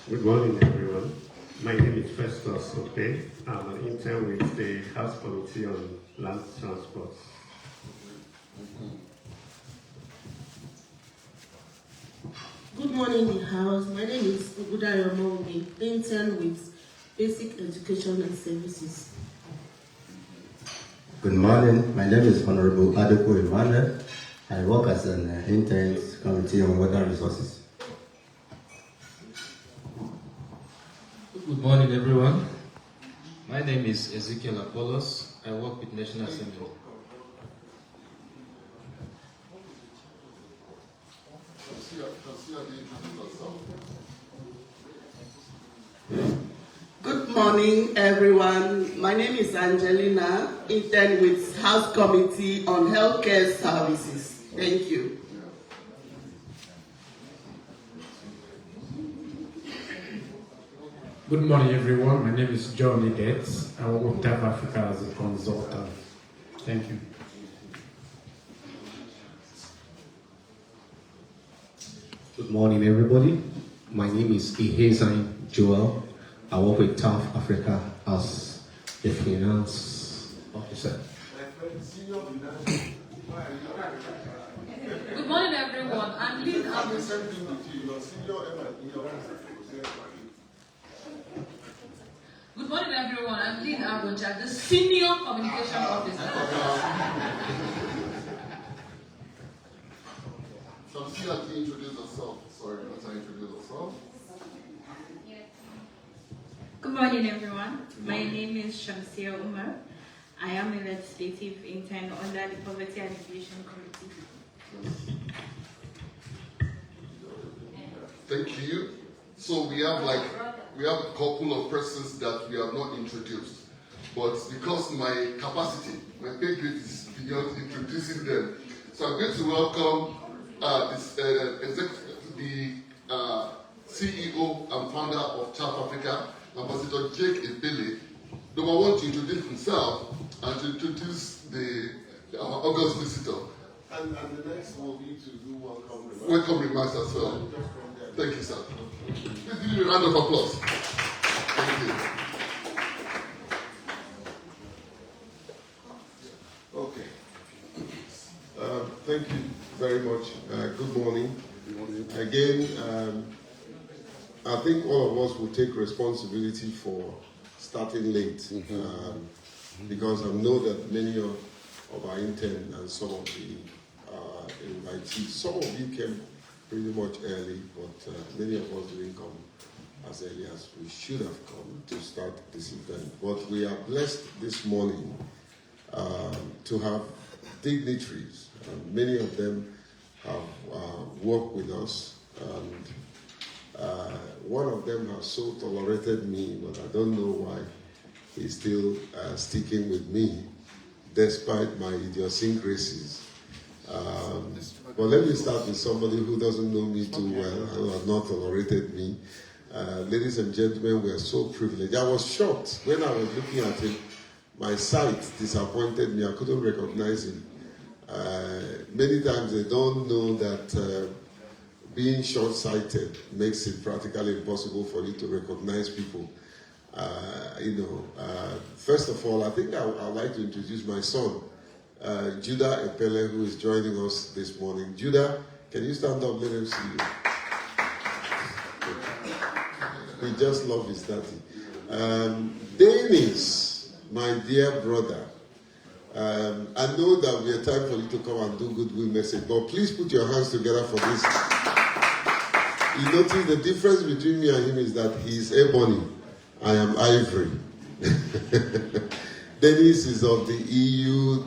Good morning, everyone. My name is Festus Okpeh. I'm an intern with the House Committee on Land Transport. Good morning, House. My name is Ogundare, intern with Basic Education and Services. Good morning. My name is Honorable Aduku, Emmanuel. I work as an intern committee on water resources. Good morning, everyone. My name is Ezekiel Apollos. I work with National Assembly. Good morning, everyone. My name is Angelina, intern with House Committee on Healthcare Services. Thank you. Good morning, everyone. My name is John Idets. I work with TAF Africa as a consultant. Thank you. Good morning, everybody. My name is Hussaini Joel. I work with TAF Africa as a finance officer. Good morning, everyone. I'm Lynn Aver. Good morning, everyone. I'm Lynn Aver, the Senior Communication Officer. Shamsiyyah, can you introduce yourself? Sorry, let her introduce herself. Good morning, everyone. My name is Shamsiyyah Umar. I am a legislative intern under the Poverty Alleviation Committee. Thank you. So we have a couple of persons that we have not introduced, but because my capacity, my pay grade is beyond introducing them, so I'm going to welcome the CEO and founder of TAF Africa, Ambassador Jake Ebele. Number one, to introduce himself and to introduce our August visitor. And the next will be to do welcome remarks. Welcome remarks as well. Thank you, sir. Please give me a round of applause. Thank you. Okay. Thank you very much. Good morning. Again, I think all of us will take responsibility for starting late because I know that many of our interns and some of the invitees, some of you came pretty much early, but many of us didn't come as early as we should have come to start this event. But we are blessed this morning to have dignitaries. Many of them have worked with us, and one of them has so tolerated me, but I don't know why he's still sticking with me despite my idiosyncrasies. But let me start with somebody who doesn't know me too well, who has not tolerated me. Ladies and gentlemen, we are so privileged. I was shocked when I was looking at him. My sight disappointed me. I couldn't recognize him. Many times they don't know that being short-sighted makes it practically impossible for you to recognize people. First of all, I think I'd like to introduce my son, Judah Epele, who is joining us this morning. Judah, can you stand up? Let him see you. We just love his daddy. Dennis, my dear brother, I know that we have time for you to come and do goodwill message, but please put your hands together for this. You notice the difference between me and him is that he's ebony, I am ivory. Dennis is of the EU,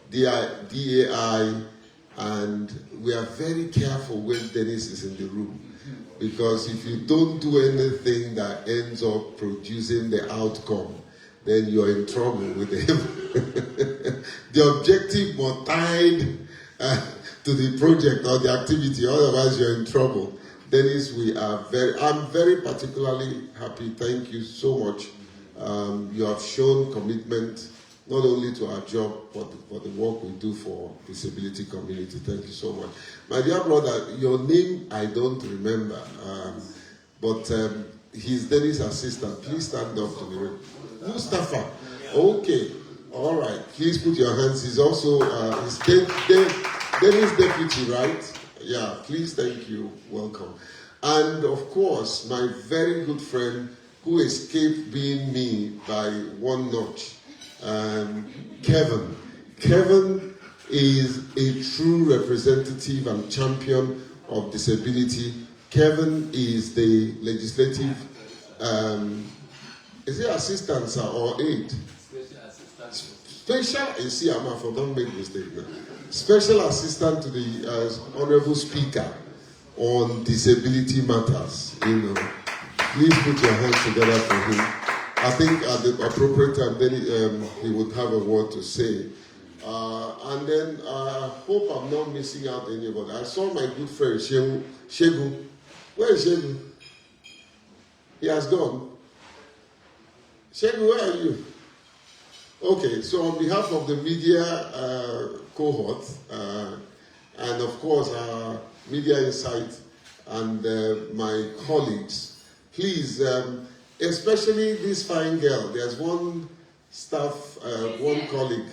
DAI, and we are very careful when Dennis is in the room. Because if you don't do anything that ends up producing the outcome, then you're in trouble with him. The objective must tied to the project or the activity, otherwise you're in trouble. Dennis, I'm very particularly happy. Thank you so much. You have shown commitment not only to our job, but for the work we do for the disability community. Thank you so much. My dear brother, your name I don't remember. but he's Dennis' assistant. Please stand up to me. Mustafa. Okay. All right. Please put your hands. He's also Dennis' deputy, right? Yeah. Please, thank you. Welcome. And of course, my very good friend who escaped being me by one notch, Kevin. Kevin is a true representative and champion of disability. Kevin is the legislative, is it assistant or aide? Special, you see, don't make mistake now. Special assistant to the Honorable Speaker on disability matters. Please put your hands together for him. I think at the appropriate time, then he would have a word to say. And then I hope I'm not missing out anybody. I saw my good friend Shegu. Where is Shegu? He has gone. Shegu, where are you? Okay, so on behalf of the media cohort, and of course our Media Insight and my colleagues, please, especially this fine girl, there's one staff, one colleague,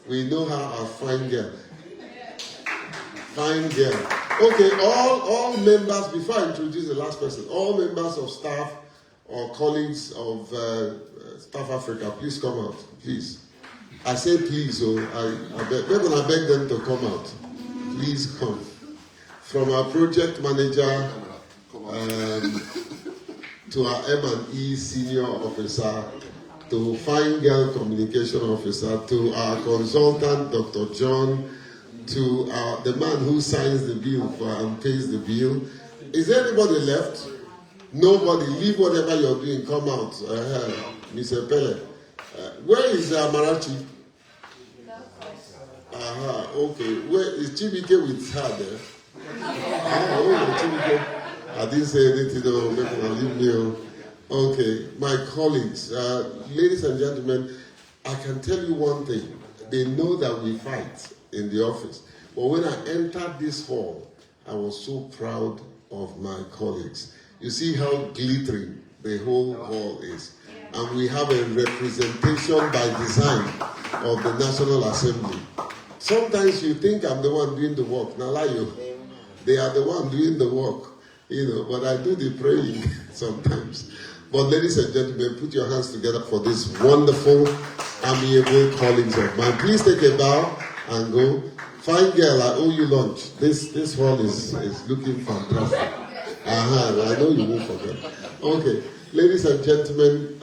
we know her as fine girl. Fine girl. Okay, all members, before I introduce the last person, all members of staff or colleagues of TAF Africa, please come out, please. I say please, so we're going to beg them to come out. Please come. From our project manager to our M&E senior officer, to fine girl communication officer, to our consultant, Dr. John, to the man who signs the bill and pays the bill. Is there anybody left? Nobody. Leave whatever you're doing. Come out. Mr. Pele. Where is Amarachi? Okay. Where is Chibike with her there? Chibike. I didn't say anything. Leave me. Okay. My colleagues, ladies and gentlemen, I can tell you one thing. They know that we fight in the office. But when I entered this hall, I was so proud of my colleagues. You see how glittering the whole hall is. And we have a representation by design of the National Assembly. Sometimes you think I'm the one doing the work. Nalayo, they are the one doing the work, but I do the praying sometimes. But ladies and gentlemen, put your hands together for this wonderful, amiable colleagues of mine. Please take a bow and go. Fine girl, I owe you lunch. This hall is looking fantastic. I know you won't forget. Okay, ladies and gentlemen,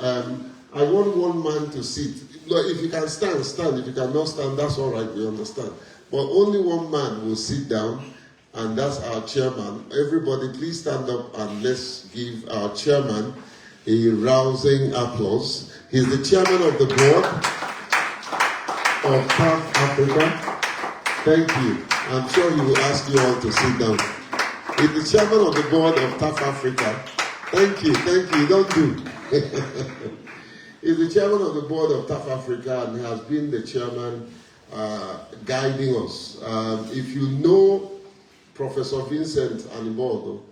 I want one man to sit. No, if you can stand, stand. If you cannot stand, that's all right, we understand. But only one man will sit down, and that's our chairman. Everybody, please stand up and let's give our chairman a rousing applause. He's the chairman of the board of TAF Africa. Thank you. I'm sure he will ask you all to sit down. He's the chairman of the board of TAF Africa. Thank you. Don't do. He's the chairman of the board of TAF Africa and has been the chairman guiding us. If you know Professor Vincent Anibodo,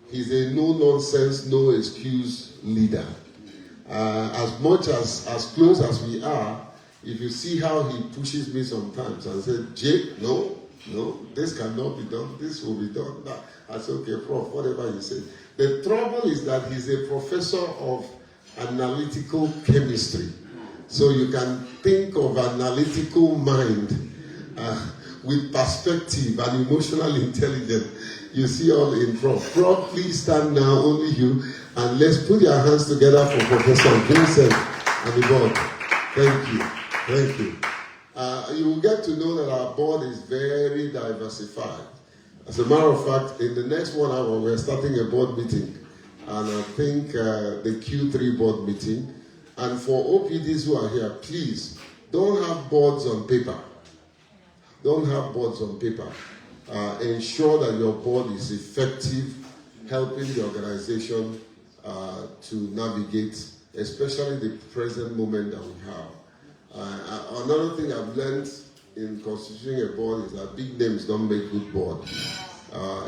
he's a no-nonsense, no-excuse leader. As close as we are, if you see how he pushes me sometimes and says, Jake, no, this cannot be done, this will be done. I said, okay, Prof, whatever you say. The trouble is that he's a professor of analytical chemistry. So you can think of analytical mind with perspective and emotional intelligence. You see all in Prof. Prof, please stand now, only you, and let's put your hands together for Professor Vincent and the board. Thank you. You will get to know that our board is very diversified. As a matter of fact, in the next 1 hour, we're starting a board meeting. And I think the Q3 board meeting. And for OPDs who are here, please, don't have boards on paper. Ensure that your board is effective, helping the organization to navigate, especially the present moment that we have. Another thing I've learned in constituting a board is that big names don't make good board.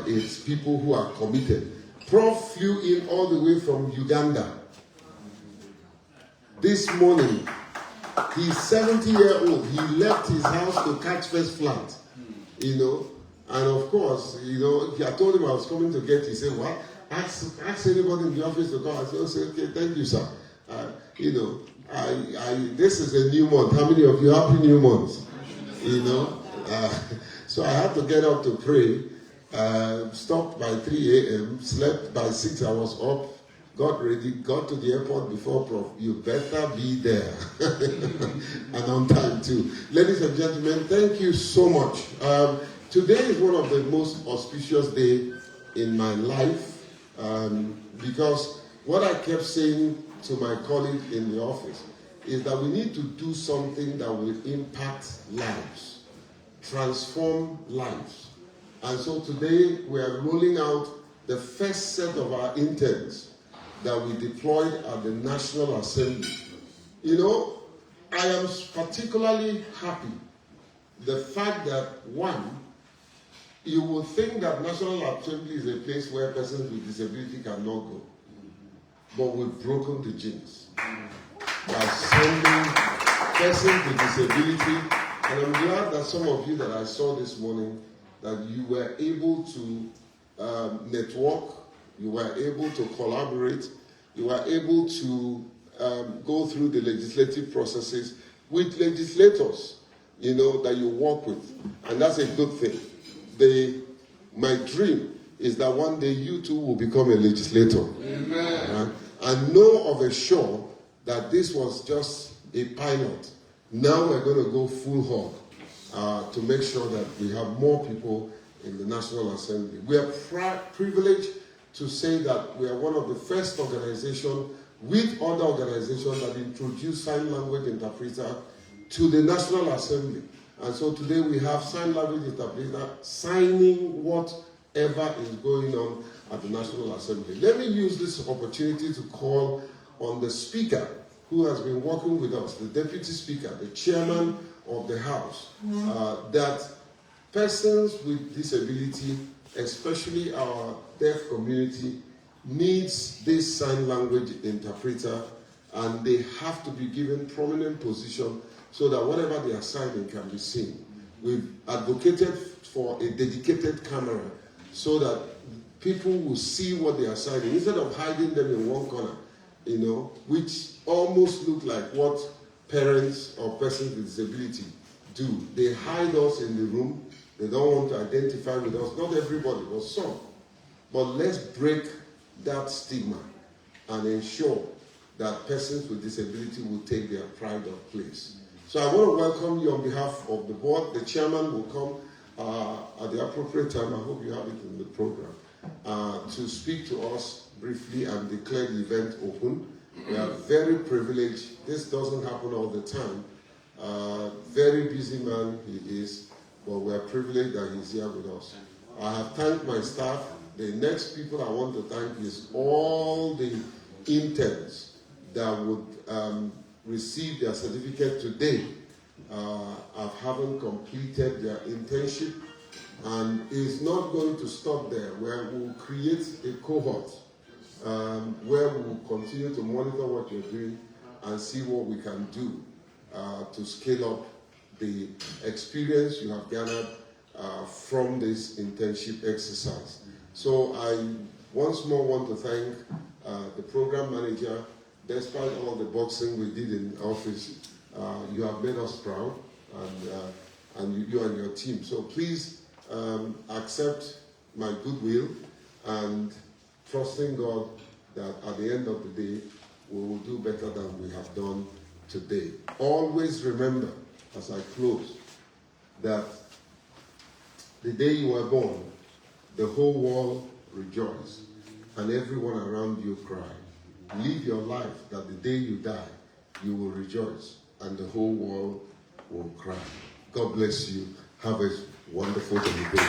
It's people who are committed Prof flew in all the way from Uganda. This morning, he's 70-year-old. He left his house to catch first flight, you know. And of course, you know, I told him I was coming to get you. He said, what? Ask anybody in the office to come. I said, okay, thank you, sir. You know, this is a new month. How many of you happy new months? You know, so I had to get up to pray. Stopped by 3 a.m., slept by 6 hours up, got ready, got to the airport before Prof. You better be there. And on time too. Ladies and gentlemen, thank you so much. Today is one of the most auspicious days in my life because what I kept saying to my colleague in the office is that we need to do something that will impact lives, transform lives. And so today we are rolling out the first set of our interns that we deployed at the National Assembly. You know, I am particularly happy the fact that, one, you will think that National Assembly is a place where persons with disability cannot go. But we've broken the jinx by sending persons with disability. And I'm glad that some of you that I saw this morning, that you were able to network, you were able to collaborate, you were able to go through the legislative processes with legislators, you know, that you work with. And that's a good thing. My dream is that one day you too will become a legislator. Amen. And know of a sure that this was just a pilot. Now we're going to go full hog. To make sure that we have more people in the National Assembly. We are privileged to say that we are one of the first organizations with other organizations that introduced sign language interpreter to the National Assembly. And so today we have sign language interpreter signing whatever is going on at the National Assembly. Let me use this opportunity to call on the Speaker who has been working with us, the Deputy Speaker, the Chairman of the House, that persons with disability, especially our deaf community, needs this sign language interpreter, and they have to be given prominent position so that whatever they are signing can be seen. We've advocated for a dedicated camera so that people will see what they are signing instead of hiding them in one corner, you know, which almost look like what parents or persons with disability do. They hide us in the room. They don't want to identify with us. Not everybody, but some. But let's break that stigma and ensure that persons with disability will take their pride of place. So I want to welcome you on behalf of the board. The chairman will come at the appropriate time. I hope you have it in the program to speak to us briefly and declare the event open. We are very privileged. This doesn't happen all the time. Very busy man he is, but we are privileged that he's here with us. I have thanked my staff. The next people I want to thank is all the interns that would receive their certificate today haven't completed their internship, and it's not going to stop there. Where we'll create a cohort where we will continue to monitor what you're doing and see what we can do to scale up the experience you have gathered from this internship exercise. So I once more want to thank the program manager. Despite all the boxing we did in office, you have made us proud, and you and your team. So please accept my goodwill and trusting God that at the end of the day, we will do better than we have done today. Always remember, as I close, that the day you were born, the whole world rejoiced, and everyone around you cried. Live your life that the day you die, you will rejoice, and the whole world will cry. God bless you. Have a wonderful day.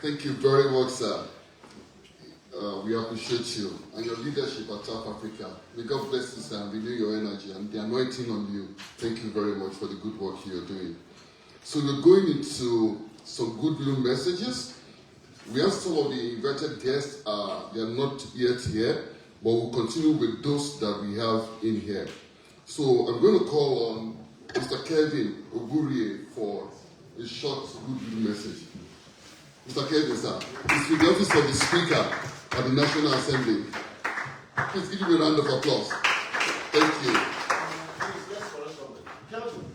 Thank you very much, sir. We appreciate you and your leadership at TAF Africa. May God bless you, sir, and renew your energy and the anointing on you. Thank you very much for the good work you're doing. So we're going into some goodwill messages. We have some of the invited guests, they are not yet here, but we'll continue with those that we have in here. So I'm going to call on Mr. Kevin Ogurie for a short goodwill message. Mr. Kevin, sir, it's with the office of the Speaker at the National Assembly. Please give him a round of applause. Thank you. Please, let's correct something. Kevin,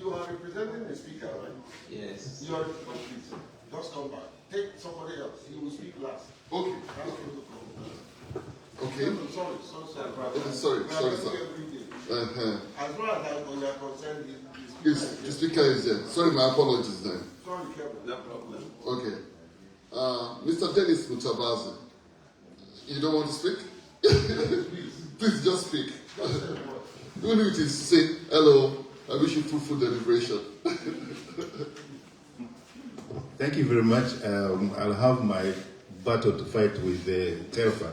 you are representing the Speaker, right? Yes. You are please, just come back. Take somebody else. He will speak last. Okay. Okay. Sorry, sir. As far as we are concerned, The Speaker is there. Sorry, my apologies then. sorry, Kevin. No problem. Okay. Mr. Dennis Mutabazi, you don't want to speak? Please just speak. Even if it is to say, hello, I wish you fruitful deliberation. Thank you very much. I'll have my battle to fight with Terfa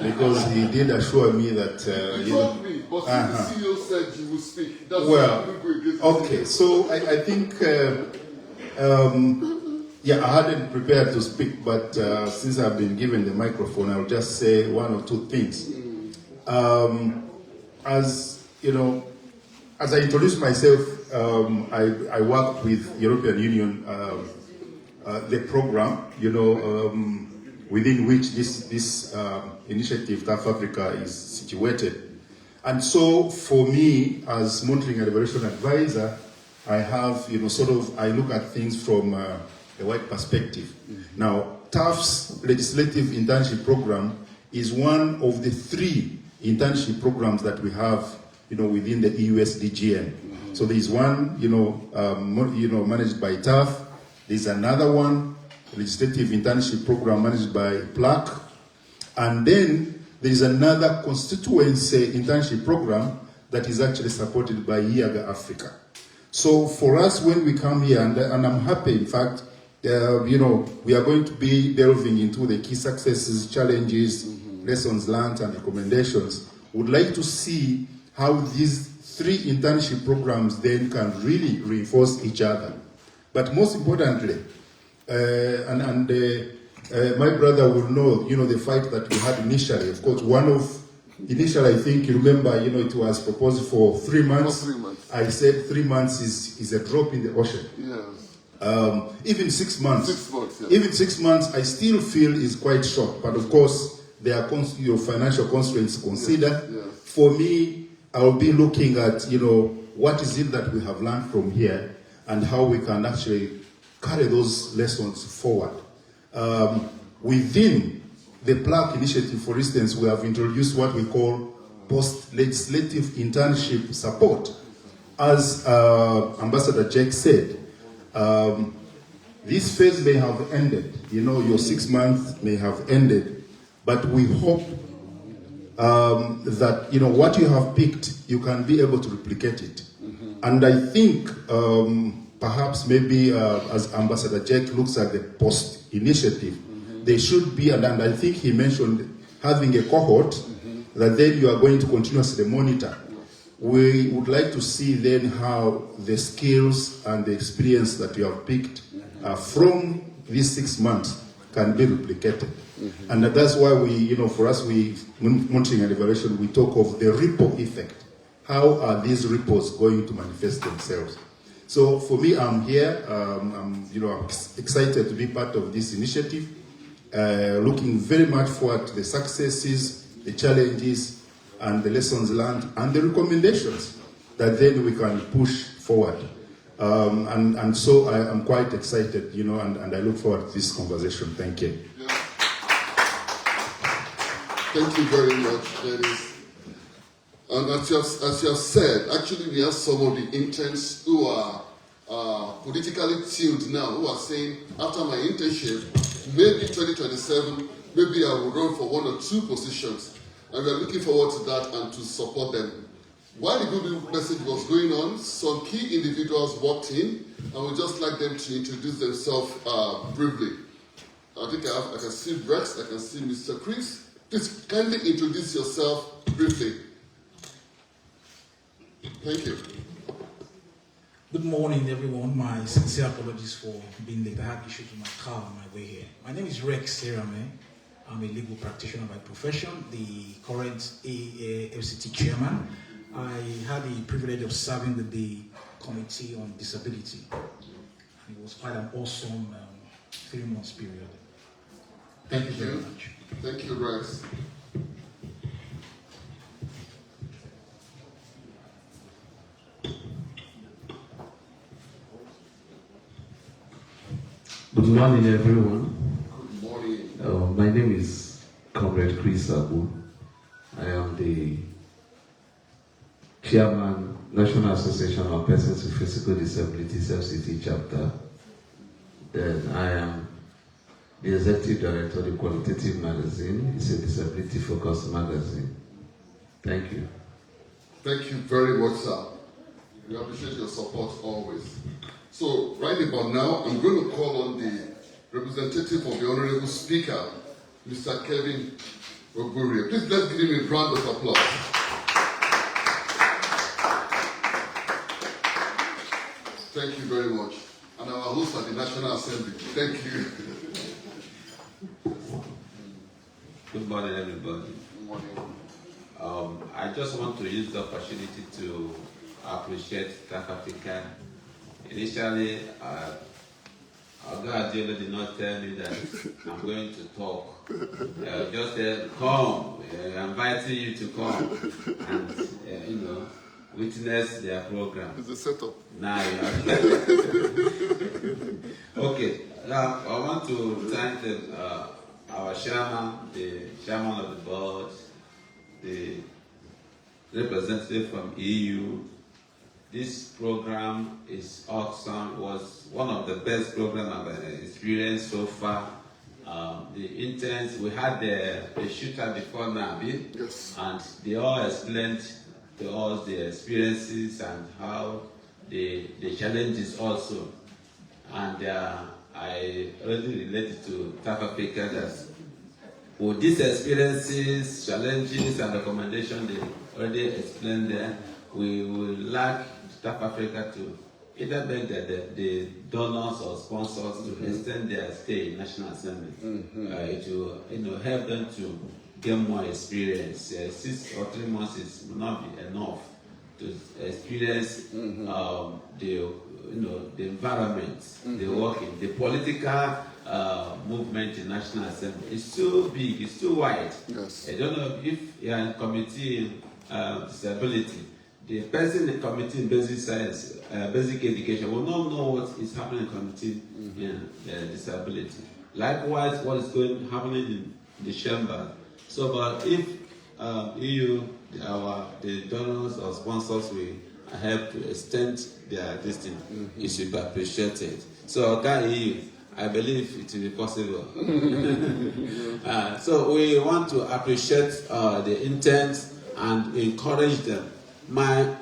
because he did assure me that. He told me, but the CEO said you will speak. That's okay. So I think, I hadn't prepared to speak, but since I've been given the microphone, I'll just say one or two things. As you know, as I introduced myself, I worked with European Union. The program, within which this initiative, TAF Africa, is situated. And so for me, as monitoring and evaluation advisor, I have, I look at things from a wide perspective. Now, TAF's Legislative Internship Program is one of the 3 internship programs that we have, within the EU-SDGN. So there is one, managed by TAF. There's another one, legislative internship program managed by PLAC. And then there's another constituency internship program that is actually supported by TAF Africa. So for us, when we come here, and I'm happy, in fact, we are going to be delving into the key successes, challenges, lessons learned, and recommendations. Would like to see how these 3 internship programs then can really reinforce each other. But most importantly, my brother will know, the fight that we had initially. Of course, initially, I think you remember, it was proposed for 3 months. For 3 months. I said 3 months is a drop in the ocean. Yes. Even 6 months. 6 months, yeah. Even 6 months, I still feel is quite short. But of course, there are financial constraints to consider. Yes. For me, I'll be looking at, what is it that we have learned from here and how we can actually carry those lessons forward. Within the PLAC initiative, for instance, we have introduced what we call post-legislative internship support. As Ambassador Jake said, this phase may have ended. Your 6 months may have ended, but we hope that, what you have picked, you can be able to replicate it. And I think perhaps maybe as Ambassador Jake looks at the post-initiative, they should be, and I think he mentioned having a cohort that then you are going to continuously monitor. We would like to see then how the skills and the experience that you have picked from these 6 months can be replicated. And that's why for us, monitoring and evaluation, we talk of the ripple effect. How are these ripples going to manifest themselves? So for me, I'm here. I'm excited to be part of this initiative. Looking very much forward to the successes, the challenges, and the lessons learned, and the recommendations that then we can push forward. And so I'm quite excited, and I look forward to this conversation. Thank you. Yeah. Thank you very much, Dennis. And as you have said, actually we have some of the interns who are politically tuned now, who are saying, after my internship, maybe 2027, maybe I will run for 1 or 2 positions. And we are looking forward to that and to support them. While the good message was going on, some key individuals walked in, and we'd just like them to introduce themselves briefly. I think I can see Rex, I can see Mr. Chris. Please kindly introduce yourself briefly. Thank you. Good morning, everyone. My sincere apologies for being late. I had issues with my car on my way here. My name is Rex Erameh. I'm a legal practitioner by profession, the current FCT chairman. I had the privilege of serving with the Committee on Disability. It was quite an awesome 3 months period. Thank you very much. Thank you, Rex. Good morning, everyone. Good morning. My name is Comrade Chris Abu. I am the Chairman, National Association of Persons with Physical Disabilities, FCT chapter. Then I am the Executive Director of the Qualitative Magazine. It's a disability-focused magazine. Thank you. Thank you very much, sir. We appreciate your support always. So, right about now, I'm going to call on the representative of the Honorable Speaker, Mr. Kevin Ogundare. Please let's give him a round of applause. Thank you very much. And our host at the National Assembly. Thank you. Good morning, everybody. Good morning. I just want to use the opportunity to appreciate TAF Africa. Initially, Ogundare did not tell me that I'm going to talk. Just said, come, I'm inviting you to come and, witness their program. It's a setup. Now you have Okay, now I want to thank our chairman, the chairman of the board, the representative from EU. This program is awesome. Was one of the best programs I've experienced so far. The interns, we had the shooter before now, yes, and they all explained to us the experiences and how the challenges also. And I already related to TAF Africa that with these experiences, challenges, and recommendations they already explained there, we will like TAF Africa to either beg the donors or sponsors to extend their stay in National Assembly. It will help them to get more experience. 6 or 3 months is not be enough to experience the environment they work in. The political movement in National Assembly is so big, it's too wide. Yes. I don't know if you are in committee in disability. The person in the committee in basic science, basic education will not know what is happening in committee in disability. Likewise, what is happening in the chamber. So, but if EU, the donors or sponsors will help to extend their distance, it should be appreciated. So, EU, I believe it will be possible. So, we want to appreciate the interns and encourage them. My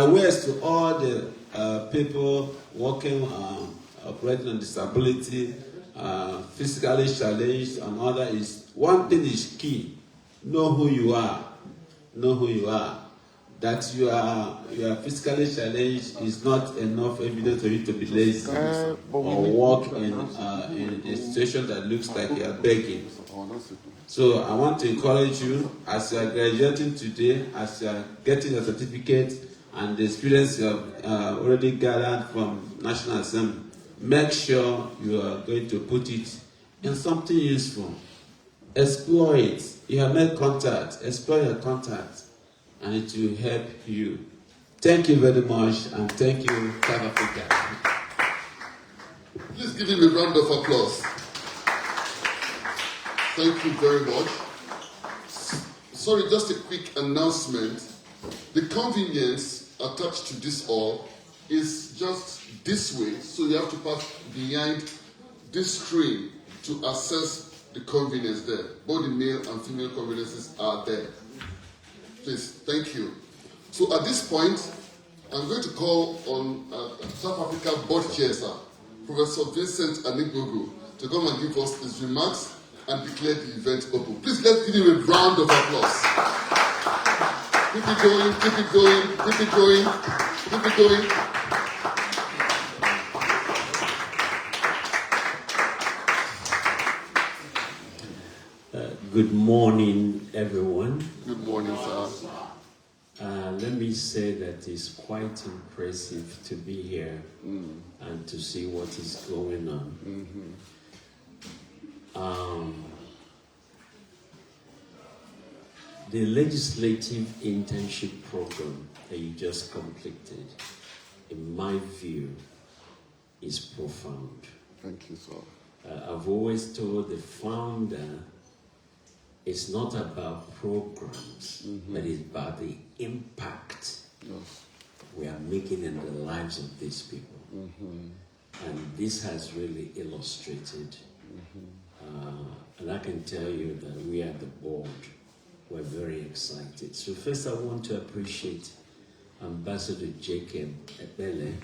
words to all the people working, operating on disability, physically challenged and other is, one thing is key: know who you are. Know who you are. That you are physically challenged is not enough evidence for you to be lazy or work in a situation that looks like you are begging. So I want to encourage you, as you are graduating today, as you are getting a certificate and the experience you have already gathered from National Assembly, make sure you are going to put it in something useful. Explore it. You have made contact. Explore your contact, and it will help you. Thank you very much, and thank you, TAF Africa. Please give him a round of applause. Thank you very much. Sorry, just a quick announcement. The convenience attached to this all is just this way, so you have to pass behind this screen to access the convenience there. Both the male and female conveniences are there. Please, thank you. So at this point, I'm going to call on South Africa Board Chair, Professor Vincent Anigbogu, to come and give us his remarks and declare the event open. Please let's give him a round of applause. Keep it going, keep it going, keep it going, keep it going. Good morning, everyone. Good morning, sir. Let me say that it's quite impressive to be here and to see what is going on. The legislative internship program that you just completed, in my view, is profound. Thank you, sir. I've always told the founder it's not about programs, but it's about the impact we are making in the lives of these people. And this has really illustrated. And I can tell you that we at the board, we're very excited. So first I want to appreciate Ambassador Jacob Ebele.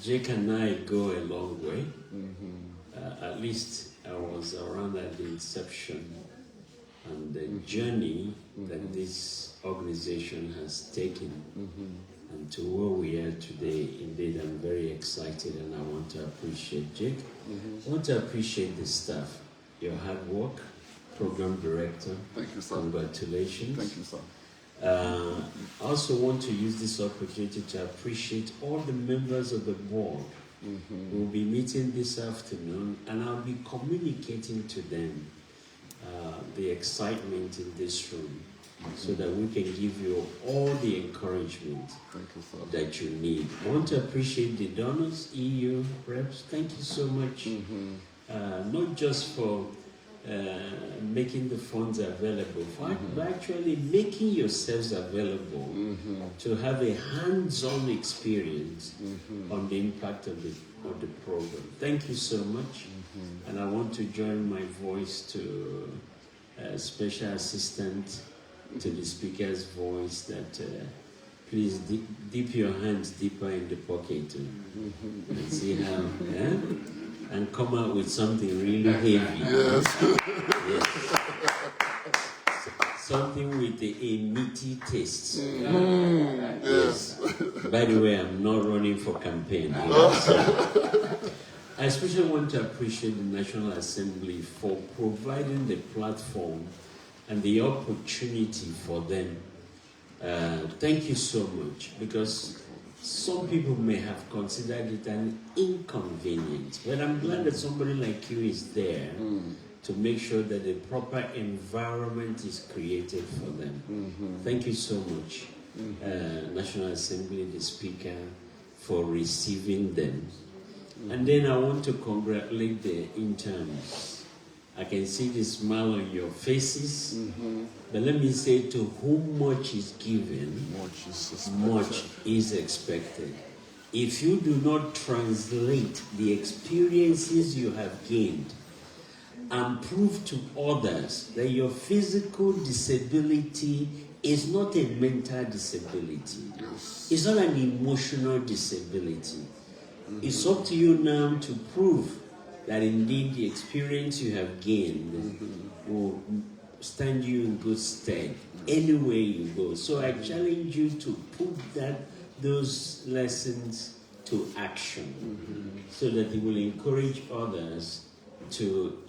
Jake and I go a long way. At least I was around at the inception and the journey that this organization has taken and to where we are today. Indeed, I'm very excited and I want to appreciate Jake. I want to appreciate the staff, your hard work, program director. Thank you, sir. Congratulations. Thank you, sir. I also want to use this opportunity to appreciate all the members of the board. We'll be meeting this afternoon and I'll be communicating to them the excitement in this room so that we can give you all the encouragement that you need. I want to appreciate the donors, EU reps. Thank you so much. Not just for making the funds available, but actually making yourselves available to have a hands-on experience on the impact of the program. Thank you so much. And I want to join my voice to Special Assistant to the Speaker's voice that please dip your hands deeper in the pocket and see how, and come out with something really heavy. Yes. Yes. Something with a meaty taste. Yes. By the way, I'm not running for campaign. I especially want to appreciate the National Assembly for providing the platform and the opportunity for them. Thank you so much, because some people may have considered it an inconvenience, but I'm glad that somebody like you is there to make sure that the proper environment is created for them. Thank you so much, National Assembly, the Speaker, for receiving them. And then I want to congratulate the interns. I can see the smile on your faces, but let me say, to whom much is given, much is expected. If you do not translate the experiences you have gained and prove to others that your physical disability is not a mental disability, it's not an emotional disability, it's up to you now to prove that indeed the experience you have gained will stand you in good stead anywhere you go. So I challenge you to put those lessons to action so that it will encourage others to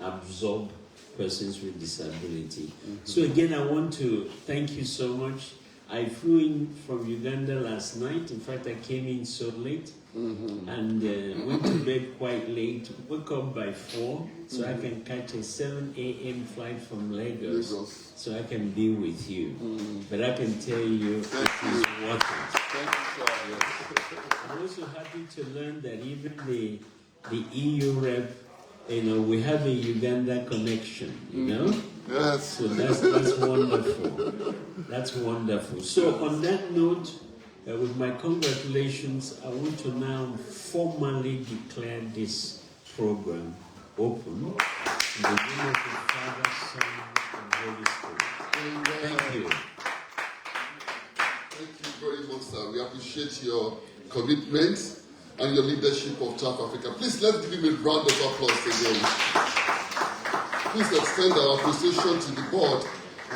absorb persons with disability. So again, I want to thank you so much. I flew in from Uganda last night. In fact, I came in so late and went to bed quite late. Woke up by 4 so I can catch a 7 a.m. flight from Lagos so I can be with you. But I can tell you it is worth it. I'm also happy to learn that even the EU rep, we have a Uganda connection, Yes. So that's wonderful. That's wonderful. So on that note, with my congratulations, I want to now formally declare this program open in the name of the Father, Son, and Holy Spirit. Thank you. Thank you very much, sir. We appreciate your commitment and your leadership of TAF Africa. Please let's give him a round of applause again. Please extend our appreciation to the board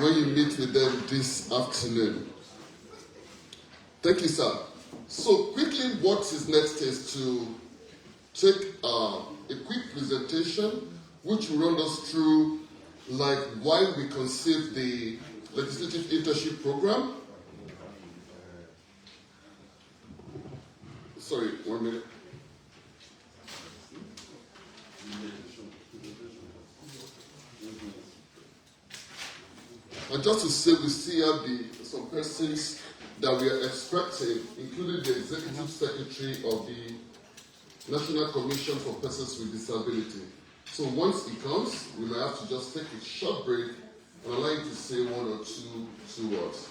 when you meet with them this afternoon. Thank you, sir. So quickly, what is next is to take a quick presentation which will run us through like why we conceived the Legislative Internship Program. Sorry, 1 minute. And just to say, we still have some persons that we are expecting, including the Executive Secretary of the National Commission for Persons with Disability. So once he comes, we might have to just take a short break and allow you to say one or two words.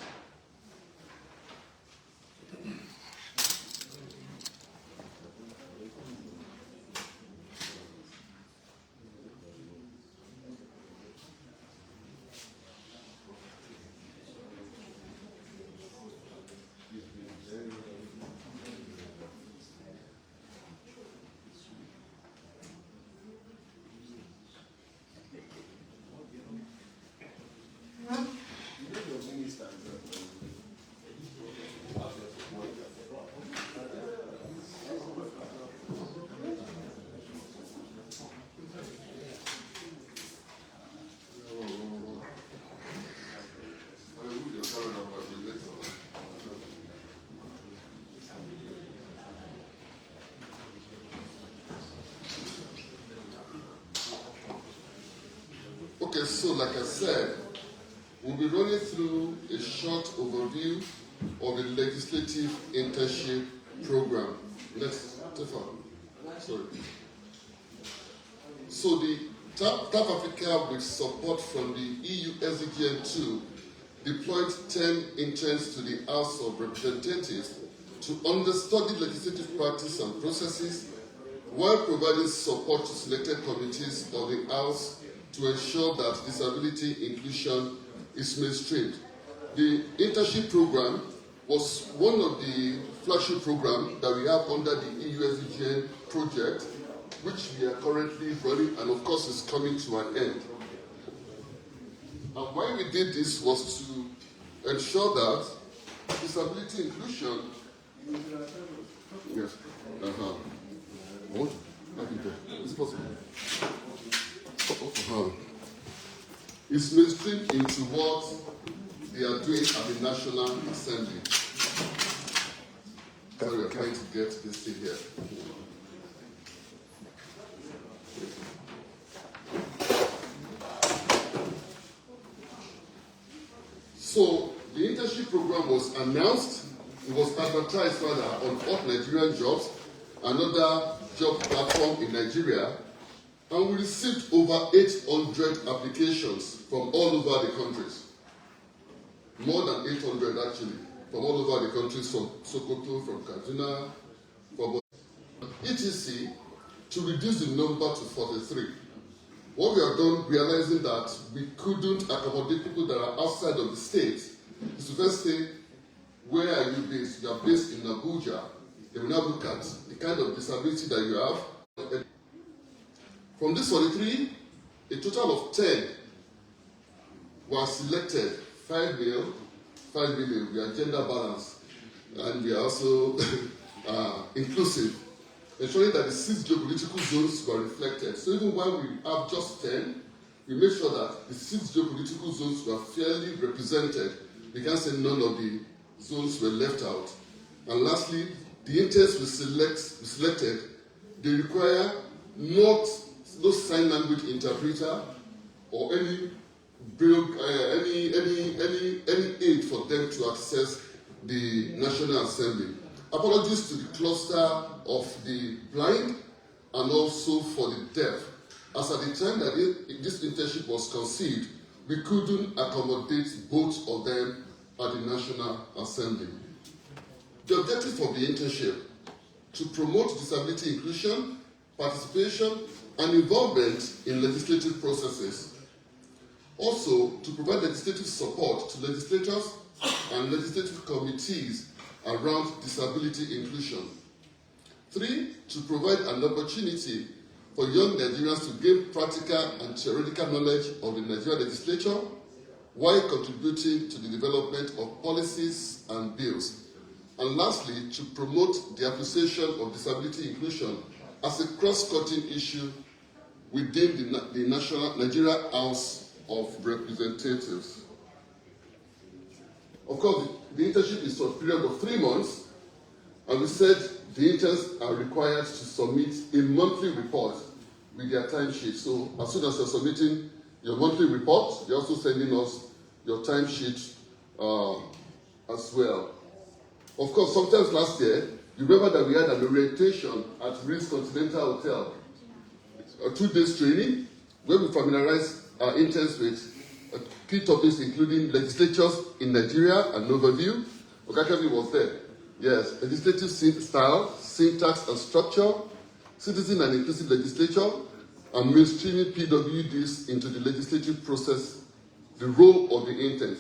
Okay, so like I said, we'll be running through a short overview of the Legislative Internship Program. Next, Stefan. Sorry. So the TAF Africa, with support from the EU-SDGN II, deployed 10 interns to the House of Representatives to understudy legislative practice and processes while providing support to selected committees of the House to ensure that disability inclusion is mainstreamed. The internship program was one of the flagship programs that we have under the EU-SDGN project, which we are currently running, and of course is coming to an end. And why we did this was to ensure that disability inclusion, yes, what? Is it possible? Is mainstreamed into what they are doing at the National Assembly. Sorry, I'm trying to get this thing here. So the internship program was announced, it was advertised rather on Hot Nigerian Jobs, another job platform in Nigeria, and we received over 800 applications from all over the countries. More than 800 actually, from all over the countries, from Sokoto, from Kaduna, from etc., to reduce the number to 43. What we have done, realizing that we couldn't accommodate people that are outside of the state, is to first say, where are you based? You are based in Abuja. They will now look at the kind of disability that you have. From this 43, a total of 10 were selected. 5 male, 5 female. We are gender balanced, and we are also inclusive, ensuring that the 6 geopolitical zones were reflected. So even while we have just 10, we make sure that the 6 geopolitical zones were fairly represented. We can't say none of the zones were left out. And lastly, the interns we selected, they require no sign language interpreter or any aid for them to access the National Assembly. Apologies to the cluster of the blind and also for the deaf. As at the time that this internship was conceived, we couldn't accommodate both of them at the National Assembly. The objective of the internship, to promote disability inclusion, participation, and involvement in legislative processes. Also, to provide legislative support to legislators and legislative committees around disability inclusion. 3, to provide an opportunity for young Nigerians to gain practical and theoretical knowledge of the Nigerian legislature while contributing to the development of policies and bills. And lastly, to promote the appreciation of disability inclusion as a cross-cutting issue within the Nigeria House of Representatives. Of course, the internship is for a period of 3 months, and we said the interns are required to submit a monthly report with their timesheet. So as soon as you're submitting your monthly report, you're also sending us your timesheet as well. Of course, sometimes last year, you remember that we had an orientation at Ritz Continental Hotel, a 2-day training where we familiarized our interns with key topics including legislatures in Nigeria and overview. Okakemi was there. Yes, legislative style, syntax and structure, citizen and inclusive legislature, and mainstreaming PWDs into the legislative process, the role of the interns.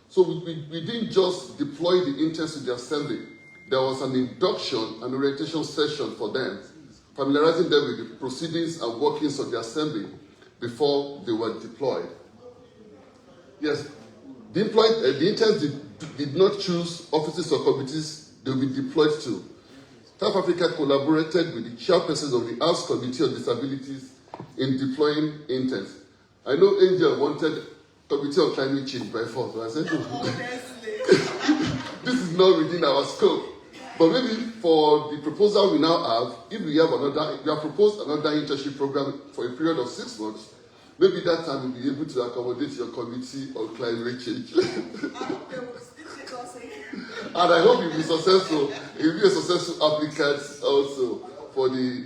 So we didn't just deploy the interns to the assembly. There was an induction and orientation session for them, familiarizing them with the proceedings and workings of the assembly before they were deployed. Yes, the interns did not choose offices or committees they will be deployed to. TAF Africa collaborated with the chairpersons of the House Committee on Disabilities in deploying interns. I know Angel wanted Committee on Climate Change by force, so I said, this is not within our scope. But maybe for the proposal we now have, if we have proposed another internship program for a period of 6 months, maybe that time we'll be able to accommodate your Committee on Climate Change. And I hope you'll be successful. You'll be a successful applicant also for the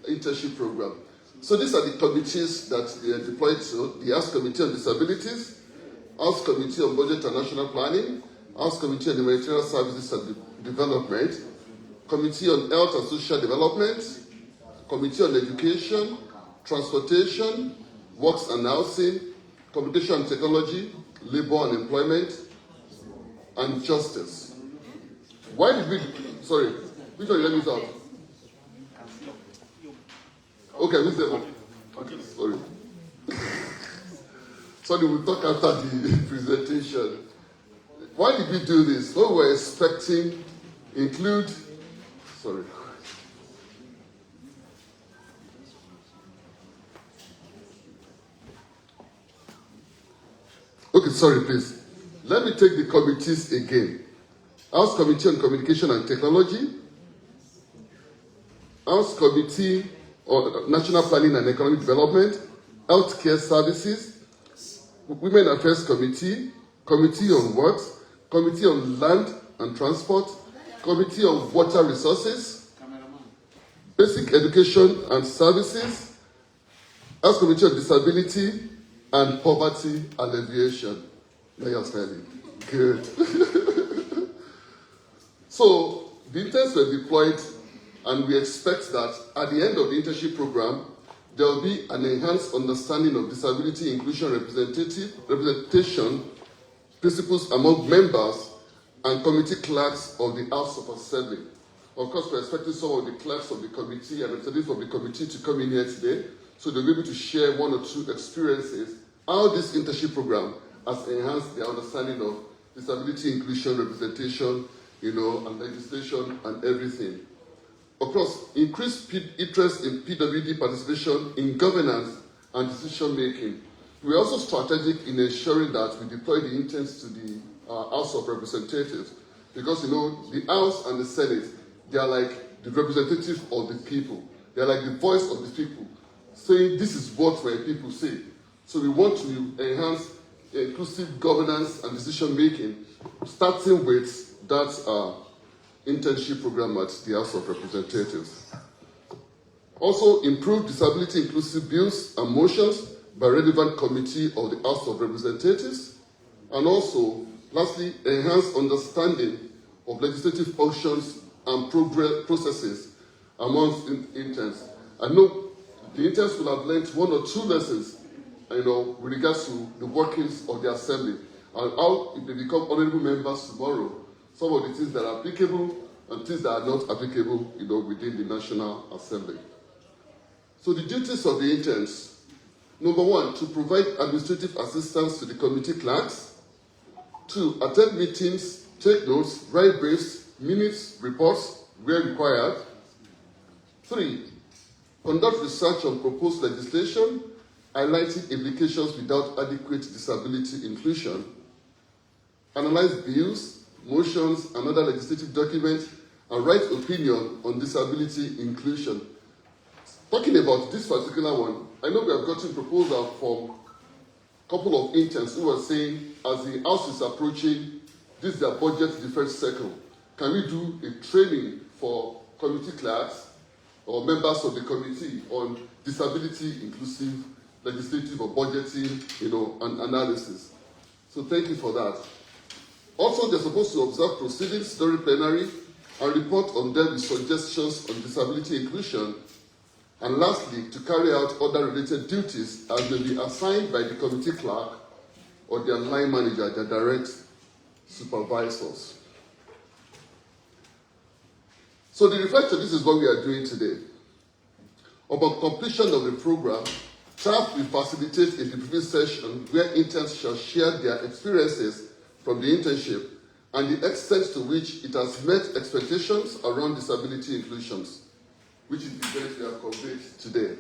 internship program. So these are the committees that they are deployed to: the House Committee on Disabilities, House Committee on Budget and National Planning, House Committee on Humanitarian Services and Development, Committee on Health and Social Development, Committee on Education, Transportation, Works and Housing, Communication and Technology, Labour and Employment, and Justice. Why did we, sorry, which one did I miss out? Okay, miss them. Okay, sorry. Sorry, we'll talk after the presentation. Why did we do this? What we were expecting include, sorry. Okay, sorry, please. Let me take the committees again. House Committee on Communication and Technology, House Committee on National Planning and Economic Development, Healthcare Services, Women Affairs Committee, Committee on Works, Committee on Land and Transport, Committee on Water Resources, Basic Education and Services, House Committee on Disability and Poverty Alleviation. Now you're smiling. Good. So the interns were deployed, and we expect that at the end of the internship program, there will be an enhanced understanding of disability inclusion representation principles among members and committee clerks of the House of Assembly. Of course, we're expecting some of the clerks of the committee and representatives of the committee to come in here today, so they'll be able to share 1 or 2 experiences how this internship program has enhanced their understanding of disability inclusion representation, and legislation and everything. Of course, increased interest in PWD participation in governance and decision making. We're also strategic in ensuring that we deploy the interns to the House of Representatives, because the House and the Senate, they are like the representative of the people. They are like the voice of the people, saying this is what my people say. So we want to enhance inclusive governance and decision making, starting with that internship program at the House of Representatives. Also, improve disability inclusive bills and motions by relevant committee of the House of Representatives. And also, lastly, enhance understanding of legislative functions and processes amongst interns. I know the interns will have learned 1 or 2 lessons, with regards to the workings of the Assembly, and how, if they become honorable members tomorrow, some of the things that are applicable and things that are not applicable, within the National Assembly. So the duties of the interns: number 1, to provide administrative assistance to the committee clerks; 2, attend meetings, take notes, write briefs, minutes, reports where required; 3, conduct research on proposed legislation, highlighting implications without adequate disability inclusion, analyze bills, motions, and other legislative documents, and write opinion on disability inclusion. Talking about this particular one, I know we have gotten proposal from a couple of interns who were saying, as the house is approaching, this is their budget defense cycle. Can we do a training for committee clerks or members of the committee on disability inclusive legislative or budgeting, and analysis? So thank you for that. Also, they're supposed to observe proceedings during plenary and report on them with suggestions on disability inclusion. And lastly, to carry out other related duties as may be assigned by the committee clerk or their line manager, their direct supervisors. So the reflection, this is what we are doing today. Upon completion of the program, TAF will facilitate a debriefing session where interns shall share their experiences from the internship and the extent to which it has met expectations around disability inclusions, which is the event we have conveyed today.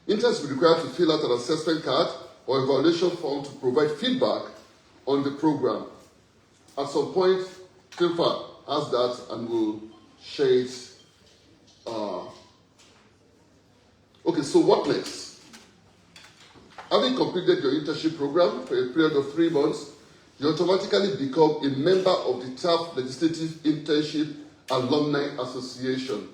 Interns will be required to fill out an assessment card or evaluation form to provide feedback on the program. At some point, Filfa has that and will share it. Okay, so what next? Having completed your internship program for a period of 3 months, you automatically become a member of the TAF Legislative Internship Alumni Association.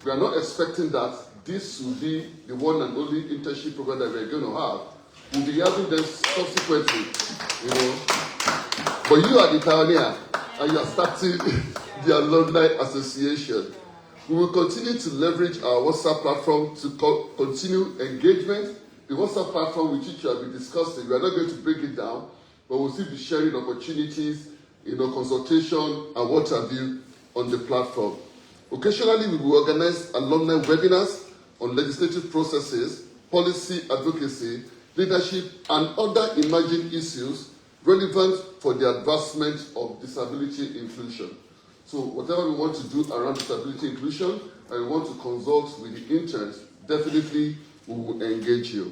We are not expecting that this will be the one and only internship program that we're going to have. We'll be having them subsequently, But you are the pioneer, and you are starting the Alumni Association. We will continue to leverage our WhatsApp platform to continue engagement. The WhatsApp platform with which we have been discussing, we are not going to break it down, but we'll still be sharing opportunities, consultation and what have you on the platform. Occasionally, we will organize alumni webinars on legislative processes, policy advocacy, leadership, and other emerging issues relevant for the advancement of disability inclusion. So whatever we want to do around disability inclusion, and we want to consult with the interns, definitely we will engage you.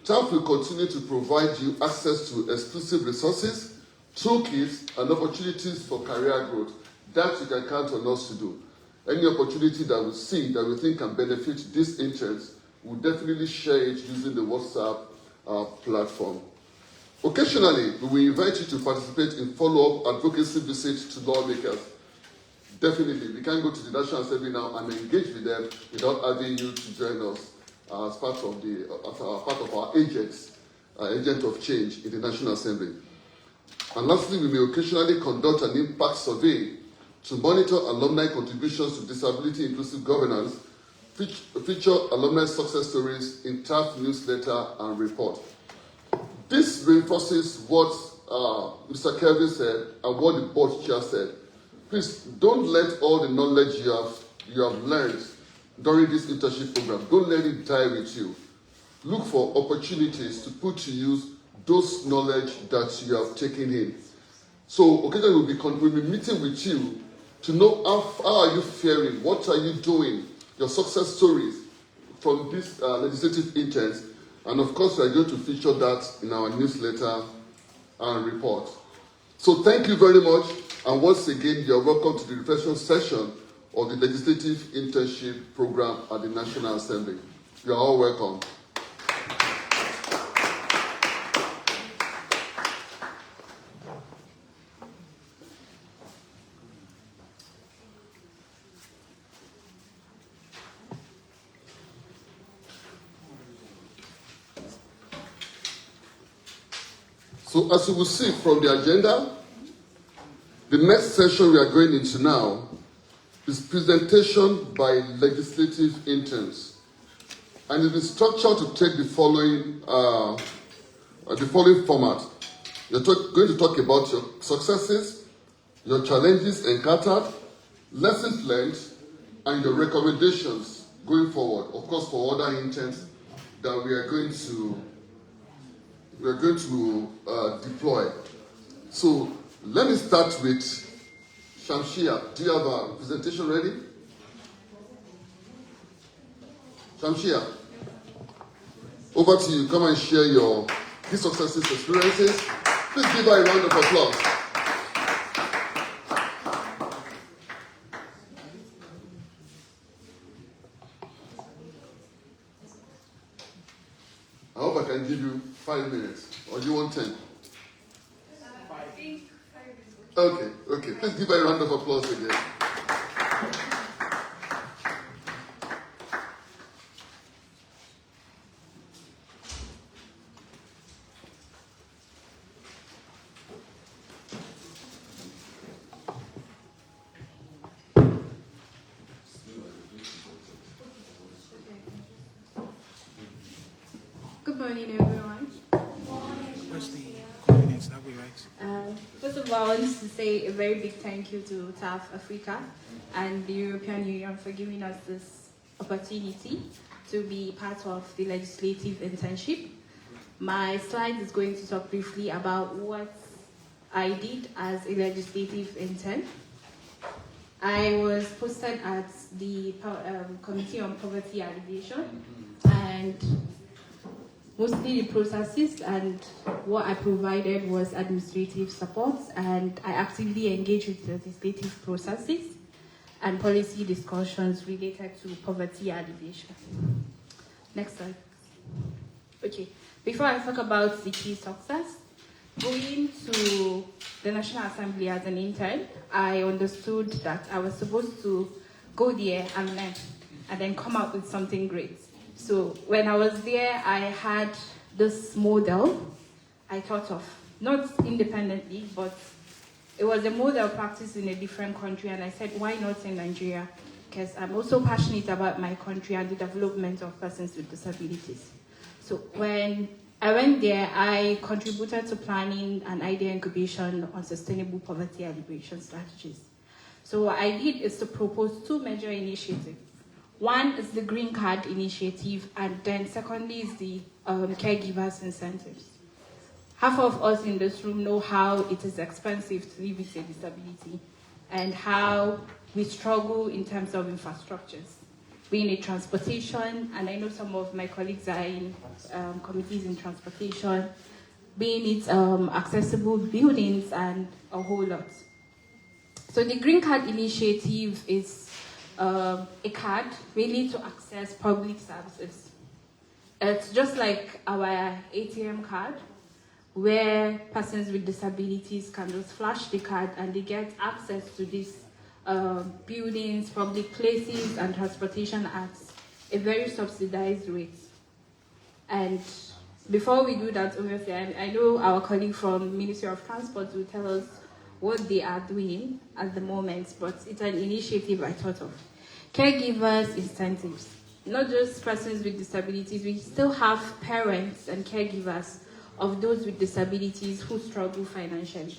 TAF will continue to provide you access to exclusive resources, toolkits, and opportunities for career growth. That you can count on us to do. Any opportunity that we see that we think can benefit these interns, we'll definitely share it using the WhatsApp platform. Occasionally, we will invite you to participate in follow-up advocacy visits to lawmakers. Definitely, we can't go to the National Assembly now and engage with them without having you to join us as part of our agent of change in the National Assembly. And lastly, we may occasionally conduct an impact survey to monitor alumni contributions to disability inclusive governance, feature alumni success stories in TAF newsletter and report. This reinforces what Mr. Kelvin said and what the board chair said. Please don't let all the knowledge you have learned during this internship program, don't let it die with you. Look for opportunities to put to use those knowledge that you have taken in. So occasionally we'll be meeting with you to know how are you faring, what are you doing, your success stories from these legislative interns. And of course, we are going to feature that in our newsletter and report. So thank you very much. And once again, you're welcome to the reflection session of the Legislative Internship Program at the National Assembly. You're all welcome. So as you will see from the agenda, the next session we are going into now is presentation by legislative interns. And it is structured to take the following format. You're going to talk about your successes, your challenges encountered, lessons learned, and your recommendations going forward. Of course, for other interns that we are going to deploy. So let me start with Shamsiyyah. Do you have a presentation ready? Shamsiyyah, over to you. Come and share your key successes, experiences. Please give her a round of applause. I hope I can give you 5 minutes. Or do you want 10? Okay. Please give her a round of applause again. Good morning, everyone. What's the convenience that we write? First of all, I want to say a very big thank you to TAF Africa and the European Union for giving us this opportunity to be part of the legislative internship. My slide is going to talk briefly about what I did as a legislative intern. I was posted at the Committee on Poverty Alleviation, and mostly the processes, and what I provided was administrative support, and I actively engaged with legislative processes and policy discussions related to poverty alleviation. Next slide. Okay, before I talk about the key success, going to the National Assembly as an intern, I understood that I was supposed to go there and learn, and then come out with something great. So when I was there, I had this model I thought of, not independently, but it was a model practiced in a different country, and I said, why not in Nigeria? Because I'm also passionate about my country and the development of persons with disabilities. So when I went there, I contributed to planning an idea incubation on sustainable poverty alleviation strategies. So what I did is to propose 2 major initiatives. One is the Green Card initiative, and then secondly is the caregivers incentives. Half of us in this room know how it is expensive to live with a disability and how we struggle in terms of infrastructures, being in transportation, and I know some of my colleagues are in committees in transportation, being it accessible buildings and a whole lot. So the Green Card initiative is a card really to access public services. It's just like our ATM card, where persons with disabilities can just flash the card and they get access to these buildings, public places, and transportation at a very subsidized rate. And before we do that, obviously, I know our colleague from Ministry of Transport will tell us what they are doing at the moment, but it's an initiative I thought of. Caregivers incentives, not just persons with disabilities, we still have parents and caregivers of those with disabilities who struggle financially.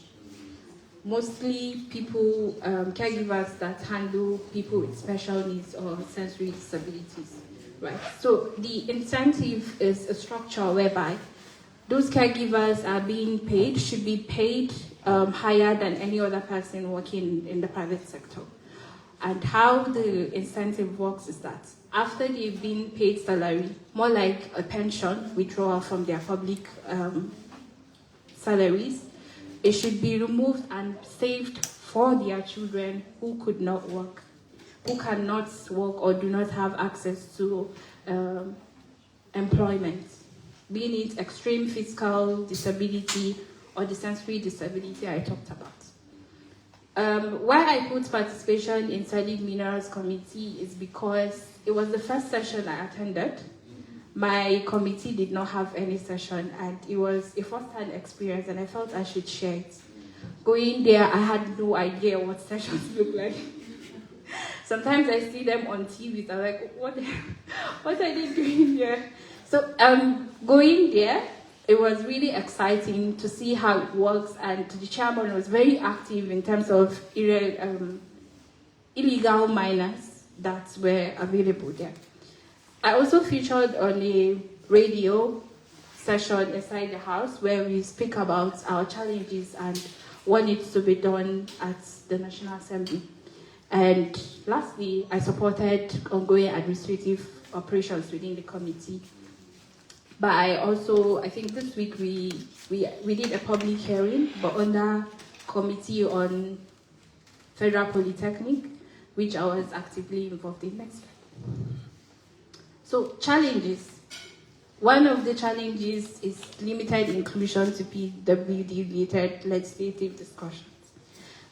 Mostly people, caregivers that handle people with special needs or sensory disabilities, right? So the incentive is a structure whereby those caregivers are being paid, should be paid higher than any other person working in the private sector. And how the incentive works is that after they've been paid salary, more like a pension withdrawal from their public salaries, it should be removed and saved for their children who could not work, who cannot work or do not have access to employment, being it extreme physical disability or the sensory disability I talked about. Why I put participation in Solid Minerals Committee is because it was the first session I attended. My committee did not have any session, and it was a first-hand experience, and I felt I should share it. Going there, I had no idea what sessions look like. Sometimes I see them on TV, I'm like, what are they doing here? So going there, it was really exciting to see how it works, and the chairman was very active in terms of illegal miners that were available there. I also featured on a radio session inside the house where we speak about our challenges and what needs to be done at the National Assembly. And lastly, I supported ongoing administrative operations within the committee. But I think this week we did a public hearing, but under Committee on Federal Polytechnic, which I was actively involved in. Next slide. So challenges. One of the challenges is limited inclusion to PWD related legislative discussions.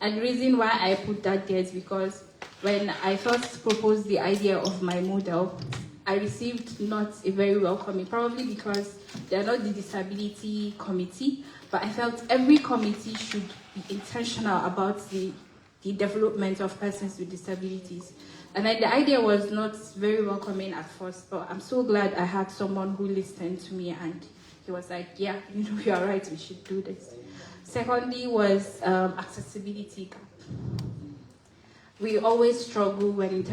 And the reason why I put that there is because when I first proposed the idea of my model, I received not a very welcoming, probably because they are not the disability committee, but I felt every committee should be intentional about the development of persons with disabilities. And then the idea was not very welcoming at first, but I'm so glad I had someone who listened to me and he was like, yeah, you are right, we should do this. Secondly was accessibility gap. We always struggle when it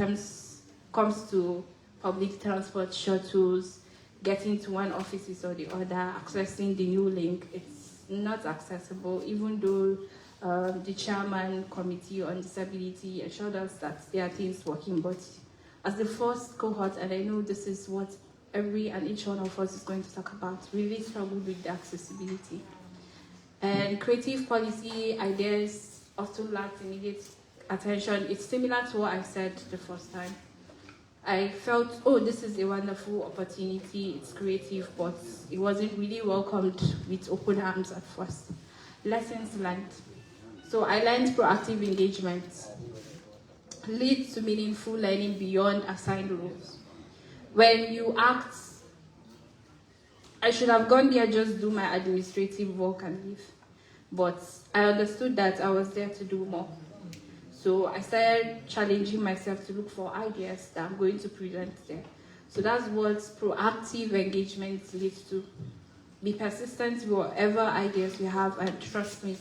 comes to public transport shuttles, getting to one office or the other, accessing the new link. It's not accessible, even though the chairman committee on disability assured us that there are things working, but as the first cohort, and I know this is what every and each one of us is going to talk about, we really struggle with the accessibility. And creative policy ideas often lack immediate attention. It's similar to what I said the first time. I felt, oh, this is a wonderful opportunity, it's creative, but it wasn't really welcomed with open arms at first. Lessons learned. So I learned proactive engagement leads to meaningful learning beyond assigned roles. When you act, I should have gone there, just do my administrative work and leave. But I understood that I was there to do more. So I started challenging myself to look for ideas that I'm going to present there. So that's what proactive engagement leads to. Be persistent with whatever ideas you have, and trust me,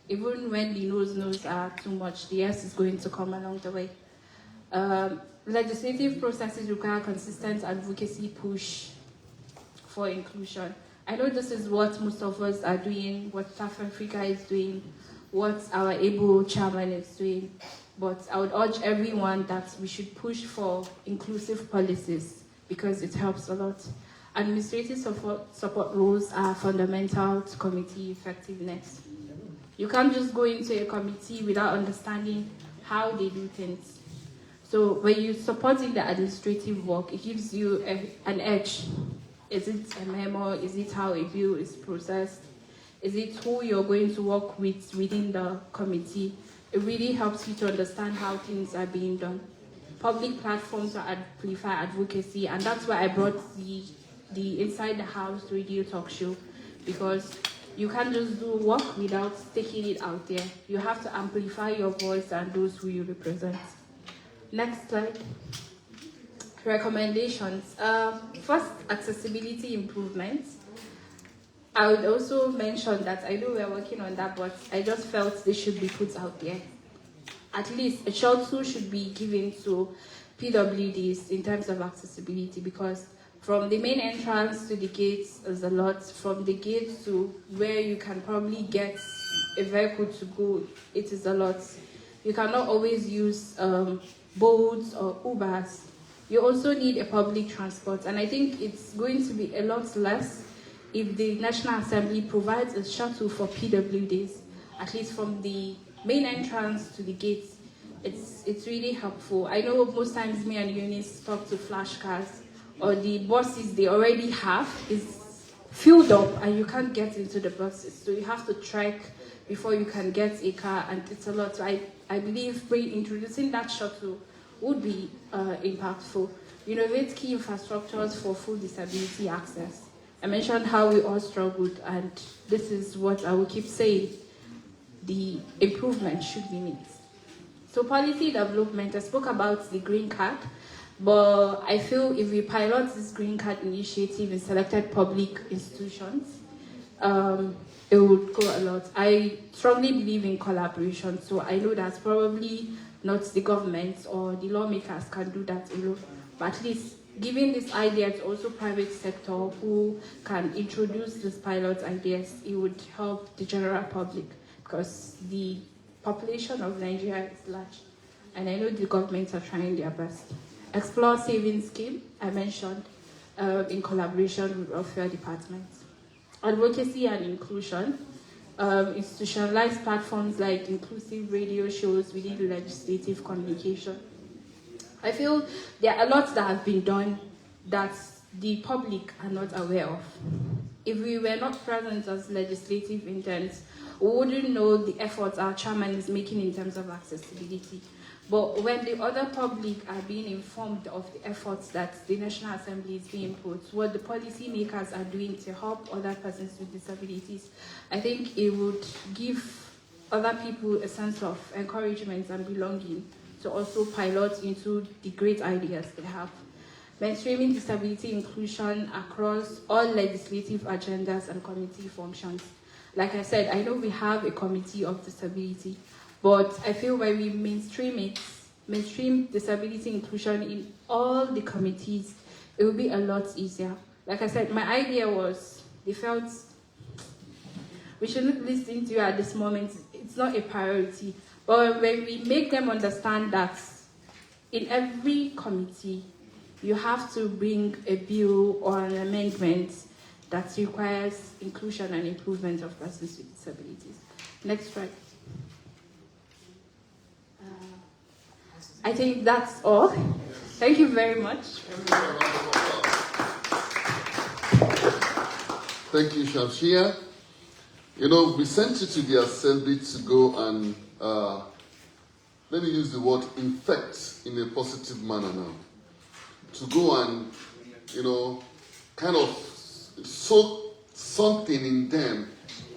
even when the no's are too much, the yes is going to come along the way. Legislative processes require consistent advocacy push for inclusion. I know this is what most of us are doing, what TAF Africa is doing, what our able chairman is doing, but I would urge everyone that we should push for inclusive policies because it helps a lot. Administrative support roles are fundamental to committee effectiveness. You can't just go into a committee without understanding how they do things. So when you're supporting the administrative work, it gives you an edge. Is it a memo? Is it how a bill is processed? Is it who you're going to work with within the committee? It really helps you to understand how things are being done. Public platforms are amplify advocacy, and that's why I brought the Inside the House radio talk show, because you can't just do work without taking it out there. You have to amplify your voice and those who you represent. Next slide. Recommendations. First, accessibility improvements. I would also mention that I know we're working on that, but I just felt they should be put out there. At least a shuttle should be given to PWDs in terms of accessibility, because from the main entrance to the gates is a lot. From the gates to where you can probably get a vehicle to go, it is a lot. You cannot always use boats or Ubers. You also need a public transport, and I think it's going to be a lot less if the National Assembly provides a shuttle for PWDs, at least from the main entrance to the gates. It's really helpful. I know most times me and Eunice talk to flash cars, or the buses they already have is filled up and you can't get into the buses. So you have to trek before you can get a car, and it's a lot. So I believe introducing that shuttle would be impactful. Innovate key infrastructures for full disability access. I mentioned how we all struggled, and this is what I will keep saying. The improvement should be made. So policy development, I spoke about the green card, but I feel if we pilot this green card initiative in selected public institutions, it would go a lot. I strongly believe in collaboration, so I know that probably not the government or the lawmakers can do that alone, but at least giving this idea to also private sector who can introduce these pilot ideas, it would help the general public, because the population of Nigeria is large. and I know the governments are trying their best. Explore savings scheme, I mentioned, in collaboration with welfare departments. Advocacy and inclusion, institutionalized platforms like inclusive radio shows within the legislative communication. I feel there are a lot that have been done that the public are not aware of. If we were not present as legislative interns, we wouldn't know the efforts our chairman is making in terms of accessibility. But when the other public are being informed of the efforts that the National Assembly is being put, what the policy makers are doing to help other persons with disabilities, I think it would give other people a sense of encouragement and belonging to also pilot into the great ideas they have. Mainstreaming disability inclusion across all legislative agendas and committee functions. Like I said, I know we have a committee of disability, but I feel when we mainstream disability inclusion in all the committees, it will be a lot easier. Like I said, my idea was, they felt we shouldn't listen to you at this moment, it's not a priority. But when we make them understand that in every committee, you have to bring a bill or an amendment that requires inclusion and improvement of persons with disabilities. Next slide. I think that's all. Thank you very much. Thank you, Shamsiyyah. You know, we sent you to the assembly to go and, let me use the word, infect in a positive manner now. To go and, you know, kind of soak something in them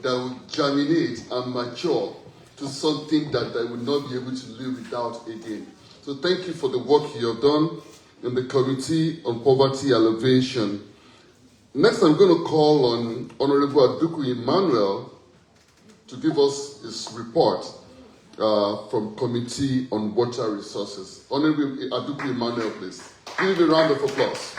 that will germinate and mature to something that they will not be able to live without again. So thank you for the work you have done in the Committee on Poverty Alleviation. Next, I'm going to call on Honorable Aduku Emmanuel to give us his report from Committee on Water Resources. Honorable Aduku Emmanuel, please. Give him a round of applause.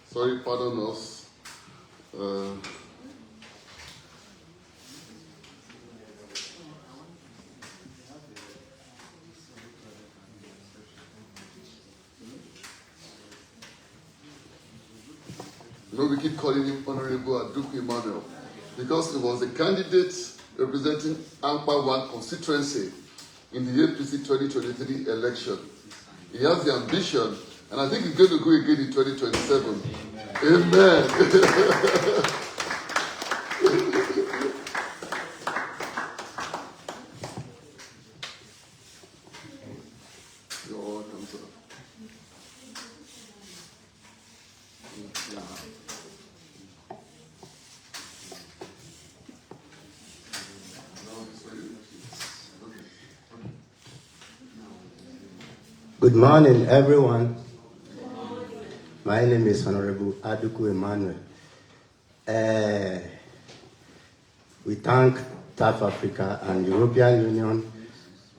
Sorry, pardon us. You know, we keep calling him Honorable Aduku Emmanuel because he was a candidate representing Ampa 1 constituency in the APC 2023 election. He has the ambition, and I think he's going to go again in 2027. Amen. You're welcome, sir. Good morning, everyone. My name is Honorable Aduku Emmanuel. We thank TAF Africa and European Union.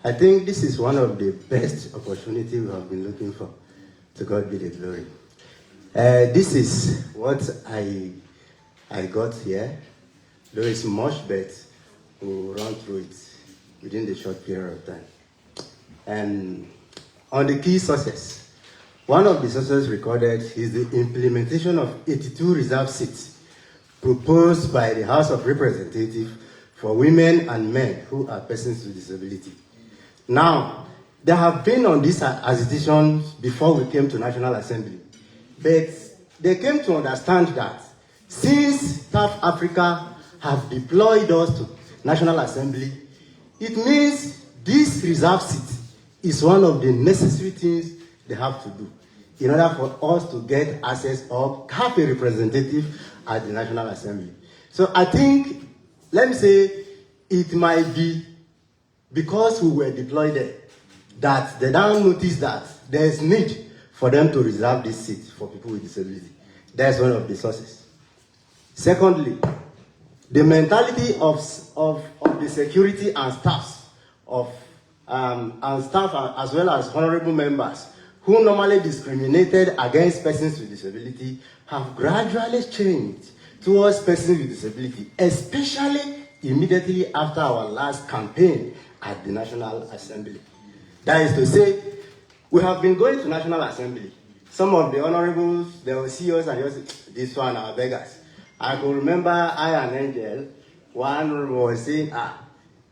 I think this is one of the best opportunities we have been looking for. To God be the glory. This is what I got here. There is much, but we'll run through it within the short period of time. And on the key sources, one of the sources recorded is the implementation of 82 reserved seats proposed by the House of Representatives for women and men who are persons with disability. Now, there have been on these agitations before we came to National Assembly, but they came to understand that since TAF Africa have deployed us to National Assembly, it means this reserved seat is one of the necessary things they have to do in order for us to get access or have a representative at the National Assembly. So I think, let me say, it might be because we were deployed there that they now notice that there is need for them to reserve this seat for people with disability. That's one of the sources. Secondly, the mentality of the security and staffs of and staff as well as honorable members who normally discriminated against persons with disability have gradually changed towards persons with disability, especially immediately after our last campaign at the National Assembly. That is to say, we have been going to National Assembly. Some of the honorables, they will see us and just say, this one are beggars. I could remember I and Angel, one was saying,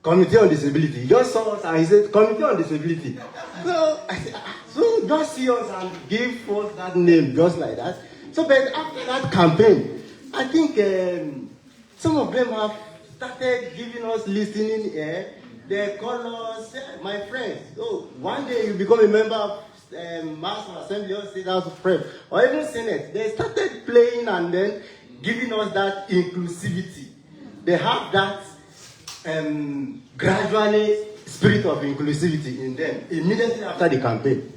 Committee on Disability. He just saw us and he said, Committee on Disability. So I said, so just see us and give us that name just like that. So but after that campaign, I think some of them have started giving us listening here. They call us, my friends. Oh, one day you become a member of National Assembly or State House of Reps or even Senate. They started playing and then giving us that inclusivity. They have that gradually spirit of inclusivity in them immediately after the campaign.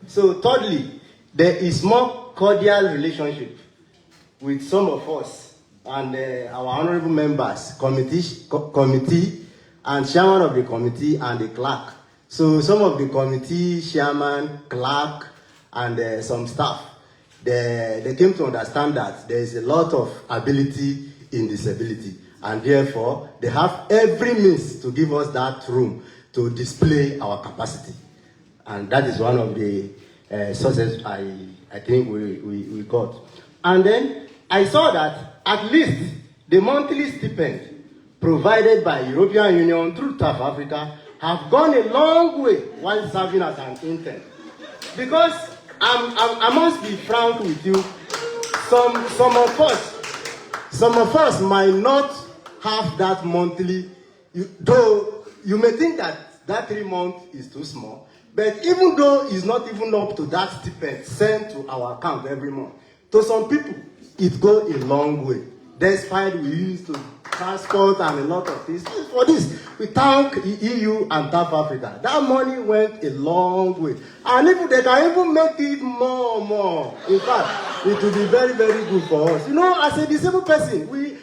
So thirdly, there is more cordial relationship with some of us and our honorable members, committee and chairman of the committee and the clerk. So some of the committee, chairman, clerk, and some staff, they came to understand that there is a lot of ability in disability, and therefore they have every means to give us that room to display our capacity. And that is one of the sources I think we got. And then I saw that at least the monthly stipend provided by European Union through TAF Africa have gone a long way while serving as an intern. Because I must be frank with you, some of us might not have that monthly, though you may think that 3 months is too small, but even though it's not even up to that stipend sent to our account every month, to some people, it goes a long way. Despite we used to transport and a lot of things. For this, we thank the EU and TAF Africa. That money went a long way. And if they can even make it more. In fact, it will be very, very good for us. You know, as a disabled person, we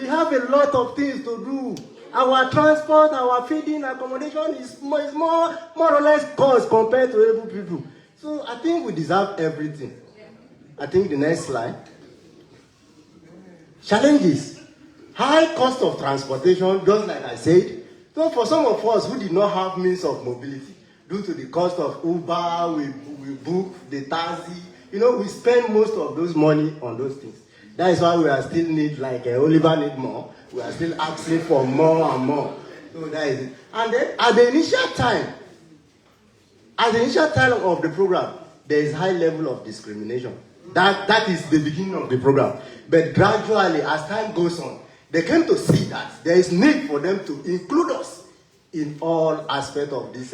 have a lot of things to do. Our transport, our feeding, accommodation is more or less cost compared to able people. So I think we deserve everything. I think the next slide. Challenges. High cost of transportation, just like I said. So for some of us who did not have means of mobility, due to the cost of Uber, we book the taxi, you know, we spend most of those money on those things. That is why we are still need, like Oliver need more, we are still asking for more and more. So that is it. And then at the initial time of the program, there is high level of discrimination. That is the beginning of the program. But gradually, as time goes on, they came to see that there is need for them to include us in all aspects of these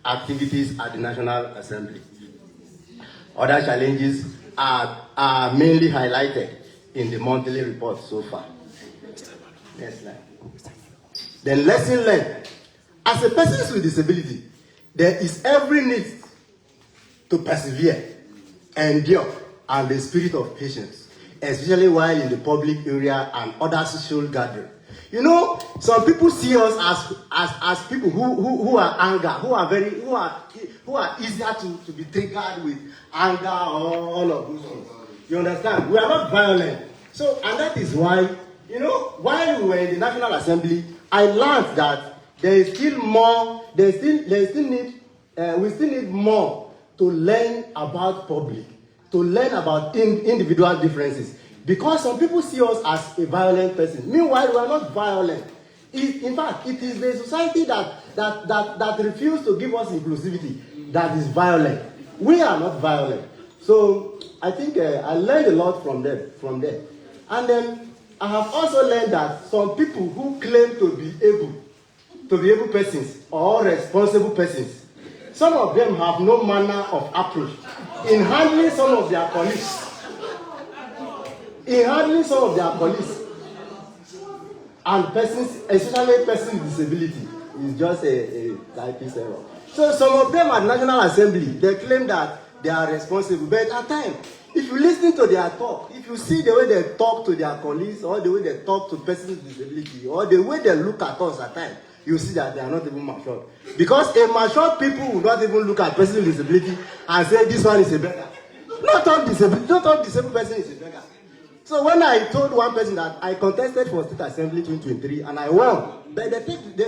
activities at the National Assembly. Other challenges are mainly highlighted in the monthly report so far. Next slide. Then lesson learned. As a person with disability, there is every need to persevere, endure, and the spirit of patience, especially while in the public area and other social gatherings. You know, some people see us as people who are anger, who are easier to be triggered with anger or all of those things. You understand? We are not violent. So, and that is why, you know, while we were in the National Assembly, I learned that there is still more. We still need more to learn about public, to learn about individual differences. Because some people see us as a violent person. Meanwhile, we are not violent. In fact, it is the society that refuses to give us inclusivity that is violent. We are not violent. So I think I learned a lot from there. And then I have also learned that some people who claim to be able persons or responsible persons, some of them have no manner of approach in handling some of their colleagues. And persons, especially persons with disability, is just a typist error. So some of them at National Assembly, they claim that they are responsible. But at times, if you listen to their talk, if you see the way they talk to their colleagues, or the way they talk to persons with disability, or the way they look at us at times, you see that they are not even matured. Because a matured people will not even look at person with disability and say this one is a beggar. Not all disabled person is a beggar. So when I told one person that I contested for State Assembly 2023 and I won, but they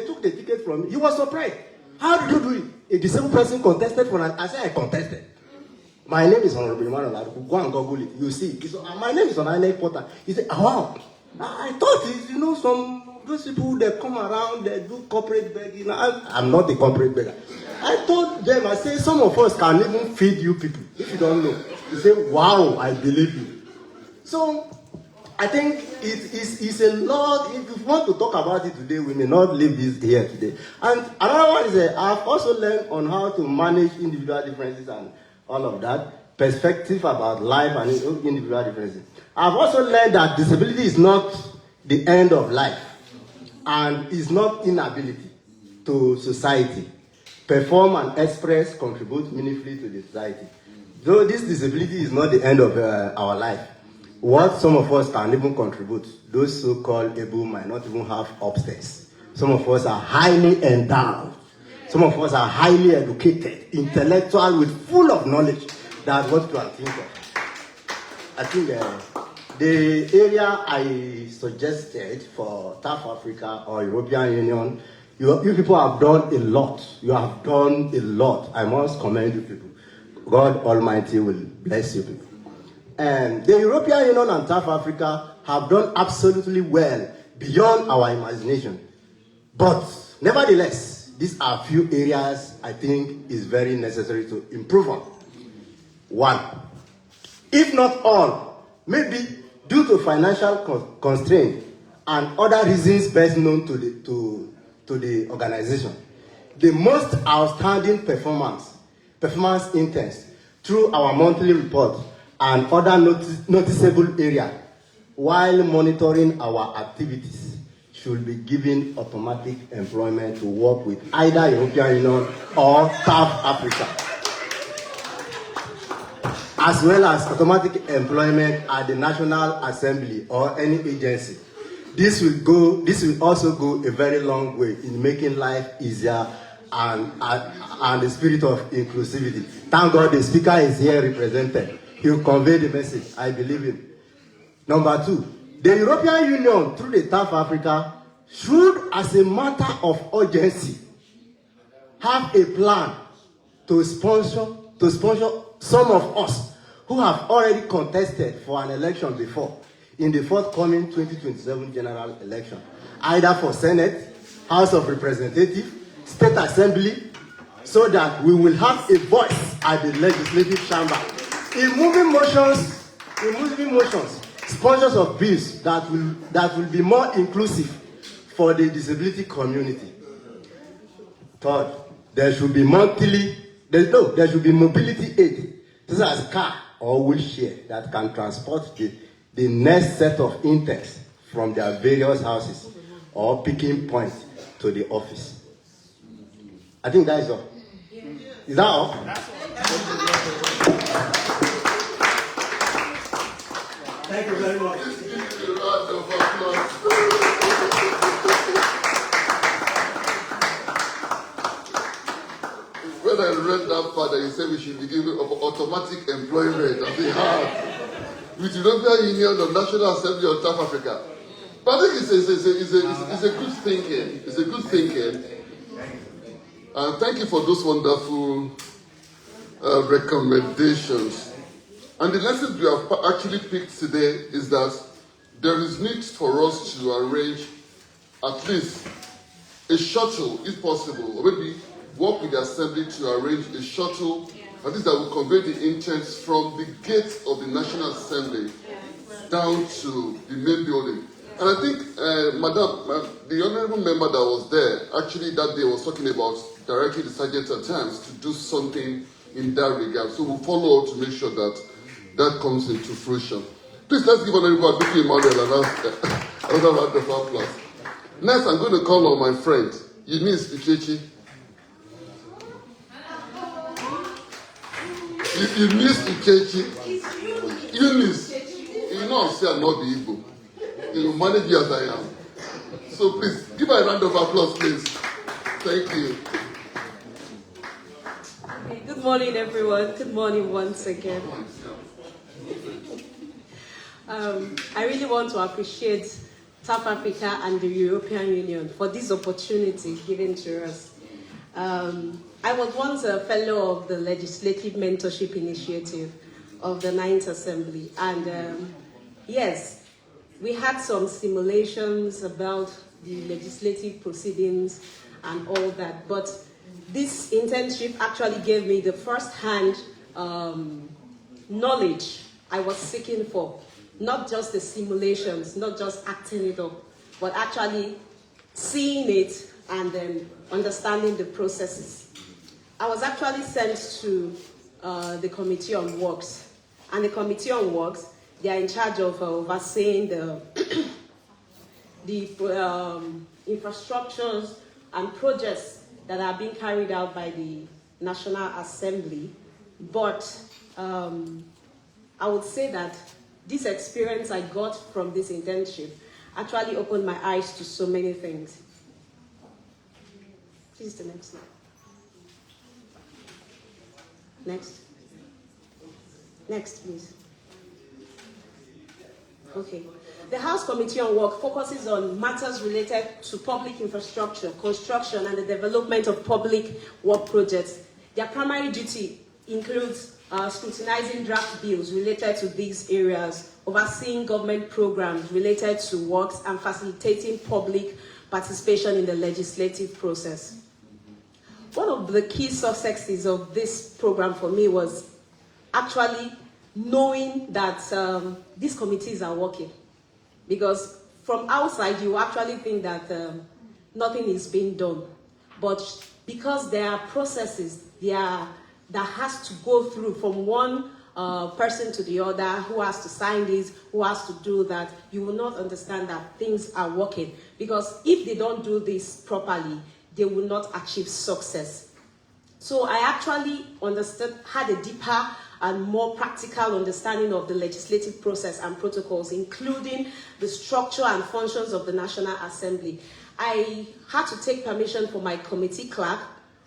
took the ticket from me, he was surprised. How did you do it? A disabled person contested for an, I said I contested. My name is Honorable Emmanuel. Aduku. Go and Google it. You see. My name is on INEC portal. He said, oh, wow. I thought it's, those people that come around, they do corporate begging. I'm not a corporate beggar. I told them, I said, some of us can even feed you people, if you don't know. They say, wow, I believe you. So, I think it's a lot. If you want to talk about it today, we may not leave this here today. And another one is I've also learned on how to manage individual differences and all of that, perspective about life and individual differences. I've also learned that disability is not the end of life and is not inability to society. Perform and express, contribute meaningfully to the society. Though this disability is not the end of our life, what some of us can even contribute, those so-called able might not even have upstairs. Some of us are highly endowed. Some of us are highly educated, intellectual, with full of knowledge. That's what you are thinking of. I think the area I suggested for TAF Africa or European Union, you people have done a lot. You have done a lot. I must commend you people. God Almighty will bless you people. And the European Union and TAF Africa have done absolutely well beyond our imagination. But nevertheless, these are few areas I think is very necessary to improve on. One, if not all, maybe due to financial constraint and other reasons best known to the organization, the most outstanding performance interns through our monthly report and other noticeable areas while monitoring our activities should be given automatic employment to work with either European Union or TAF Africa, as well as automatic employment at the National Assembly or any agency. This will also go a very long way in making life easier and the spirit of inclusivity. Thank God the speaker is here represented. He will convey the message. I believe him. Number two, the European Union through the TAF Africa should, as a matter of urgency, have a plan to sponsor some of us who have already contested for an election before in the forthcoming 2027 general election, either for Senate, House of Representatives, State Assembly, so that we will have a voice at the legislative chamber. In moving motions, sponsors of bills that will be more inclusive for the disability community. Third, there should be mobility aid, such as car or wheelchair that can transport the next set of interns from their various houses or picking points to the office. I think that is all. Is that all? Thank you very much. When I read that part that you said we should be given automatic employment, I think, with European Union or National Assembly or TAF Africa. But I think it's a good thinking. It's a good thinking. And thank you for those wonderful recommendations. And the lessons we have actually picked today is that there is need for us to arrange at least a shuttle, if possible, or maybe work with the Assembly to arrange a shuttle, at least that will convey the interns from the gate of the National Assembly down to the main building. And I think, the honorable member that was there, actually that day was talking about directing the sergeant at times to do something in that regard. So we'll follow up to make sure that that comes into fruition. Please, let's give Honorable Aduku Emmanuel another round of applause. Next, I'm going to call on my friend, Eunice Ikechukwu. Eunice Ikechukwu. Eunice, you know I'm saying I'm not the Igbo. You manage you as I am. So please, give her a round of applause, please. Thank you. Okay, good morning, everyone. Good morning once again. I really want to appreciate TAF Africa and the European Union for this opportunity given to us. I was once a fellow of the Legislative Mentorship Initiative of the 9th Assembly, and yes, we had some simulations about the legislative proceedings and all that, but this internship actually gave me the first-hand knowledge I was seeking for. Not just the simulations, not just acting it up, but actually seeing it and then understanding the processes. I was actually sent to the Committee on Works. And the Committee on Works, they are in charge of overseeing the infrastructures and projects that are being carried out by the National Assembly. But I would say that this experience I got from this internship actually opened my eyes to so many things. Please, the next slide. Next. Next, please. Okay. The House Committee on Work focuses on matters related to public infrastructure, construction, and the development of public work projects. Their primary duty includes scrutinizing draft bills related to these areas, overseeing government programs related to works, and facilitating public participation in the legislative process. One of the key successes of this program for me was actually knowing that these committees are working. Because from outside, you actually think that nothing is being done. But because there are processes that has to go through from one person to the other, who has to sign this, who has to do that, you will not understand that things are working. Because if they don't do this properly, they will not achieve success. So I actually had a deeper and more practical understanding of the legislative process and protocols, including the structure and functions of the National Assembly. I had to take permission from my committee clerk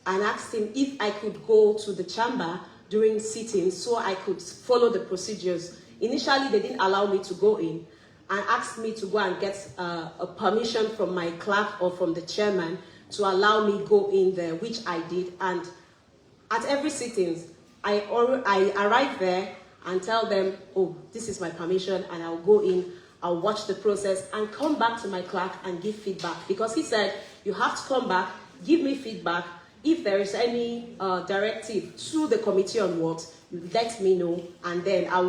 and asked him if I could go to the chamber during sittings so I could follow the procedures. Initially, they didn't allow me to go in and asked me to go and get a permission from my clerk or from the chairman to allow me go in there, which I did. And at every sittings, I arrive there and tell them, oh, this is my permission, and I'll go in, I'll watch the process, and come back to my clerk and give feedback. Because he said, you have to come back, give me feedback. If there is any directive to the Committee on Works, you let me know, and then I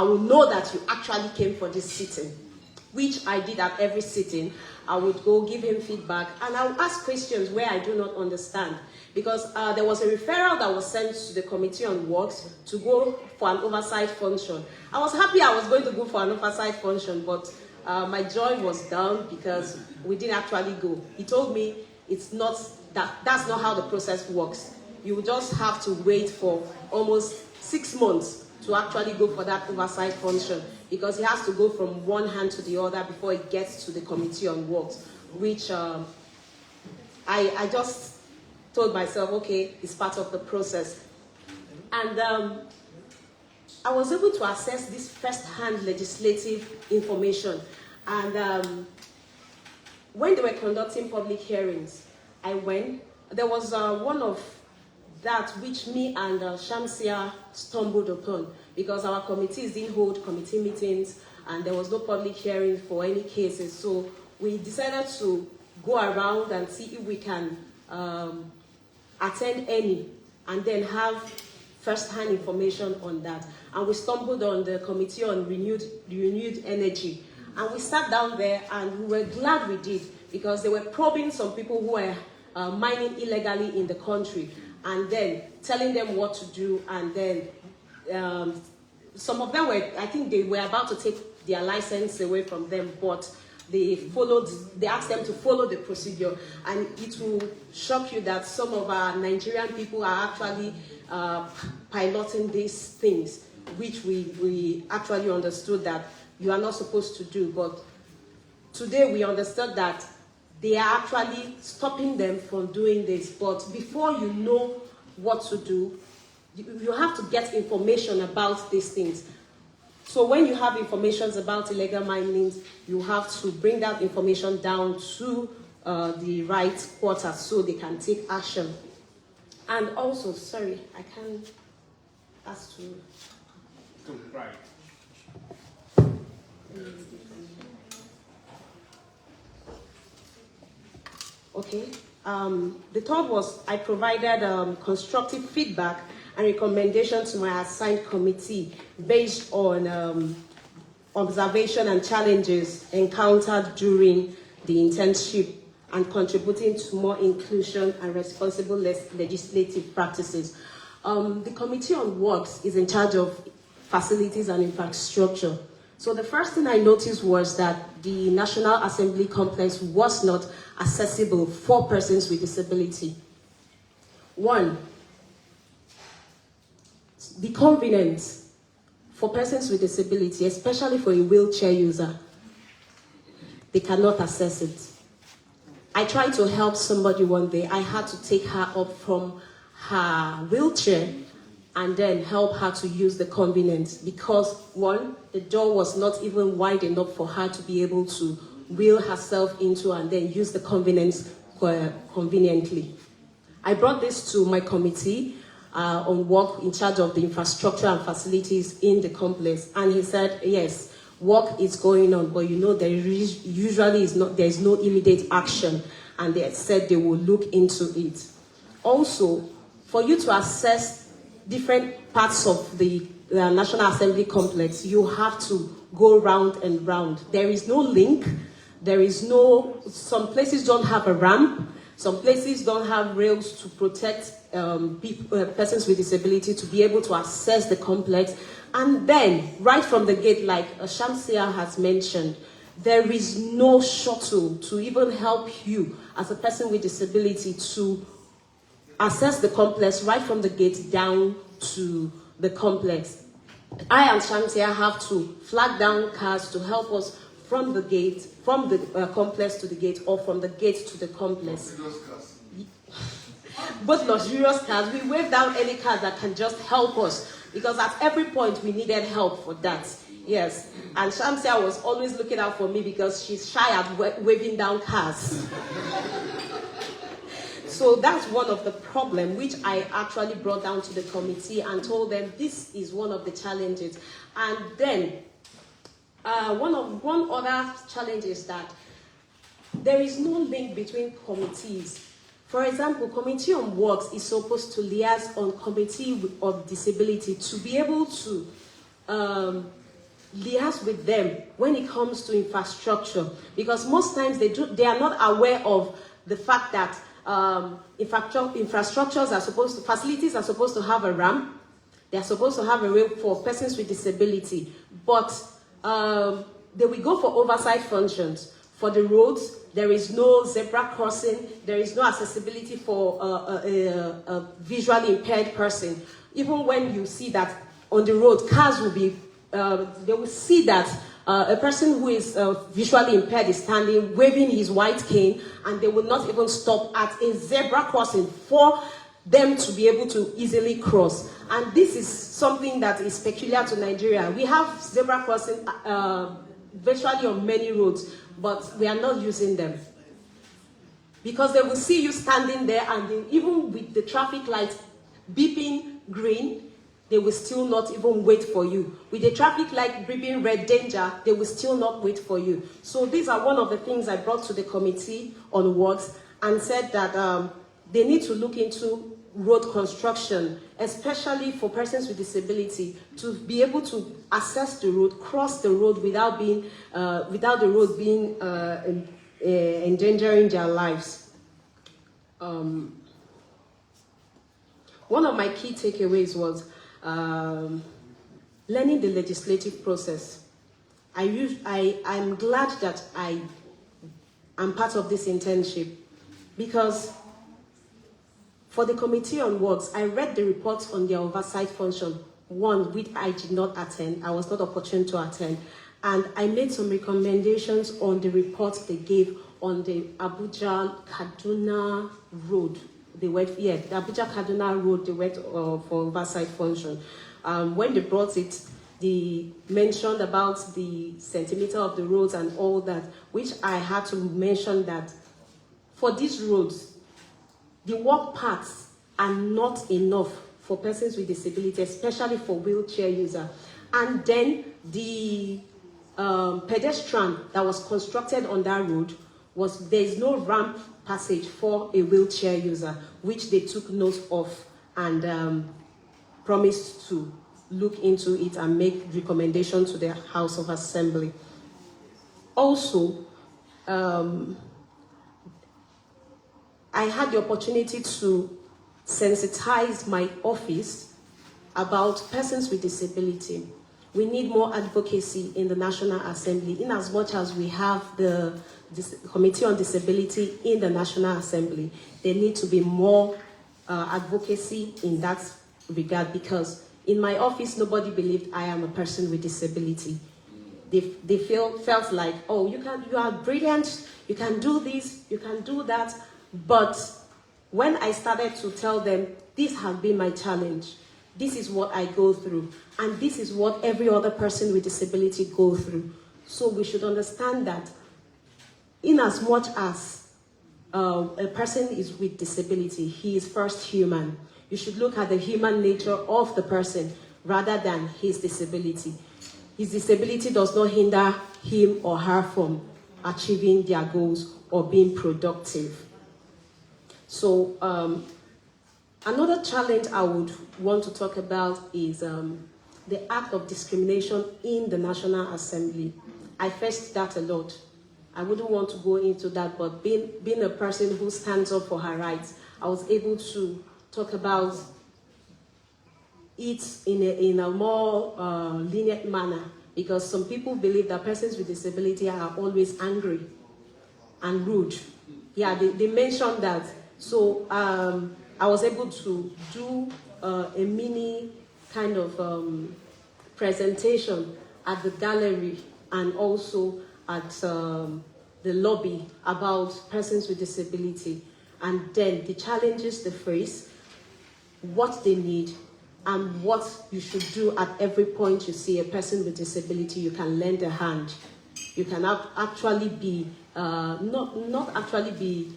will know that you actually came for this sitting, which I did at every sitting. I would go give him feedback, and I would ask questions where I do not understand. Because there was a referral that was sent to the Committee on Works to go for an oversight function. I was happy I was going to go for an oversight function, but my joy was down because we didn't actually go. He told me it's not that's not how the process works. You just have to wait for almost 6 months to actually go for that oversight function, because he has to go from one hand to the other before it gets to the Committee on Works, which I just told myself, okay, it's part of the process. And I was able to access this first-hand legislative information. And when they were conducting public hearings, I went. There was one of that which me and Shamsiyyah stumbled upon, because our committees didn't hold committee meetings and there was no public hearing for any cases. So we decided to go around and see if we can attend any and then have first-hand information on that. And we stumbled on the Committee on Renewed Energy. And we sat down there and we were glad we did, because they were probing some people who were mining illegally in the country and then telling them what to do. And then some of them were, I think they were about to take their license away from them, but they asked them to follow the procedure. And it will shock you that some of our Nigerian people are actually piloting these things, which we actually understood that you are not supposed to do. But today we understood that they are actually stopping them from doing this. But before you know what to do, you have to get information about these things. So when you have information about illegal mining, you have to bring that information down to the right quarters so they can take action. And also, sorry, I can ask to... Right. Okay. The third was I provided constructive feedback and recommendations to my assigned committee based on observation and challenges encountered during the internship and contributing to more inclusion and responsible legislative practices. The Committee on Works is in charge of facilities and infrastructure. So the first thing I noticed was that the National Assembly complex was not accessible for persons with disability. One, the convenience for persons with disability, especially for a wheelchair user, they cannot access it. I tried to help somebody one day. I had to take her up from her wheelchair and then help her to use the convenience because, one, the door was not even wide enough for her to be able to wheel herself into and then use the convenience conveniently. I brought this to my committee on work in charge of the infrastructure and facilities in the complex, and he said, yes, work is going on, but you know there is no immediate action, and they said they will look into it. Also, for you to access different parts of the National Assembly complex, you have to go round and round. There is no link. There is no, some places don't have a ramp. Some places don't have rails to protect persons with disability to be able to access the complex. And then, right from the gate, like Shamsiyyah has mentioned, there is no shuttle to even help you as a person with disability to access the complex right from the gate down to the complex. I and Shamsiyyah have to flag down cars to help us from the gate, from the complex to the gate, or from the gate to the complex. Both luxurious cars. We wave down any car that can just help us, because at every point we needed help for that. Yes, and Shamsiyyah was always looking out for me because she's shy at waving down cars. So that's one of the problems which I actually brought down to the committee and told them this is one of the challenges. And then one other challenge is that there is no link between committees. For example, Committee on Works is supposed to liaise on Committee of Disability to be able to liaise with them when it comes to infrastructure, because most times they are not aware of the fact that infrastructures are supposed to, facilities are supposed to have a ramp, they are supposed to have a rail for persons with disability, but they will go for oversight functions. For the roads, there is no zebra crossing, there is no accessibility for a visually impaired person. Even when you see that on the road, cars will be, they will see that a person who is visually impaired is standing, waving his white cane, and they will not even stop at a zebra crossing for them to be able to easily cross. And this is something that is peculiar to Nigeria. We have zebra crossing virtually on many roads, but we are not using them. Because they will see you standing there, and they, even with the traffic light beeping green, they will still not even wait for you. With the traffic light beeping red, danger, they will still not wait for you. So these are one of the things I brought to the Committee on Works and said that they need to look into road construction, especially for persons with disability, to be able to access the road, cross the road without being, without the road being endangering their lives. One of my key takeaways was learning the legislative process. I'm glad that I'm part of this internship, because for the Committee on Works, I read the reports on their oversight function, one which I did not attend, I was not opportune to attend, and I made some recommendations on the reports they gave on the Abuja-Kaduna road. They went, the Abuja-Kaduna road, they went for oversight function. When they brought it, they mentioned about the centimeter of the roads and all that, which I had to mention that for these roads, the walk paths are not enough for persons with disability, especially for wheelchair users. And then the pedestrian that was constructed on that road there is no ramp passage for a wheelchair user, which they took note of and promised to look into it and make recommendations to the House of Assembly. Also, I had the opportunity to sensitize my office about persons with disability. We need more advocacy in the National Assembly, in as much as we have the Committee on Disability in the National Assembly. There needs to be more advocacy in that regard, because in my office, nobody believed I am a person with disability. They felt like, oh, you are brilliant, you can do this, you can do that. But when I started to tell them, this has been my challenge, this is what I go through, and this is what every other person with disability go through. So we should understand that in as much as a person is with disability, he is first human. You should look at the human nature of the person rather than his disability. His disability does not hinder him or her from achieving their goals or being productive. So another challenge I would want to talk about is the act of discrimination in the National Assembly. I faced that a lot. I wouldn't want to go into that, but being a person who stands up for her rights, I was able to talk about it in a more lenient manner, because some people believe that persons with disability are always angry and rude. Yeah, they mentioned that. So I was able to do a mini kind of presentation at the gallery and also at the lobby about persons with disability, and then the challenges they face, what they need, and what you should do at every point you see a person with disability. You can lend a hand. You can actually be, not actually be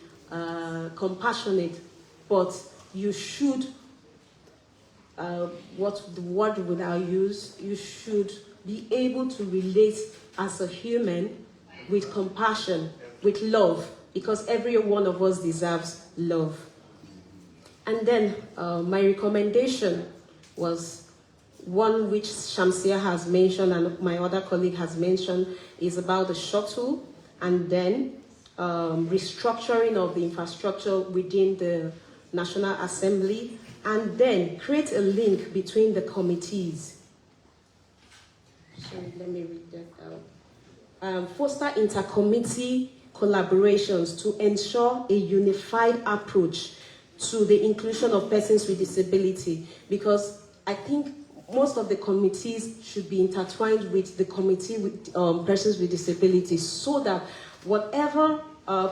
compassionate, but you should, what the word would I use? You should be able to relate as a human with compassion, with love, because every one of us deserves love. And then my recommendation was one which Shamsiyyah has mentioned and my other colleague has mentioned, is about the shuttle, and then restructuring of the infrastructure within the National Assembly, and then create a link between the committees. Sorry, let me read that out. Foster intercommittee collaborations to ensure a unified approach to the inclusion of persons with disability, because I think most of the committees should be intertwined with the committee with persons with disabilities, so that whatever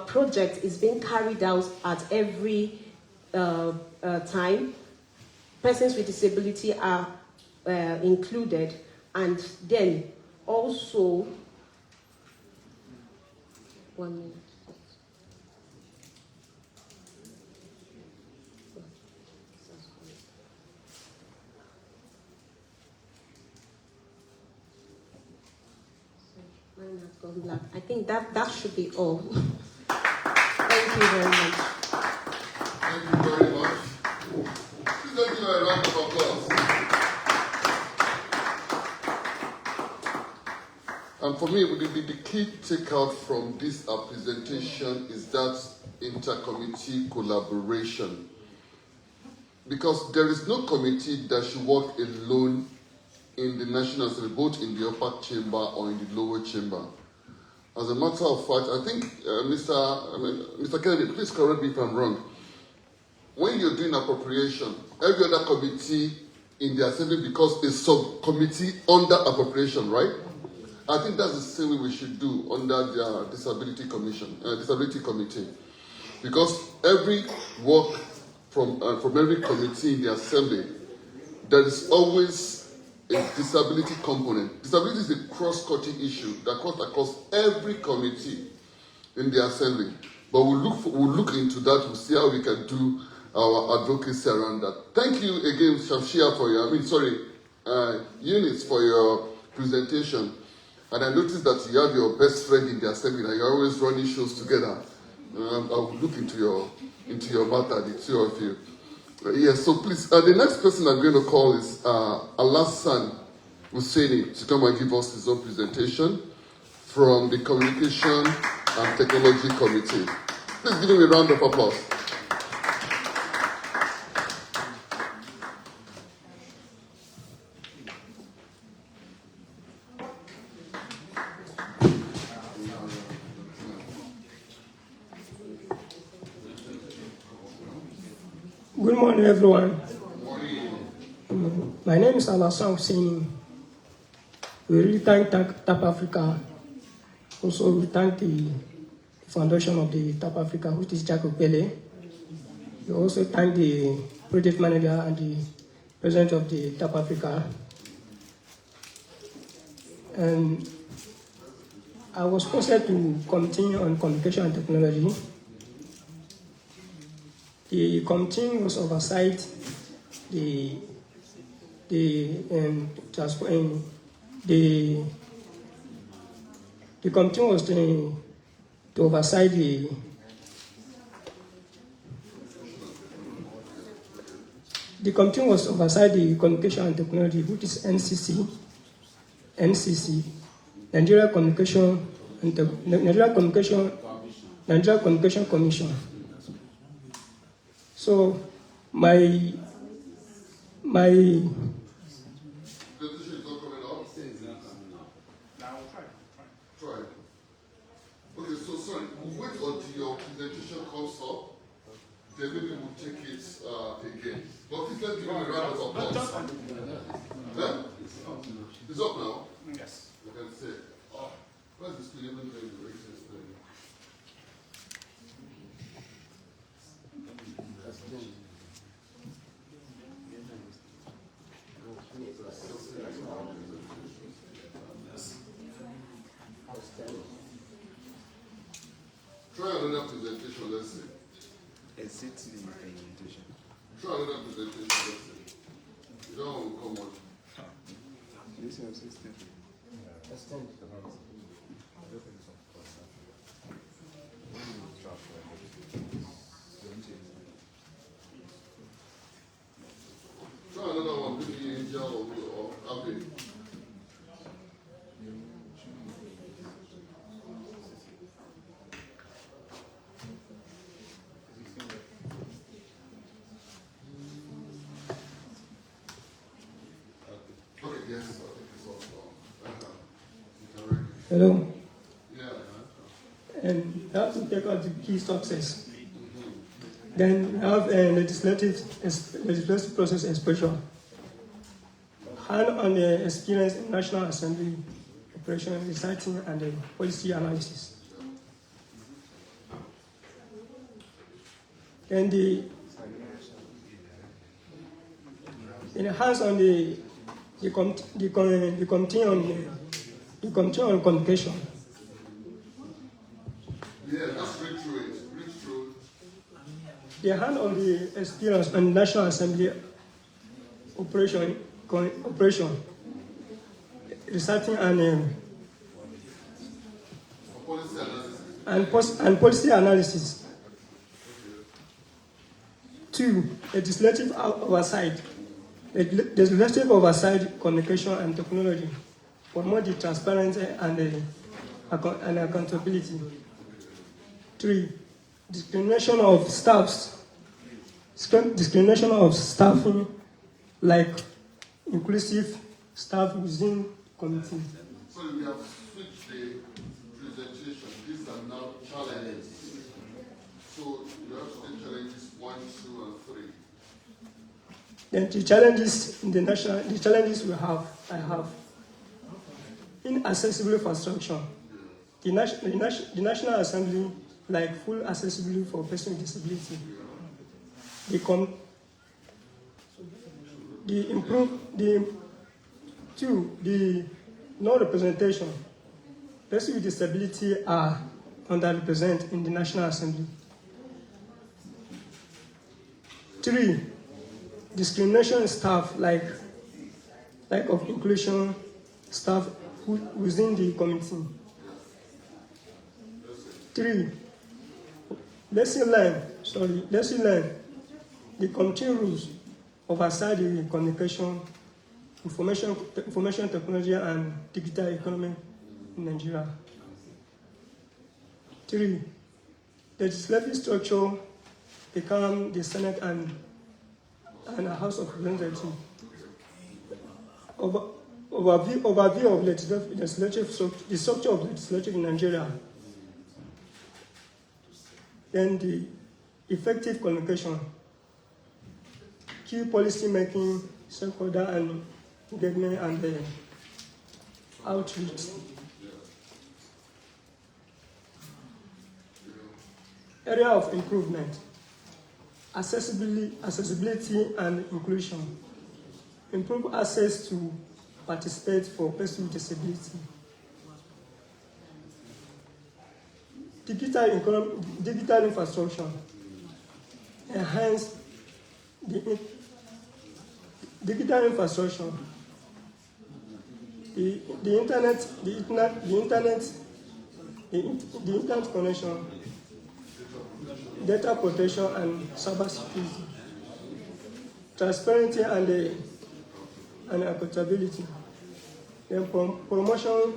project is being carried out at every time, persons with disability are included. And then also, 1 minute. Mine has gone black. I think that should be all. Thank you very much. Thank you very much. Please let's give a round of applause. And for me, the key takeout from this presentation is that intercommittee collaboration. Because there is no committee that should work alone in the National Assembly, both in the upper chamber or in the lower chamber. As a matter of fact, I think, Mr. Kennedy, please correct me if I'm wrong. When you're doing appropriation, every other committee in the Assembly becomes a subcommittee under appropriation, right? I think that's the same way we should do under the Disability Committee. Because every work from every committee in the Assembly, there is always a disability component. Disability is a cross-cutting issue that cuts across every committee in the Assembly. But we'll look into that. We'll see how we can do our advocacy around that. Thank you again, Shamsiyyah, for Eunice, for your presentation. And I noticed that you have your best friend in the Assembly, and you're always running shows together. I will look into your matter, the two of you. Yes, so please, the next person I'm going to call is Alhassan Hussaini to come and give us his own presentation from the Communication and Technology Committee. Please give him a round of applause. Good morning, everyone. My name is Alhassan Hussaini. We really thank TAF Africa. Also, we thank the foundation of the TAF Africa, which is Okpeh. We also thank the project manager and the president of the TAF Africa. And I was posted to continue on communication and technology. The committee was oversight the committee was to oversight the committee was oversight the communication and technology, which is NCC, Nigerian Communication Commission. So my Okay, so sorry, we'll wait until your presentation comes up, then maybe we'll take it again. But please let's give him a round of applause. It's up now? Yes. You can say, where's the screen? Even though the race is Try another presentation, let's see. Exit the presentation. Try another presentation, let's see. You don't want to come on. This is assistant. Try another one, maybe Angel or Aver. Hello. And we have to take out the key success. Then we have a legislative process exposure. Hand-on the experience in National Assembly operation, researching, and policy analysis. Then enhance on the committee on communication. Yeah, let's read through it. The hand on the experience on National Assembly operation, researching and policy analysis. 2, legislative oversight. Legislative oversight, communication and technology. Promote the transparency and accountability. 3, discrimination of staffing, like inclusive staff within committee. So we have switched the presentation. These are now challenges. So you have to take challenges 1, 2, and 3. Then the challenges in the challenges I have. inaccessible infrastructure. The National Assembly, like full accessibility for persons with disability. The non-representation. Persons with disability are underrepresented in the National Assembly. 3, discrimination staff, like of inclusion staff within the committee. 3, lesson learned. The committee rules oversight the communication, information technology and digital economy in Nigeria. 3, legislative structure become the Senate and the House of Representatives. Overview of the structure of legislature in Nigeria. Then the effective communication, key policy making, stakeholder and engagement, and the outreach. Area of improvement, accessibility and inclusion. Improve access to participate for persons with disability. Digital infrastructure. Enhance the digital infrastructure. The internet connection, data protection and cybersecurity, transparency and accountability. Then promotion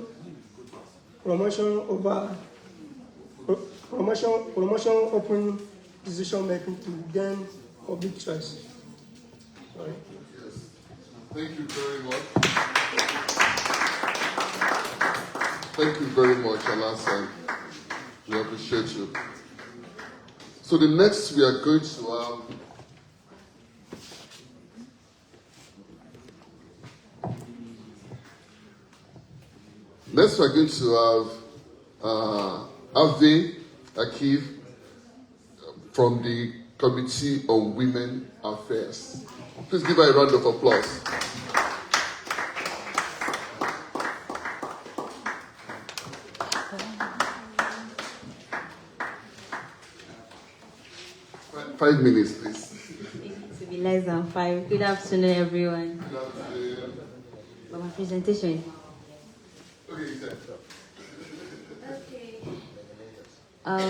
open decision making to gain public trust. Sorry. Yes. Thank you very much. Thank you very much, Alhassan. We appreciate you. So the next we are going to have Aver Akighir from the Committee on Women Affairs. Please give her a round of applause. Five minutes, please. To be less than 5. Good afternoon, everyone. Good afternoon. But my presentation. Okay, you said.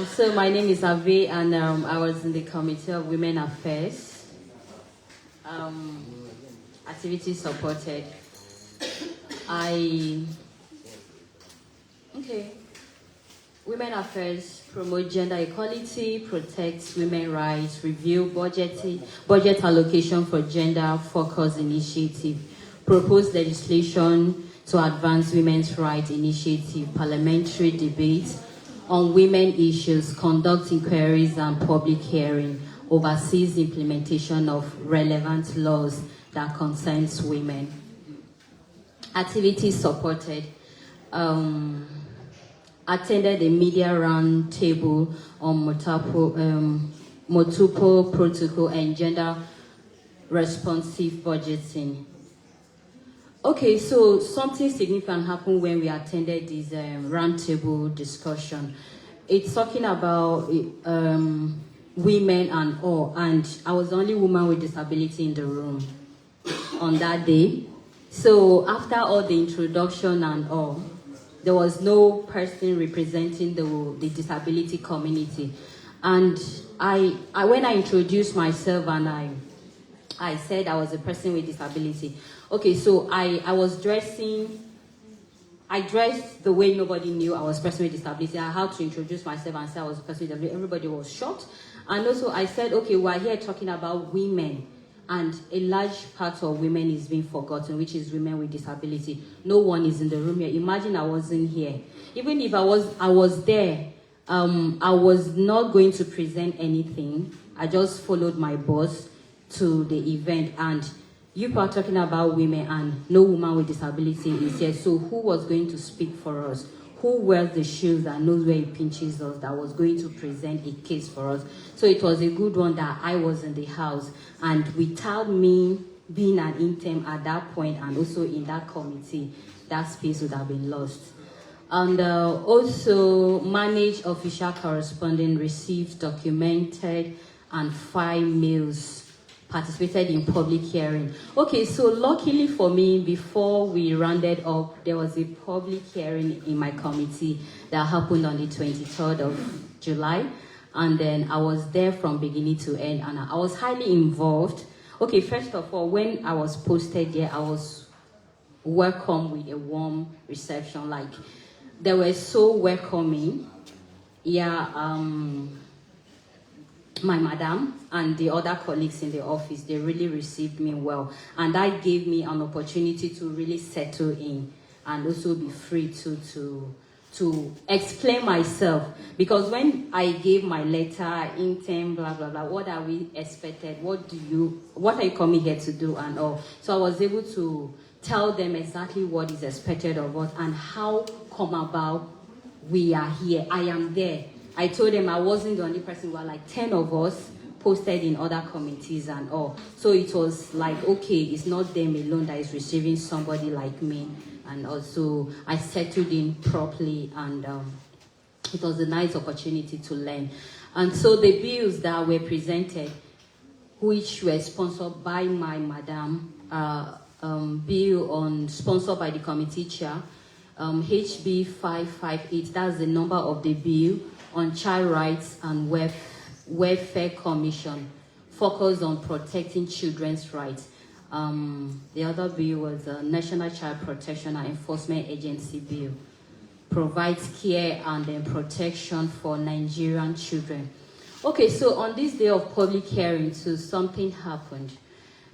So my name is Aver, and I was in the Committee of Women Affairs. Activities supported. Women Affairs promote gender equality, protects women's rights, review budget allocation for gender-focused initiative, propose legislation to advance women's rights initiative, parliamentary debates on women issues, conduct inquiries and public hearing, oversees implementation of relevant laws that concerns women. Activities supported. Attended a media round table on multiple protocol and gender responsive budgeting. Okay, so something significant happened when we attended this roundtable discussion. It's talking about women and all, and I was the only woman with disability in the room on that day. So after all the introduction and all, there was no person representing the disability community. And when I introduced myself and I said I was a person with disability. Okay, so I dressed the way nobody knew I was a person with disability. I had to introduce myself and say I was a person with disability. Everybody was shocked. And also I said, okay, we're here talking about women. And a large part of women is being forgotten, which is women with disability. No one is in the room here. Imagine I wasn't here. Even if I was there, I was not going to present anything. I just followed my boss to the event, and you are talking about women and no woman with disability is here. So who was going to speak for us? Who wears the shoes and knows where it pinches us, that was going to present a case for us? So it was a good one that I was in the house, and without me being an intern at that point and also in that committee, that space would have been lost. And also managed official correspondence, received, documented, and filed mails, participated in public hearing. Okay, so luckily for me, before we rounded up, there was a public hearing in my committee that happened on the 23rd of July. And then I was there from beginning to end, and I was highly involved. Okay, first of all, when I was posted there, I was welcomed with a warm reception. Like, they were so welcoming. Yeah, my madam and the other colleagues in the office, they really received me well. And that gave me an opportunity to really settle in and also be free to explain myself. Because when I gave my letter, intern, blah, blah, blah, what are we expected? What are you coming here to do and all? So I was able to tell them exactly what is expected of us and how come about we are here. I am there. I told them I wasn't the only person. We were like 10 of us posted in other committees and all. So it was like, okay, it's not them alone that is receiving somebody like me. And also I settled in properly, and it was a nice opportunity to learn. And so the bills that were presented, which were sponsored by my madam, bill sponsored by the committee chair, HB 558, that's the number of the bill, on Child Rights and Welfare Commission, focused on protecting children's rights. The other bill was the National Child Protection and Enforcement Agency bill, provides care and then protection for Nigerian children. Okay, so on this day of public hearing, so something happened.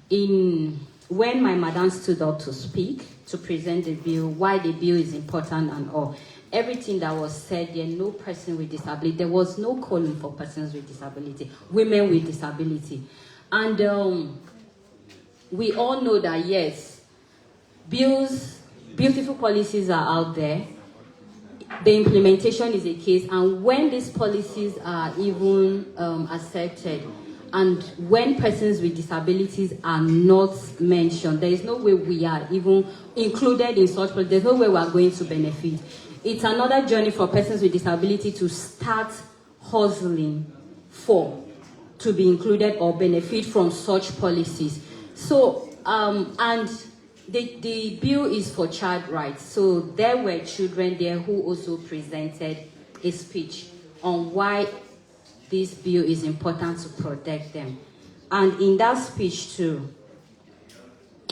When my madam stood up to speak, to present the bill, why the bill is important and all, everything that was said there, no person with disability, there was no calling for persons with disability, women with disability. And we all know that, yes, bills, beautiful policies are out there. The implementation is a case, and when these policies are even accepted, and when persons with disabilities are not mentioned, there is no way we are even included in such policies. There's no way we are going to benefit. It's another journey for persons with disability to start hustling to be included or benefit from such policies. So, and the bill is for child rights. So there were children there who also presented a speech on why this bill is important to protect them. And in that speech too,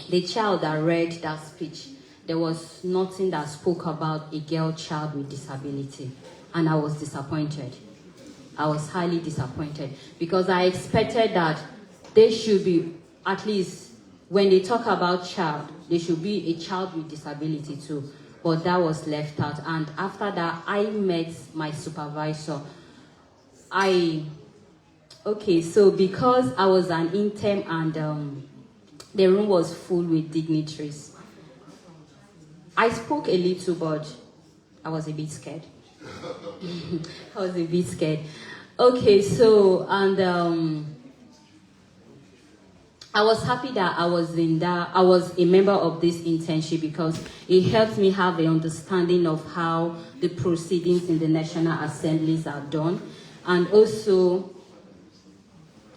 the child that read that speech, there was nothing that spoke about a girl child with disability. And I was disappointed. I was highly disappointed because I expected that there should be, at least when they talk about child, there should be a child with disability too. But that was left out. And after that, I met my supervisor. Okay, so because I was an intern and the room was full with dignitaries, I spoke a little, but I was a bit scared. I was a bit scared. Okay, so, and I was happy that I was a member of this internship because it helped me have an understanding of how the proceedings in the National Assemblies are done. And also,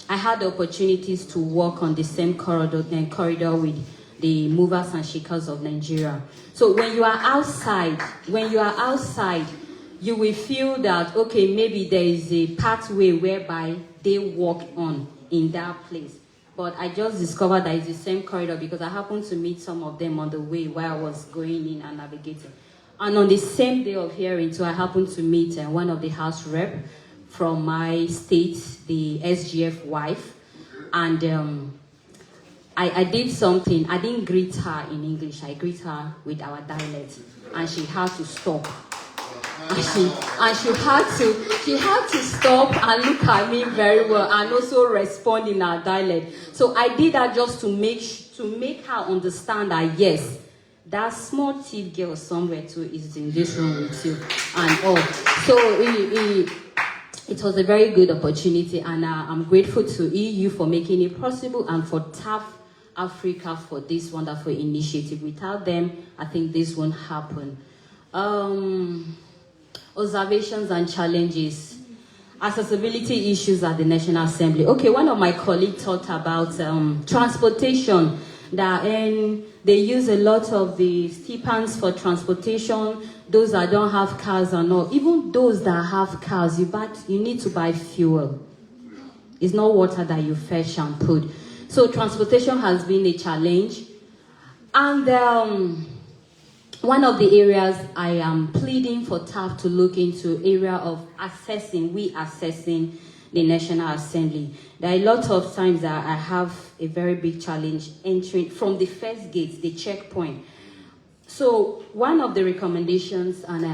I had the opportunities to work on the same corridor with the movers and shakers of Nigeria. So when you are outside, you will feel that, okay, maybe there is a pathway whereby they walk on in that place. But I just discovered that it's the same corridor because I happened to meet some of them on the way while I was going in and navigating. And on the same day of hearing, so I happened to meet one of the House rep from my state, the SGF wife, and I did something. I didn't greet her in English. I greet her with our dialect, and she had to stop. and she had to stop and look at me very well and also respond in her dialect. So I did that just to make her understand that yes, that small teeth girl somewhere too is in this room with you and all. So it was a very good opportunity, and I'm grateful to EU for making it possible and for TAF Africa for this wonderful initiative. Without them, I think this won't happen. Observations and challenges. Accessibility issues at the National Assembly. Okay, one of my colleagues talked about transportation, that they use a lot of the stipends for transportation, those that don't have cars or not. Even those that have cars, you need to buy fuel. It's not water that you fetch and put. So transportation has been a challenge. And one of the areas I am pleading for TAF to look into, area of assessing the National Assembly. There are a lot of times that I have a very big challenge entering from the first gate, the checkpoint. So one of the recommendations, and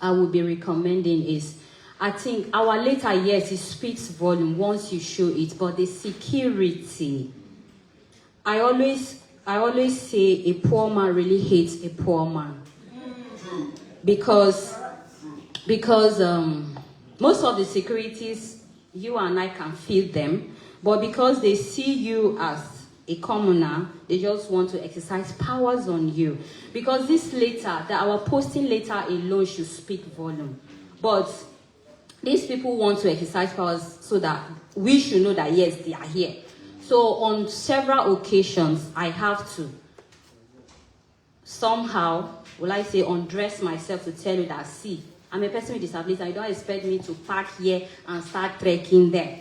I will be recommending is, I think our later years, it speaks volume once you show it, but the security, I always say a poor man really hates a poor man. Because most of the securities, you and I can feel them, but because they see you as a commoner, they just want to exercise powers on you. Because this letter, our posting letter alone should speak volume. But these people want to exercise powers so that we should know that yes, they are here. So on several occasions, I have to somehow, will I say, undress myself to tell you that, see, I'm a person with disabilities, and you don't expect me to park here and start trekking there.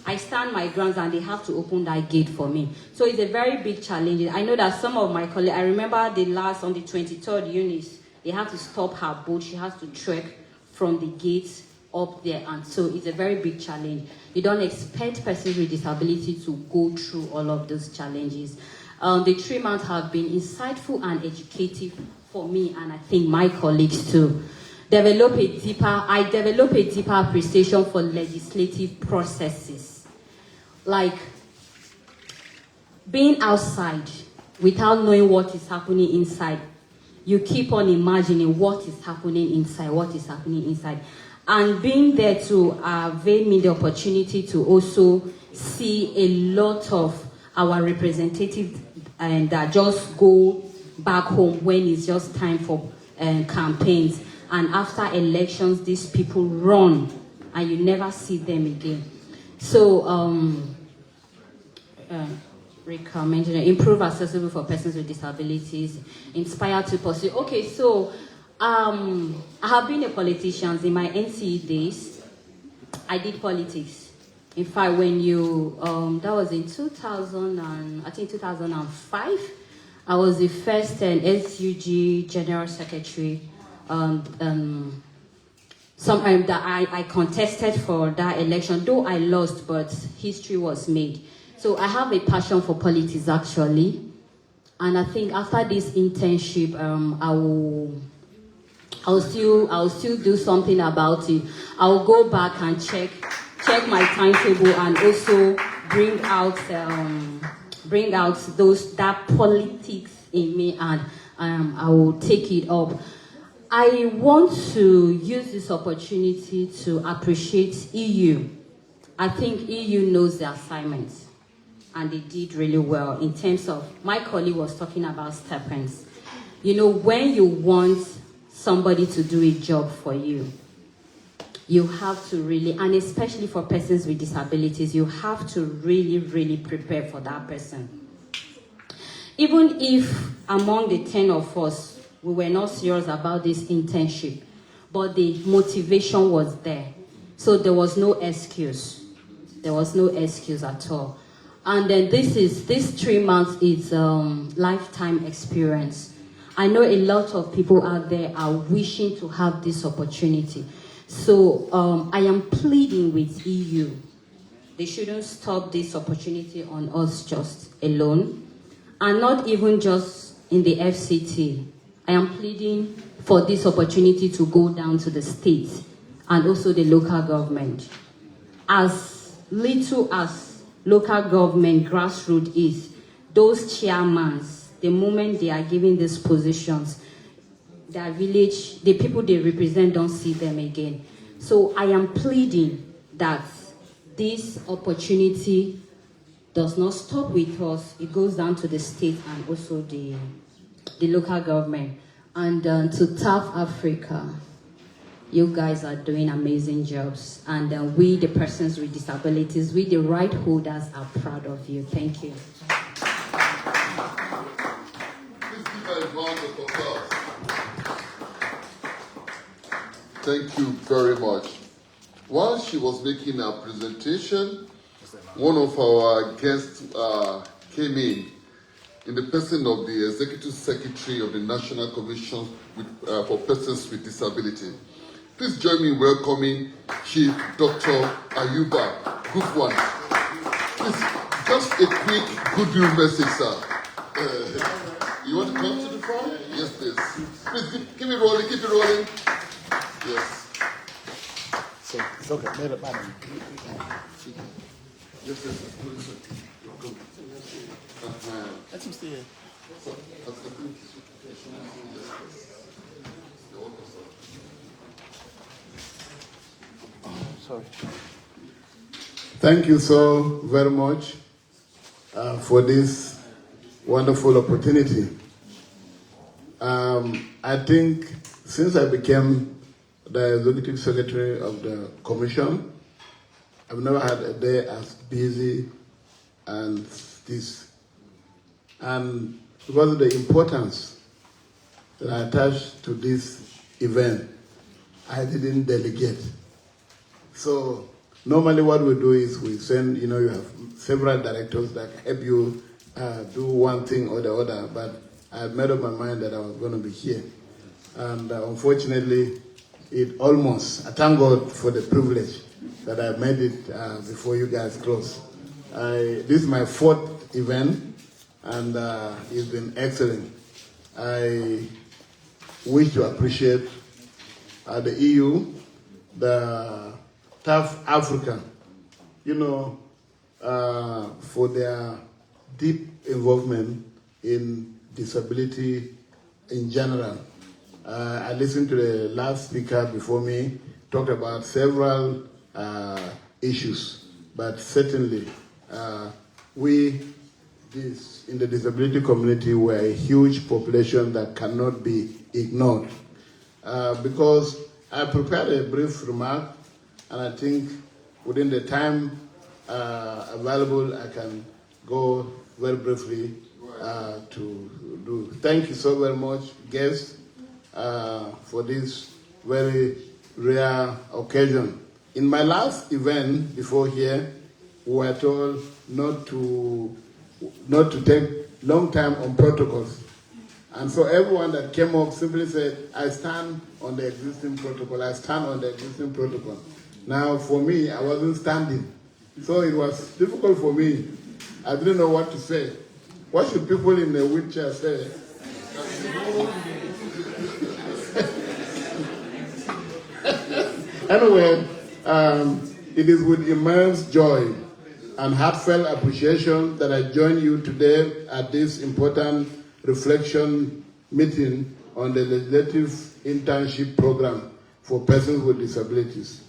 I stand my grounds and they have to open that gate for me. So it's a very big challenge. I know that some of my colleagues, I remember on the 23rd, Eunice, they have to stop her boat. She has to trek from the gate up there, and so it's a very big challenge. You don't expect persons with disability to go through all of those challenges. The 3 months have been insightful and educative for me, and I think my colleagues too. I develop a deeper appreciation for legislative processes. Like being outside without knowing what is happening inside. You keep on imagining what is happening inside. And being there to avail me the opportunity to also see a lot of our representatives that just go back home when it's just time for campaigns. And after elections, these people run and you never see them again. So, recommend, improve accessible for persons with disabilities, inspire to pursue. Okay, so I have been a politician in my NCE days. I did politics. In fact, when that was in 2005, I was the first SUG General Secretary. That I contested for that election, though I lost, but history was made. So I have a passion for politics actually, and I think after this internship, I'll still do something about it. I'll go back and check my timetable and also bring out that politics in me, and I will take it up. I want to use this opportunity to appreciate EU. I think EU knows the assignment, and they did really well in terms of, my colleague was talking about stipends. You know, when you want somebody to do a job for you, you have to really, and especially for persons with disabilities, you have to really, really prepare for that person. Even if among the 10 of us, we were not serious about this internship, but the motivation was there. So there was no excuse. There was no excuse at all. And then this 3 months is lifetime experience. I know a lot of people out there are wishing to have this opportunity. So I am pleading with EU. They shouldn't stop this opportunity on us just alone, and not even just in the FCT. I am pleading for this opportunity to go down to the state and also the local government. As little as local government grassroots is, those chairmen, the moment they are given these positions, their village, the people they represent don't see them again. So I am pleading that this opportunity does not stop with us. It goes down to the state and also the local government. And to TAF Africa, you guys are doing amazing jobs. And we, the persons with disabilities, we, the right holders, are proud of you. Thank you. Thank you very much. While she was making her presentation, one of our guests came in the person of the Executive Secretary of the National Commission for Persons with Disability. Please join me in welcoming Chief Dr. Ayuba. Good one. Please, just a quick goodwill message, sir. You want to come to the front? Yes, please. Please, keep it rolling, keep it rolling. Yes. So, it's okay. Yes, yes. Let him stay here. Sorry. Thank you so very much for this wonderful opportunity. I think since I became the Executive Secretary of the Commission, I've never had a day as busy as this. And because of the importance that I attach to this event, I didn't delegate. So normally what we do is we send, you have several directors that help you do one thing or the other, but I had made up my mind that I was going to be here. And unfortunately, I thank God for the privilege that I made it before you guys close. This is my 4th event, and it's been excellent. I wish to appreciate the EU, the TAF Africa, for their deep involvement in disability in general. I listened to the last speaker before me, talked about several issues, but certainly we in the disability community were a huge population that cannot be ignored. Because I prepared a brief remark, and I think within the time available, I can go very briefly to do. Thank you so very much, guests, for this very rare occasion. In my last event before here, we were told not to take long time on protocols. And so everyone that came up simply said, I stand on the existing protocol, I stand on the existing protocol. Now for me, I wasn't standing. So it was difficult for me. I didn't know what to say. What should people in the wheelchair say? Anyway, it is with immense joy and heartfelt appreciation that I join you today at this important reflection meeting on the Legislative Internship Program for Persons with Disabilities,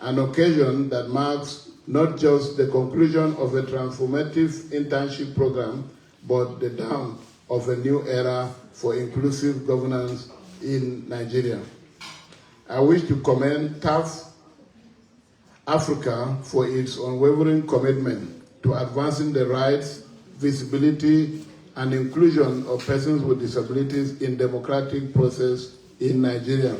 an occasion that marks not just the conclusion of a transformative internship program, but the dawn of a new era for inclusive governance in Nigeria. I wish to commend TAF Africa for its unwavering commitment to advancing the rights, visibility, and inclusion of persons with disabilities in democratic process in Nigeria.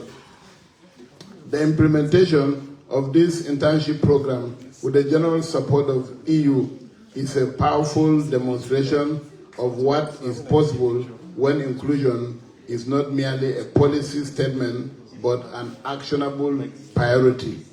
The implementation of this internship program with the general support of EU is a powerful demonstration of what is possible when inclusion is not merely a policy statement but an actionable priority.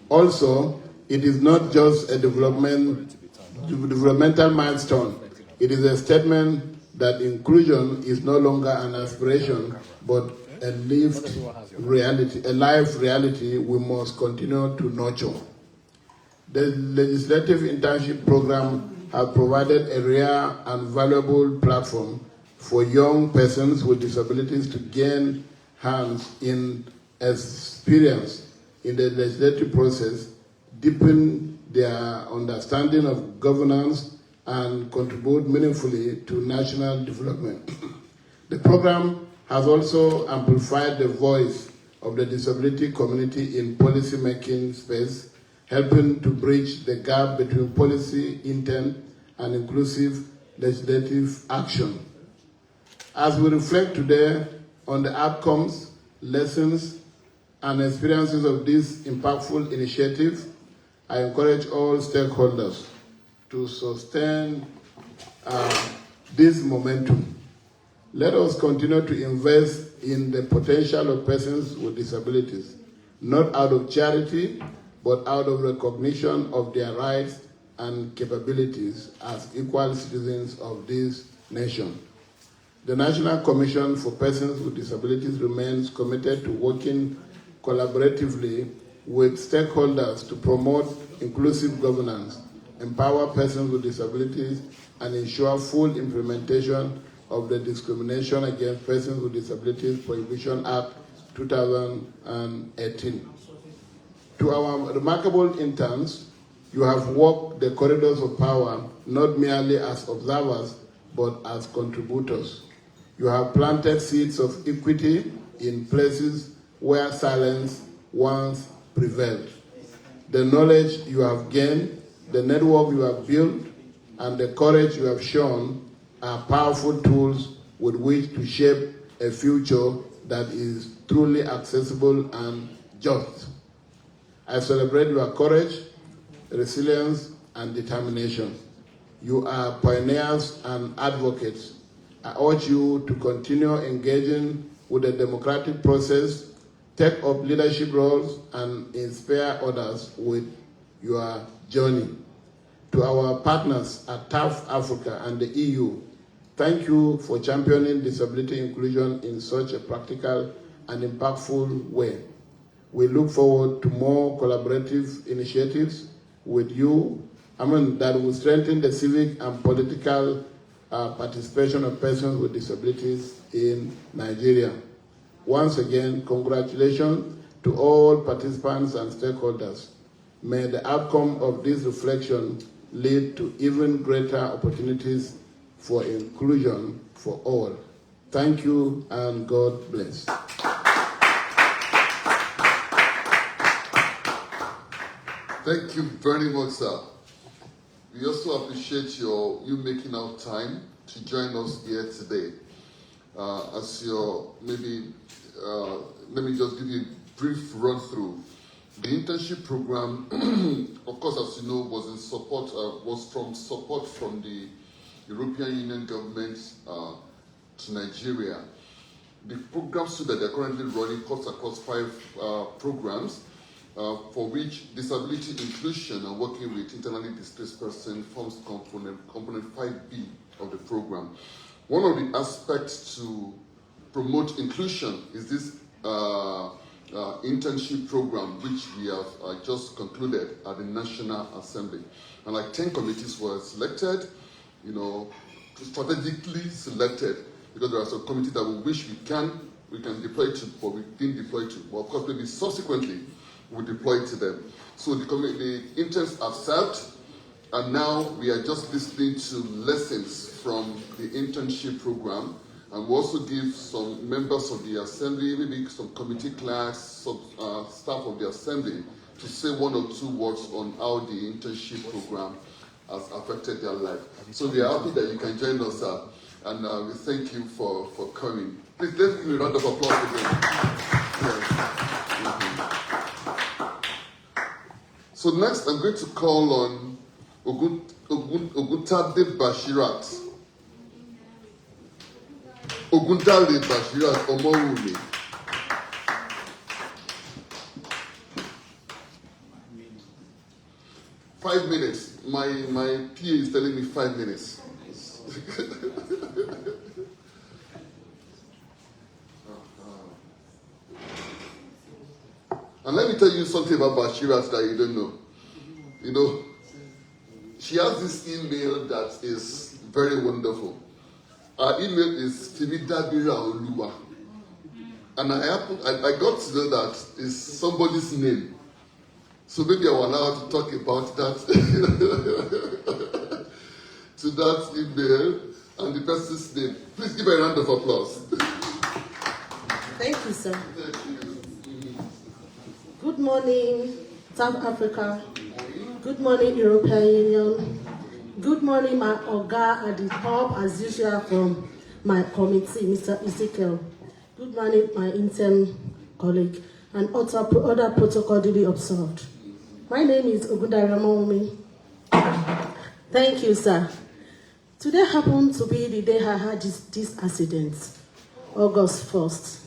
Also, it is not just a developmental milestone. It is a statement that inclusion is no longer an aspiration, but a lived reality, a life reality we must continue to nurture. The Legislative Internship Program has provided a rare and valuable platform for young persons with disabilities to gain hands-on experience in the legislative process, deepen their understanding of governance, and contribute meaningfully to national development. The program has also amplified the voice of the disability community in policy-making space, helping to bridge the gap between policy intent and inclusive legislative action. As we reflect today on the outcomes, lessons, and experiences of this impactful initiative, I encourage all stakeholders to sustain this momentum. Let us continue to invest in the potential of persons with disabilities, not out of charity, but out of recognition of their rights and capabilities as equal citizens of this nation. The National Commission for Persons with Disabilities remains committed to working collaboratively with stakeholders to promote inclusive governance, empower persons with disabilities, and ensure full implementation of the Discrimination Against Persons with Disabilities Prohibition Act 2018. To our remarkable interns, you have walked the corridors of power not merely as observers, but as contributors. You have planted seeds of equity in places where silence once prevailed. The knowledge you have gained, the network you have built, and the courage you have shown are powerful tools with which to shape a future that is truly accessible and just. I celebrate your courage, resilience, and determination. You are pioneers and advocates. I urge you to continue engaging with the democratic process, take up leadership roles, and inspire others with your journey. To our partners at TAF Africa and the EU, thank you for championing disability inclusion in such a practical and impactful way. We look forward to more collaborative initiatives with you, that will strengthen the civic and political participation of persons with disabilities in Nigeria. Once again, congratulations to all participants and stakeholders. May the outcome of this reflection lead to even greater opportunities for inclusion for all. Thank you and God bless. Thank you very much, sir. We also appreciate you making out time to join us here today. As your let me just give you a brief run through. The internship program, of course, as you know, was from support from the European Union government to Nigeria. The programs that they're currently running cuts across 5 programs, for which disability inclusion and working with internally displaced persons forms component 5B of the program. One of the aspects to promote inclusion is this internship program, which we have just concluded at the National Assembly. And like 10 committees were selected, strategically selected, because there are some committees that we wish we can deploy to, but we didn't deploy to. But of course, maybe subsequently, we deploy to them. So the interns have served, and now we are just listening to lessons from the internship program, and we also give some members of the assembly, maybe some committee clerks, some staff of the assembly, to say 1 or 2 words on how the internship program has affected their life. So we are happy that you can join us, and we thank you for coming. Please, let's give a round of applause again. So next, I'm going to call on Ogundare Bashirat. Ogundare Bashirat Omowunmi. $5 minutes. My PA is telling me 5 minutes. let me tell you something about Bashirat that you don't know. You know, she has this email that is very wonderful. Her email is Timidabira Oluwa. And I got to know that is somebody's name. So maybe I will allow her to talk about that to that email and the person's name. Please give her a round of applause. Thank you, sir. Good morning, TAF Africa. Good morning, European Union. Good morning, my Oga at the top, as usual, from my committee, Mr. Ezekiel. Good morning, my intern colleague, and other protocol duly observed. My name is Ogundare Omowunmi. Thank you, sir. Today happened to be the day I had this accident, August 1st.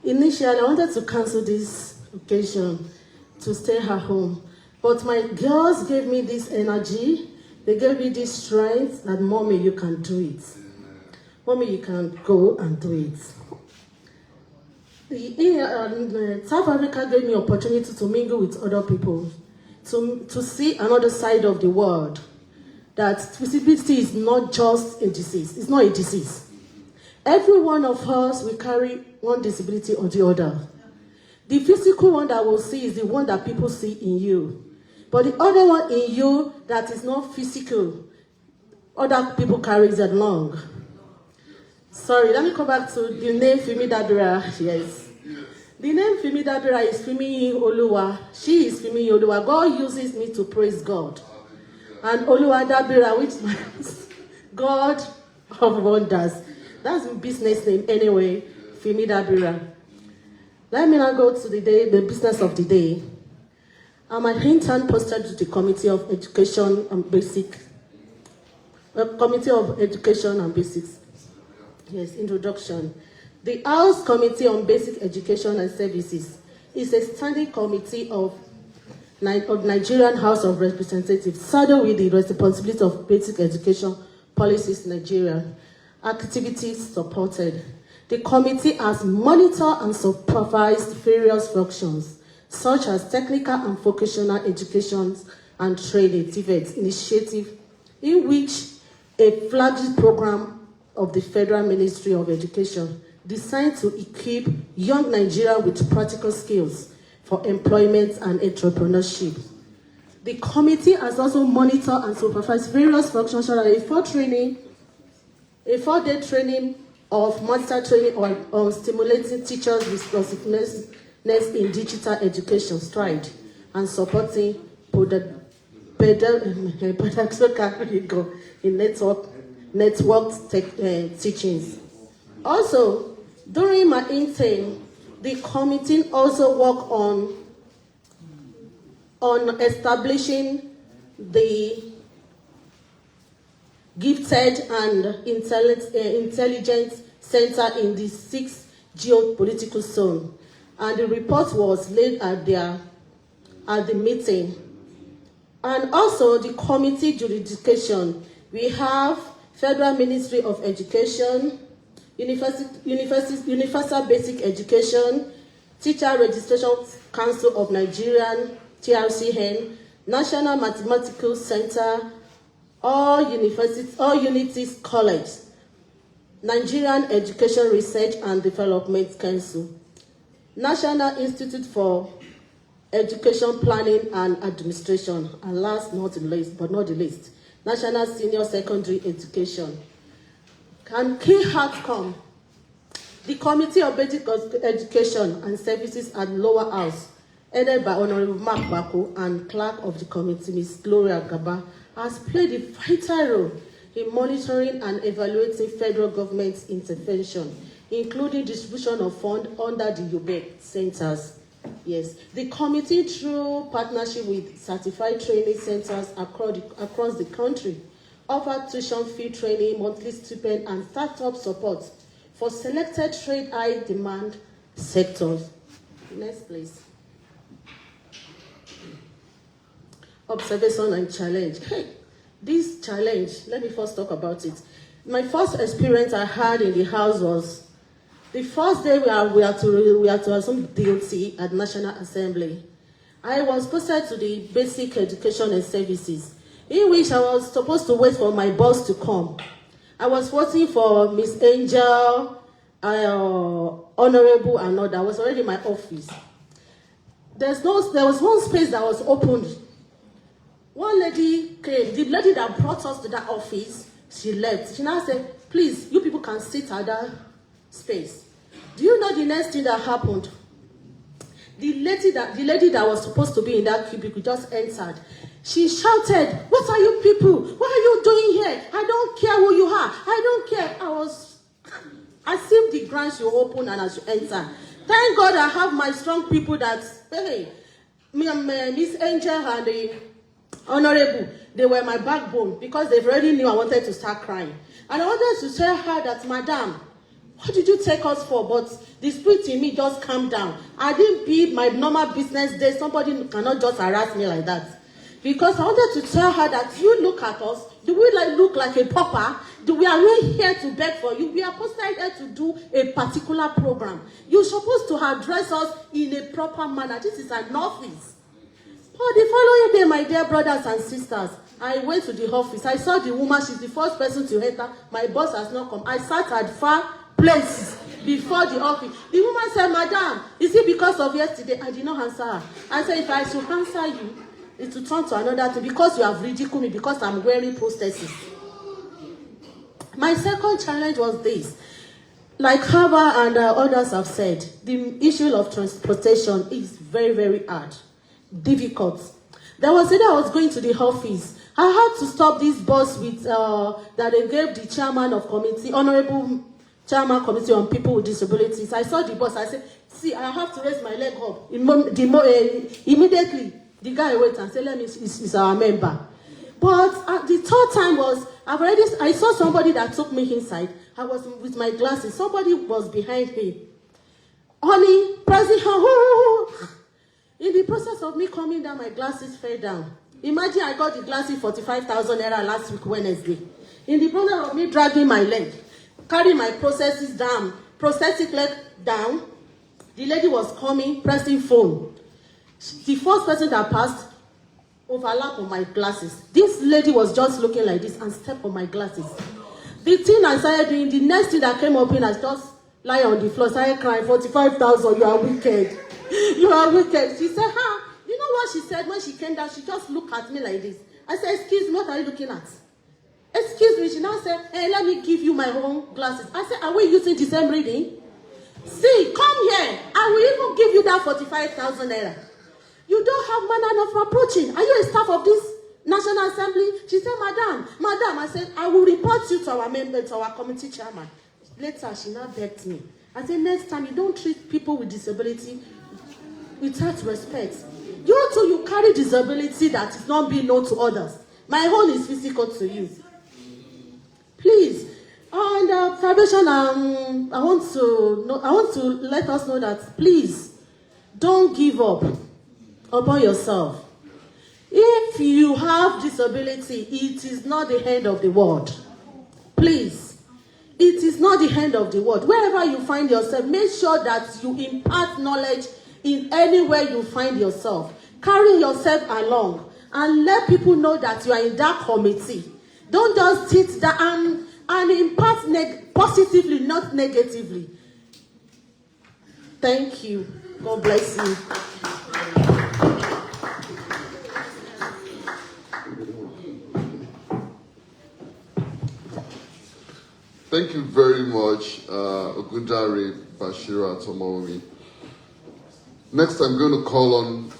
Initially, I wanted to cancel this occasion to stay at home, but my girls gave me this energy. They gave me this strength that, Mommy, you can do it. Mommy, you can go and do it. South Africa gave me opportunity to mingle with other people, to see another side of the world, that disability is not just a disease. It's not a disease. Every one of us will carry one disability or the other. The physical one that we'll see is the one that people see in you. But the other one in you that is not physical, other people carry it along. Sorry, let me come back to the name Fimi Dabira. Yes. The name Fimi Dabira is Fimi Oluwa. She is Fimi Oluwa. God uses me to praise God. And Oluwa Dabira, which means God of wonders. That's my business name anyway, Fimi Dabira. Let me now go to the business of the day. I'm an intern posted to the Committee of Education and Basics. Yes, introduction. The House Committee on Basic Education and Services is a standing committee of Nigerian House of Representatives, saddled with the responsibility of basic education policies in Nigeria. Activities supported. The committee has monitored and supervised various functions, such as technical and vocational education and training initiative, in which a flagship program of the Federal Ministry of Education designed to equip young Nigerians with practical skills for employment and entrepreneurship. The committee has also monitored and supervised various functions, such as a 4-day training of master training on stimulating teachers' responsiveness in digital education, STRIDE, and supporting pedagogical in network teachings. Also, during my intern, the committee also worked on establishing the Gifted and Intelligence Center in the 6th geopolitical zone, and the report was laid at the meeting. And also the committee jurisdiction, we have Federal Ministry of Education, Universal Basic Education, Teacher Registration Council of Nigeria, TRCN, National Mathematical Center, all Unities College, Nigerian Education Research and Development Council, National Institute for Education Planning and Administration, and last but not the least, National Senior Secondary Education. And key outcome, the Committee of Basic Education and Services at Lower House, headed by Honorable Mark Bako and Clerk of the Committee, Ms. Gloria Gaba, has played a vital role in monitoring and evaluating federal government's intervention, including distribution of funds under the Ugben centers. Yes, the committee, through partnership with certified training centers across the country, offered tuition fee training, monthly stipend, and startup support for selected trade high demand sectors. Next, please. Observation and challenge. Hey, this challenge, let me first talk about it. My first experience I had in the house was The first day we are to assume duty at National Assembly, I was posted to the Basic Education and Services, in which I was supposed to wait for my boss to come. I was waiting for Miss Angel, Honorable, and all that. I was already in my office. There was one space that was opened. One lady came, the lady that brought us to that office, she left. She now said, please, you people can sit at that space. Do you know the next thing that happened? The lady that was supposed to be in that cubicle just entered. She shouted, what are you people? What are you doing here? I don't care who you are. I don't care. I see the ground should open and I should enter. Thank God I have my strong people that, hey, Miss Angel and the Honorable, they were my backbone because they already knew I wanted to start crying. And I wanted to tell her that, Madam, what did you take us for? But the spirit in me just calmed down. I didn't be my normal business day. Somebody cannot just harass me like that. Because I wanted to tell her that you look at us, do we look like a pauper? Are we here to beg for you? We are posted here to do a particular program. You're supposed to address us in a proper manner. This is an office. But the following day, my dear brothers and sisters, I went to the office. I saw the woman. She's the first person to enter. My boss has not come. I sat at far places before the office. The woman said, Madam, is it because of yesterday? I did not answer her. I said, if I should answer you, it will turn to another thing because you have ridiculed me because I'm wearing prosthesis. My second challenge was this. Like Aver and others have said, the issue of transportation is very, very hard, difficult. There was a day I was going to the office. I had to stop this bus with that they gave the chairman of committee, Honorable Chairman Committee on People with Disabilities. I saw the bus. I said, see, I have to raise my leg up. Immediately, the guy went and said, he's our member. But the third time was, I saw somebody that took me inside. I was with my glasses. Somebody was behind me. Honey, pressing her. In the process of me coming down, my glasses fell down. Imagine I got the glasses 45,000 naira last week, Wednesday. In the process of me dragging my leg, carrying my prosthetic leg down, the lady was coming, pressing phone. The first person that passed overlapped on my glasses. This lady was just looking like this and stepped on my glasses. The thing I started doing, the next thing that came up in, I just lie on the floor, started crying, 45,000, you are wicked. You are wicked. She said, you know what she said when she came down? She just looked at me like this. I said, excuse me, what are you looking at? Excuse me. She now said, hey, let me give you my own glasses. I said, are we using the same reading? See, come here. I will even give you that 45,000 naira. You don't have manner of approaching. Are you a staff of this National Assembly? She said, Madam. I said, I will report you to our member, to our committee chairman. Later, she now begged me. I said, next time, you don't treat people with disability without respect. You too, you carry disability that is not being known to others. My own is physical to you. Please. And Salvation, I want to let us know that, please, don't give up upon yourself. If you have disability, it is not the end of the world. Please. It is not the end of the world. Wherever you find yourself, make sure that you impart knowledge in anywhere you find yourself. Carry yourself along and let people know that you are in that committee. Don't just sit down and impart positively, not negatively. Thank you. God bless you. Thank you very much, Ogundare, Bashira, and Omowunmi. Next, I'm going to call on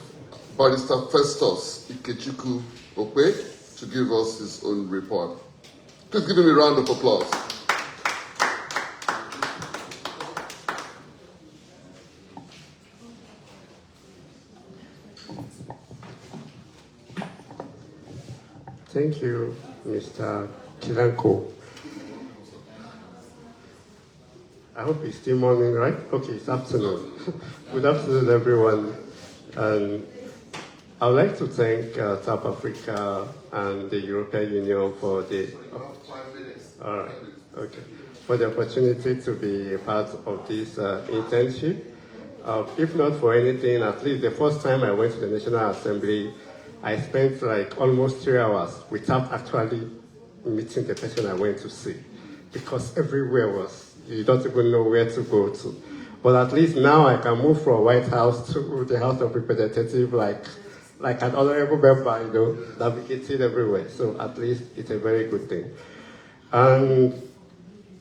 Barrister Festus Ikechukwu Okpeh to give us his own report. Please give him a round of applause. Thank you, Mr. Chilanko. I hope it's still morning, right? Okay, it's afternoon. Good afternoon, everyone. And I would like to thank TAF Africa and the European Union for the... 5 minutes. All right, okay. for the opportunity to be a part of this internship. If not for anything, at least the first time I went to the National Assembly, I spent like almost 3 hours without actually meeting the person I went to see, because everywhere was, you don't even know where to go to. But at least now I can move from White House to the House of Representatives like an honorable member, you know, navigating everywhere. So at least it's a very good thing. And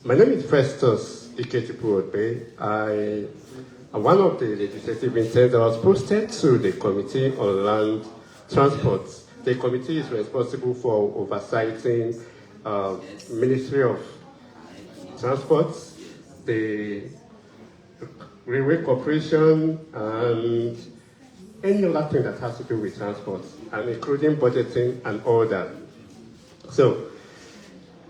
my name is Festus Ikechukwu Okpeh. I'm one of the legislative interns. I was posted to the Committee on Land Transport. The committee is responsible for oversighting Ministry of Transport, the Railway Corporation, and any other thing that has to do with transport, and including budgeting and all that. So,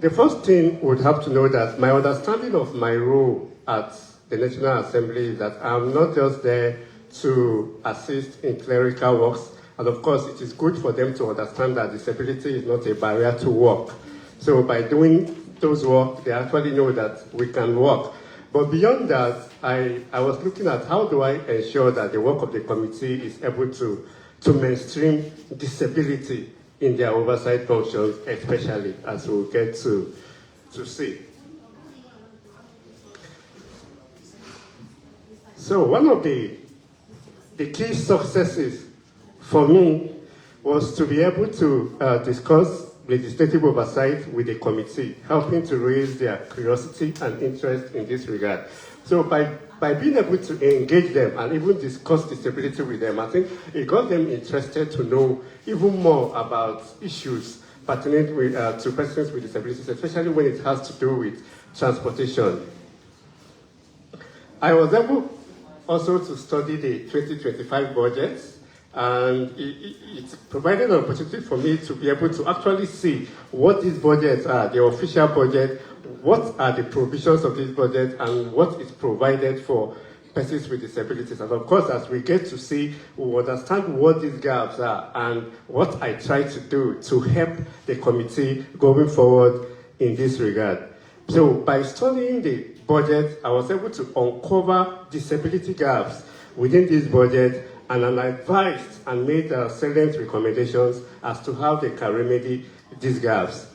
the first thing we would have to know that my understanding of my role at the National Assembly is that I'm not just there to assist in clerical works, and of course it is good for them to understand that disability is not a barrier to work. So by doing those work, they actually know that we can work. But beyond that, I was looking at how do I ensure that the work of the committee is able to mainstream disability in their oversight functions, especially as we'll get to see. So one of the key successes for me was to be able to discuss legislative oversight with the committee, helping to raise their curiosity and interest in this regard. So by being able to engage them and even discuss disability with them, I think it got them interested to know even more about issues pertaining to persons with disabilities, especially when it has to do with transportation. I was able also to study the 2025 budget, and it provided an opportunity for me to be able to actually see what these budgets are, the official budget, what are the provisions of this budget, and what is provided for persons with disabilities. And of course, as we get to see, we understand what these gaps are and what I try to do to help the committee going forward in this regard. So by studying the budget, I was able to uncover disability gaps within this budget, and I advised and made salient recommendations as to how they can remedy these gaps.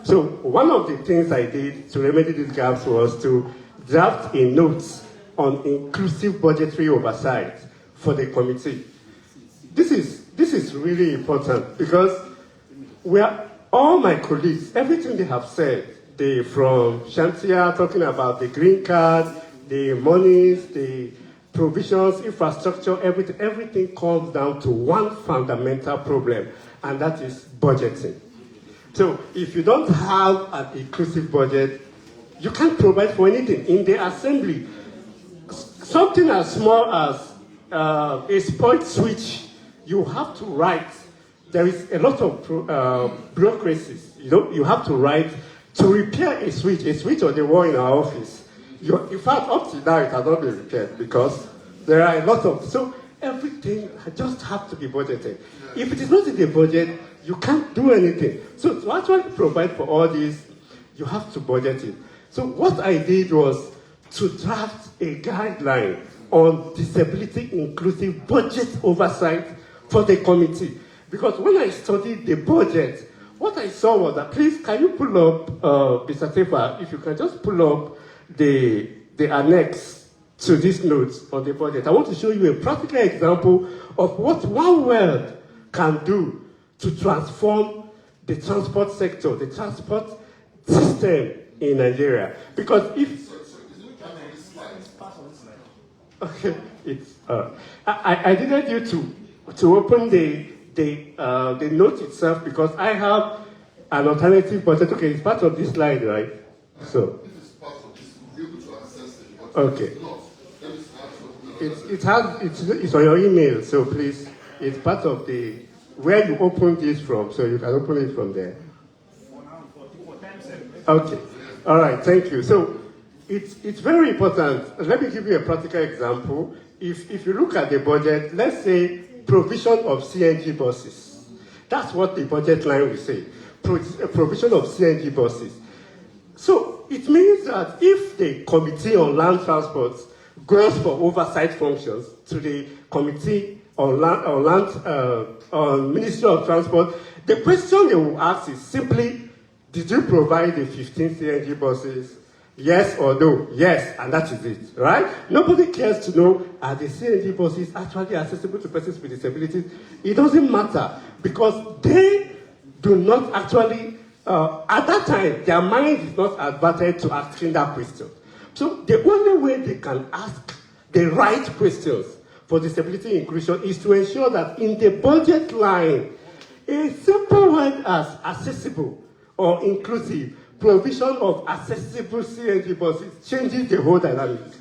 So one of the things I did to remedy these gaps was to draft a note on inclusive budgetary oversight for the committee. This is really important because all my colleagues, everything they have said, from Shamsiyyah talking about the green card, the monies, the provisions, infrastructure, everything comes down to one fundamental problem, and that is budgeting. So if you don't have an inclusive budget, you can't provide for anything. In the assembly, something as small as a spoiled switch, you have to write. There is a lot of bureaucracies. You have to write to repair a switch on the wall in our office. In fact, up to now, it has not been repaired because there are a lot of, so everything just has to be budgeted. If it is not in the budget, you can't do anything. So to actually provide for all this, you have to budget it. So what I did was to draft a guideline on disability inclusive budget oversight for the committee. Because when I studied the budget, what I saw was that, please, can you pull up, Mr. Tefa, if you can just pull up the annex to this note on the budget. I want to show you a practical example of what one word can do to transform the transport sector, the transport system in Nigeria. Because if... Okay, I needed you to open the note itself because I have an alternative budget. Okay, it's part of this slide, right? So, okay. It's on your email, so please, it's part of where you open this from, so you can open it from there. Okay, all right, thank you. So, it's very important. Let me give you a practical example. If you look at the budget, let's say provision of CNG buses. That's what the budget line will say. Provision of CNG buses. So it means that if the Committee on Land Transport goes for oversight functions to the Committee on Ministry of Transport, the question they will ask is simply, did you provide the 15 CNG buses? Yes or no? Yes, and that is it, right? Nobody cares to know, are the CNG buses actually accessible to persons with disabilities? It doesn't matter, because they do not actually, at that time, their mind is not adverted to asking that question. So the only way they can ask the right questions for disability inclusion is to ensure that in the budget line, a simple word as accessible or inclusive, provision of accessible CNG buses changes the whole dynamics.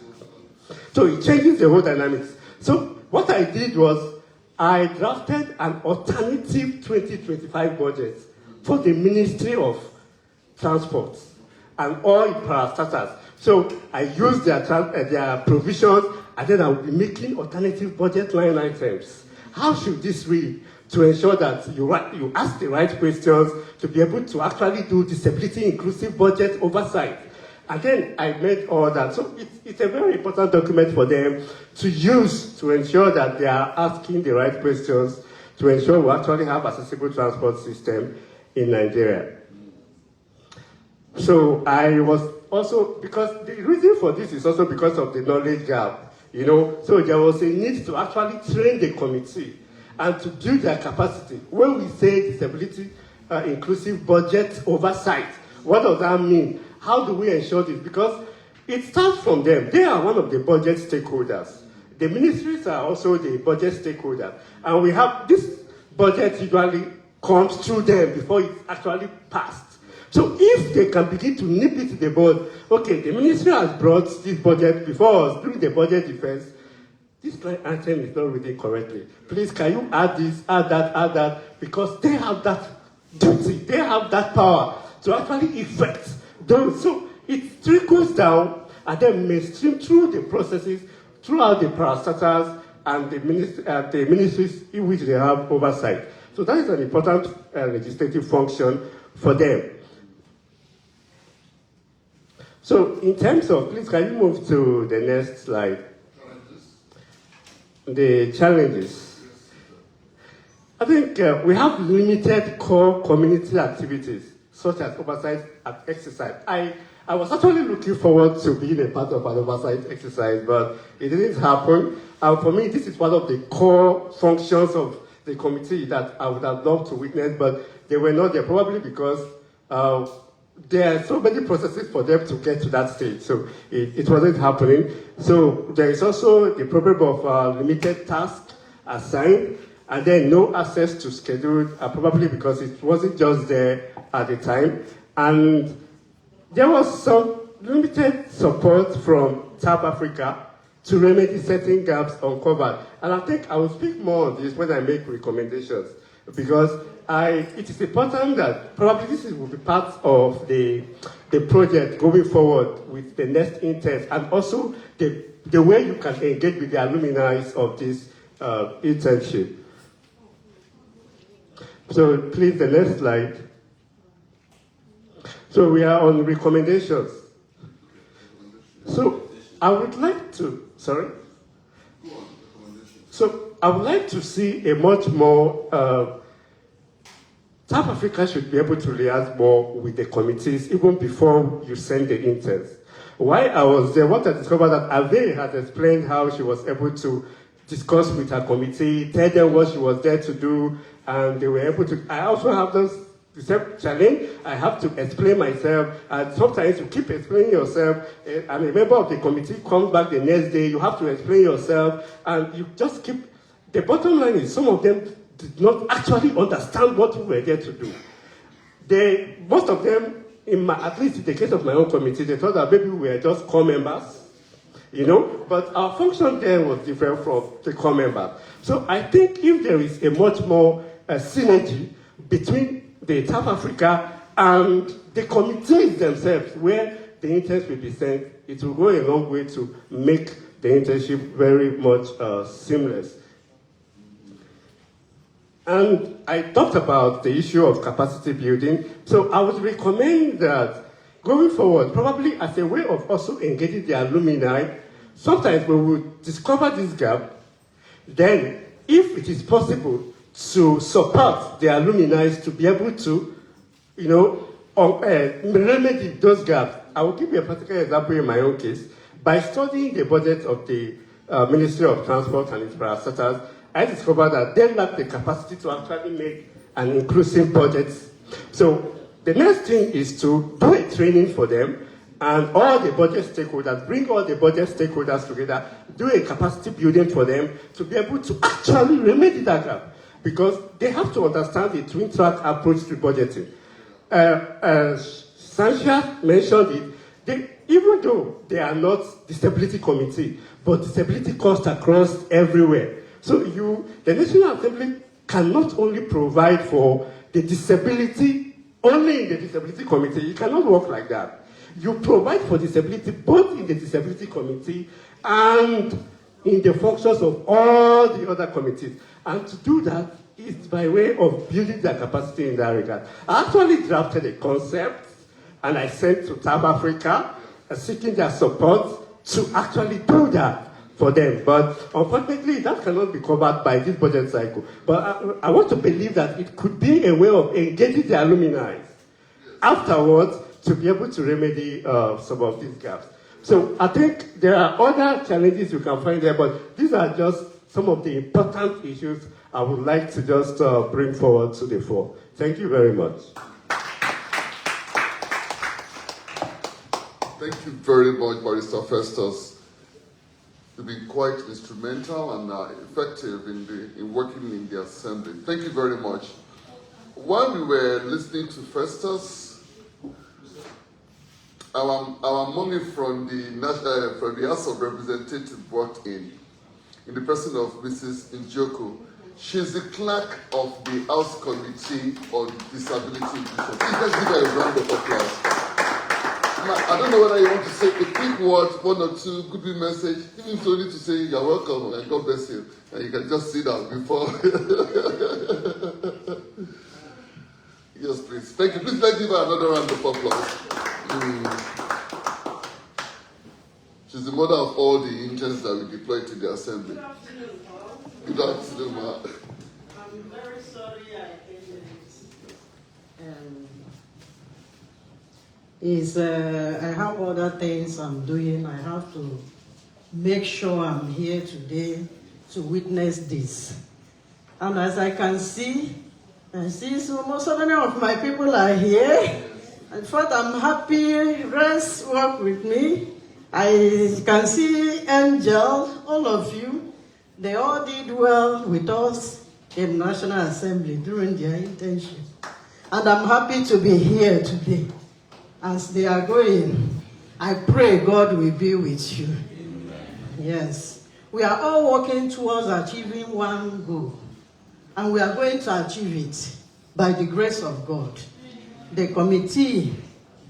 So it changes the whole dynamics. So what I did was I drafted an alternative 2025 budget for the Ministry of Transport and all parastatals. So I used their provisions, and then I will be making alternative budget line items. How should this read? To ensure that you ask the right questions to be able to actually do disability inclusive budget oversight. And then I made all that. So it's a very important document for them to use to ensure that they are asking the right questions, to ensure we actually have accessible transport system in Nigeria. So I was also, because the reason for this is also because of the knowledge gap, so there was a need to actually train the committee and to build their capacity. When we say disability inclusive budget oversight, what does that mean? How do we ensure this? Because it starts from them. They are one of the budget stakeholders. The ministries are also the budget stakeholders. And we have this budget usually comes through them before it's actually passed. So if they can begin to nip it to the board, okay, the ministry has brought this budget before us during the budget defense, this line item is not reading correctly. Please, can you add this, add that, because they have that duty, they have that power to actually effect those. So it trickles down and then mainstream through the processes, throughout the parastatals and the ministries in which they have oversight. So that is an important legislative function for them. So in terms of, please, can you move to the next slide? The challenges. I think we have limited core community activities, such as oversight and exercise. I was actually looking forward to being a part of an oversight exercise, but it didn't happen. And for me, this is one of the core functions of the committee that I would have loved to witness, but they were not there, probably because there are so many processes for them to get to that stage, so it wasn't happening. So there is also the problem of limited tasks assigned, and then no access to schedule, probably because it wasn't just there at the time. And there was some limited support from TAF Africa to remedy certain gaps uncovered. And I think I will speak more on this when I make recommendations, because it is important that probably this will be part of the project going forward with the next interns, and also the way you can engage with the alumni of this internship. So please, the next slide. So we are on recommendations. So I would like to, So I would like to see a much more, South Africa should be able to liaise more with the committees even before you send the interns. While I was there, what I discovered that Aver had explained how she was able to discuss with her committee, tell them what she was there to do, and they were able to. I also have the same challenge. I have to explain myself, and sometimes you keep explaining yourself, and a member of the committee comes back the next day, you have to explain yourself, and you just keep. The bottom line is some of them did not actually understand what we were there to do. Most of them, at least in the case of my own committee, they thought that maybe we were just core members, but our function there was different from the core members. So I think if there is a much more synergy between the TAF Africa and the committees themselves, where the interns will be sent, it will go a long way to make the internship very much seamless. And I talked about the issue of capacity building. So I would recommend that going forward, probably as a way of also engaging the alumni, sometimes when we discover this gap, then if it is possible to support the alumni to be able to, remedy those gaps. I will give you a particular example in my own case. By studying the budget of the Ministry of Transport and Infrastructure, I discovered that they lack the capacity to actually make an inclusive budget. So the next thing is to do a training for them and all the budget stakeholders, bring all the budget stakeholders together, do a capacity building for them to be able to actually remedy that gap. Because they have to understand the twin-track approach to budgeting. Shamsiyyah mentioned it, even though they are not disability committee, but disability costs across everywhere. So the National Assembly cannot only provide for the disability only in the disability committee. It cannot work like that. You provide for disability both in the disability committee and in the functions of all the other committees. And to do that is by way of building their capacity in that regard. I actually drafted a concept and I sent to TAF Africa seeking their support to actually do that for them. But unfortunately, that cannot be covered by this budget cycle. But I want to believe that it could be a way of engaging the alumni afterwards to be able to remedy some of these gaps. So I think there are other challenges you can find there, but these are just some of the important issues I would like to just bring forward to the fore. Thank you very much. Thank you very much, Barrister Festus. You've been quite instrumental and effective in working in the Assembly. Thank you very much. While we were listening to Festus, our mommy from the House of Representatives walked in the person of Mrs. Ikechukwu. She's the clerk of the House Committee on Disability Inclusion. Please let's give her a round of applause. I don't know whether you want to say a quick word, one or two, could be message, even if you only to say you're welcome and God bless you, and you can just sit down before. Yes, please. Thank you. Please let's give her another round of applause. She's the mother of all the interns that we deployed to the Assembly. Good afternoon, Ma. I'm very sorry I came late. I have other things I'm doing. I have to make sure I'm here today to witness this. And as I can see, so many of my people are here. In fact, I'm happy. Rest work with me. I can see Angel, all of you. They all did well with us in National Assembly during their internship. And I'm happy to be here today. As they are going, I pray God will be with you. Yes. We are all working towards achieving one goal. And we are going to achieve it by the grace of God. The committee,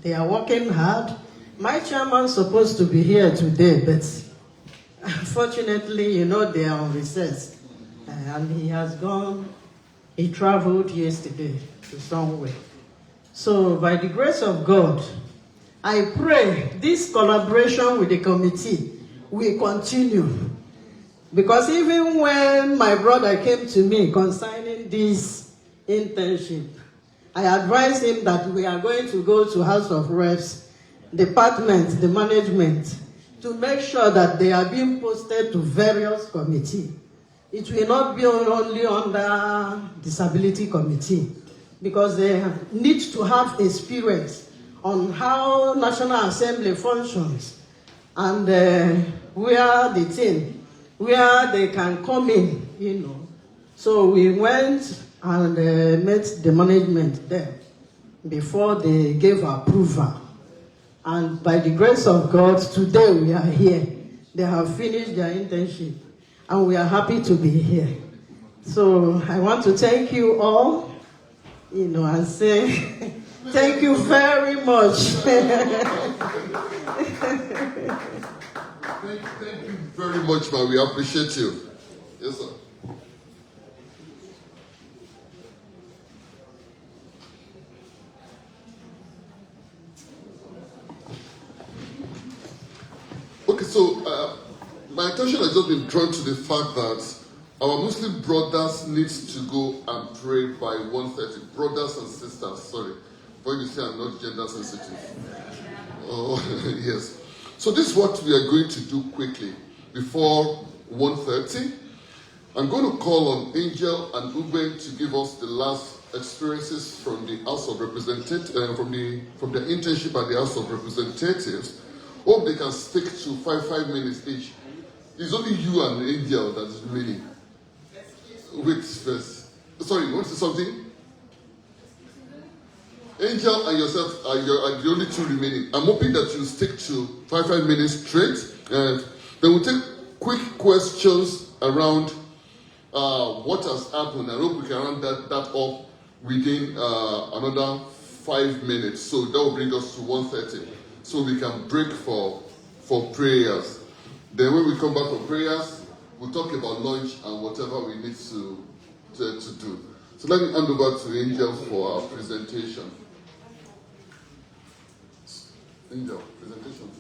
they are working hard. My chairman is supposed to be here today, but unfortunately, they are on recess. And he has gone, he traveled yesterday to somewhere. So by the grace of God, I pray this collaboration with the committee will continue. Because even when my brother came to me concerning this internship, I advised him that we are going to go to House of Reps, department, the management, to make sure that they are being posted to various committees. It will not be only under Disability Committee, because they need to have experience on how National Assembly functions and where they can come in, So we went and met the management there before they gave approval. And by the grace of God, today we are here. They have finished their internship, and we are happy to be here. So I want to thank you all, and say thank you very much. Thank you very much, man. We appreciate you. Yes, sir. Okay, so my attention has just been drawn to the fact that our Muslim brothers need to go and pray by 1:30. Brothers and sisters, sorry. Before you say I'm not gender sensitive. Oh, yes. So this is what we are going to do quickly before 1:30. I'm going to call on Angel and Ugben to give us the last experiences from the House of Representatives, from the internship at the House of Representatives. Hope they can stick to 5 minutes each. It's only you and Angel that is remaining. Wait first. Sorry, you want to say something? Angel and yourself are the only two remaining. I'm hoping that you stick to 5 minutes straight. And then we'll take quick questions around what has happened. I hope we can round that up within another 5 minutes. So that will bring us to 1:30. So we can break for prayers. Then when we come back for prayers, we'll talk about lunch and whatever we need to do. So let me hand over to Angel for our presentation. Angel, presentation.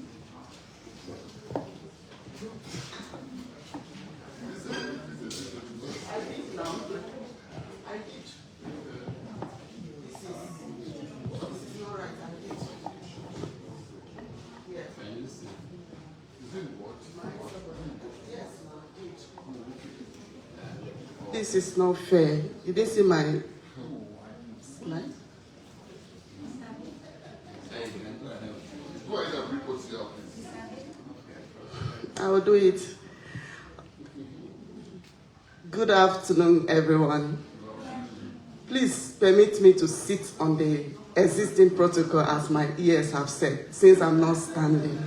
This is not fair. You didn't see my slide? Go ahead and report here, please. I will do it. Good afternoon, everyone. Please permit me to sit on the existing protocol as my ears have said, since I'm not standing.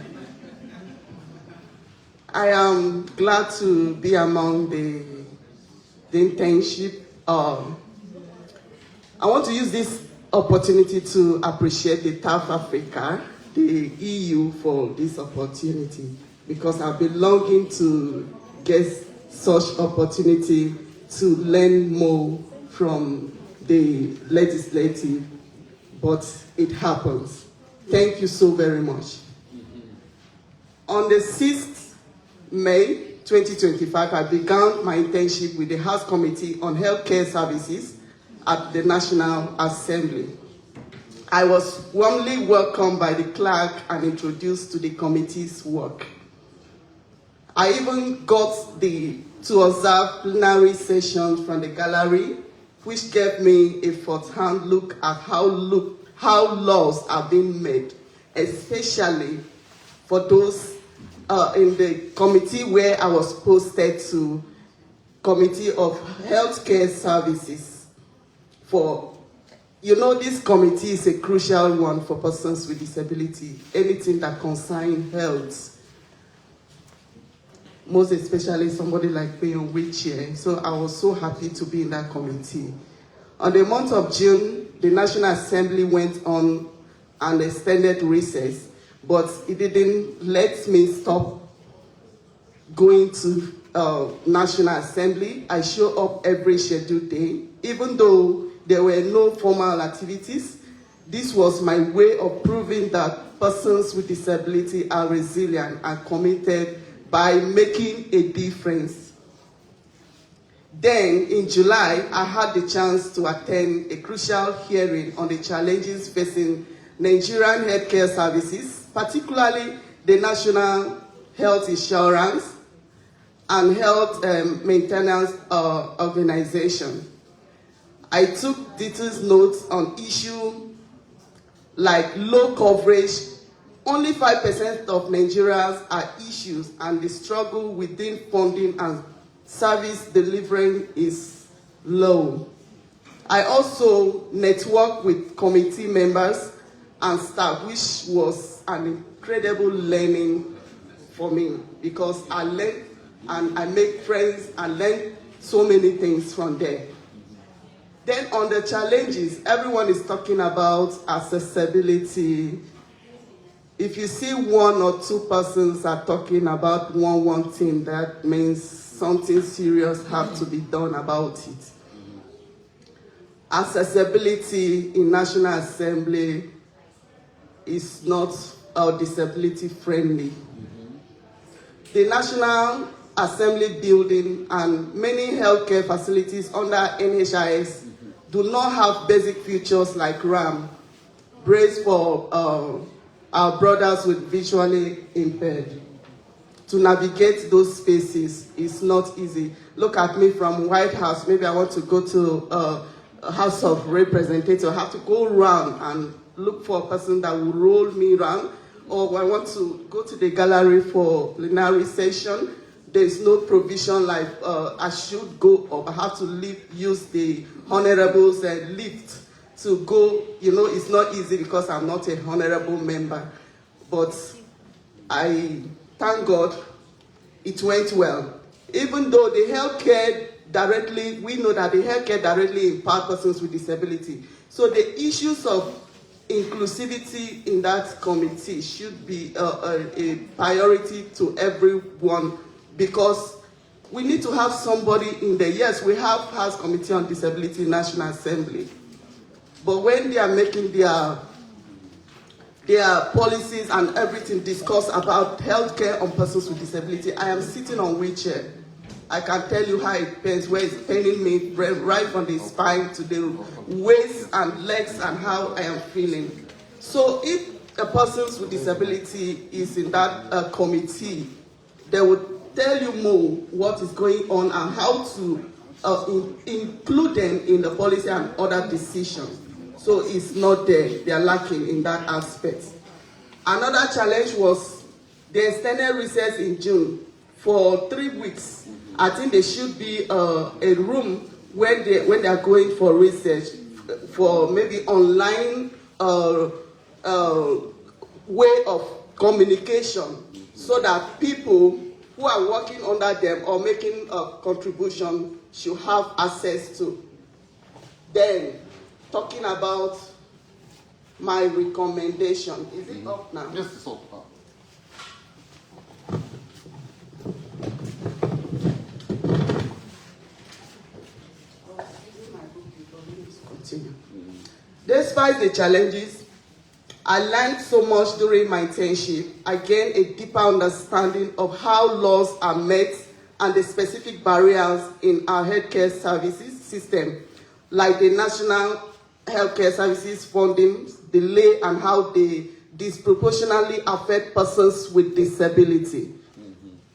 I am glad to be among the internship. I want to use this opportunity to appreciate the TAF Africa, the EU, for this opportunity, because I've been longing to get such opportunity to learn more from the legislative, but it happens. Thank you so very much. On the 6th May 2025, I began my internship with the House Committee on Healthcare Services at the National Assembly. I was warmly welcomed by the clerk and introduced to the committee's work. I even got to observe plenary sessions from the gallery, which gave me a first-hand look at how laws are being made, especially for those in the committee where I was posted to, Committee of Healthcare Services. This committee is a crucial one for persons with disability, anything that concerns health, most especially somebody like me on wheelchair. So I was so happy to be in that committee. On the month of June, the National Assembly went on an extended recess, but it didn't let me stop going to National Assembly. I show up every scheduled day, even though there were no formal activities. This was my way of proving that persons with disability are resilient and committed by making a difference. Then, in July, I had the chance to attend a crucial hearing on the challenges facing Nigerian healthcare services, particularly the National Health Insurance and Health Maintenance Organization. I took detailed notes on issues like low coverage. Only 5% of Nigerians are issues, and the struggle within funding and service delivering is low. I also networked with committee members and staff, which was an incredible learning for me, because I learned and I make friends and learn so many things from there. Then on the challenges, everyone is talking about accessibility. If you see 1 or 2 persons are talking about one thing, that means something serious has to be done about it. Accessibility in National Assembly is not disability friendly. the National Assembly building and many healthcare facilities under NHIS do not have basic features like RAM, brace for our brothers with visually impaired. To navigate those spaces is not easy. Look at me from White House. Maybe I want to go to House of Representatives. I have to go around and look for a person that will roll me around. Or I want to go to the gallery for plenary session. There is no provision like I should go or I have to use the honorables lift to go. You know, it's not easy because I'm not a honorable member. But I thank God it went well. Even though the healthcare directly, we know that the healthcare directly impacts persons with disability. So the issues of inclusivity in that committee should be a priority to everyone, because we need to have somebody in there. Yes, we have House Committee on Disability, National Assembly, but when they are making their policies and everything discussed about healthcare on persons with disability, I am sitting on wheelchair. I can tell you how it pains, where it's paining me right from the spine to the waist and legs and how I am feeling. So if a person with disability is in that committee, they would tell you more what is going on and how to include them in the policy and other decisions. So it's not there. They are lacking in that aspect. Another challenge was the extended recess in June for 3 weeks. I think there should be a room when they are going for research, for maybe online way of communication, so that people who are working under them or making a contribution should have access to. Then, talking about my recommendation. Is it up now? Yes, it's up. Despite the challenges, I learned so much during my internship. I gained a deeper understanding of how laws are met and the specific barriers in our healthcare services system, like the National Healthcare Services funding delay and how they disproportionately affect persons with disability.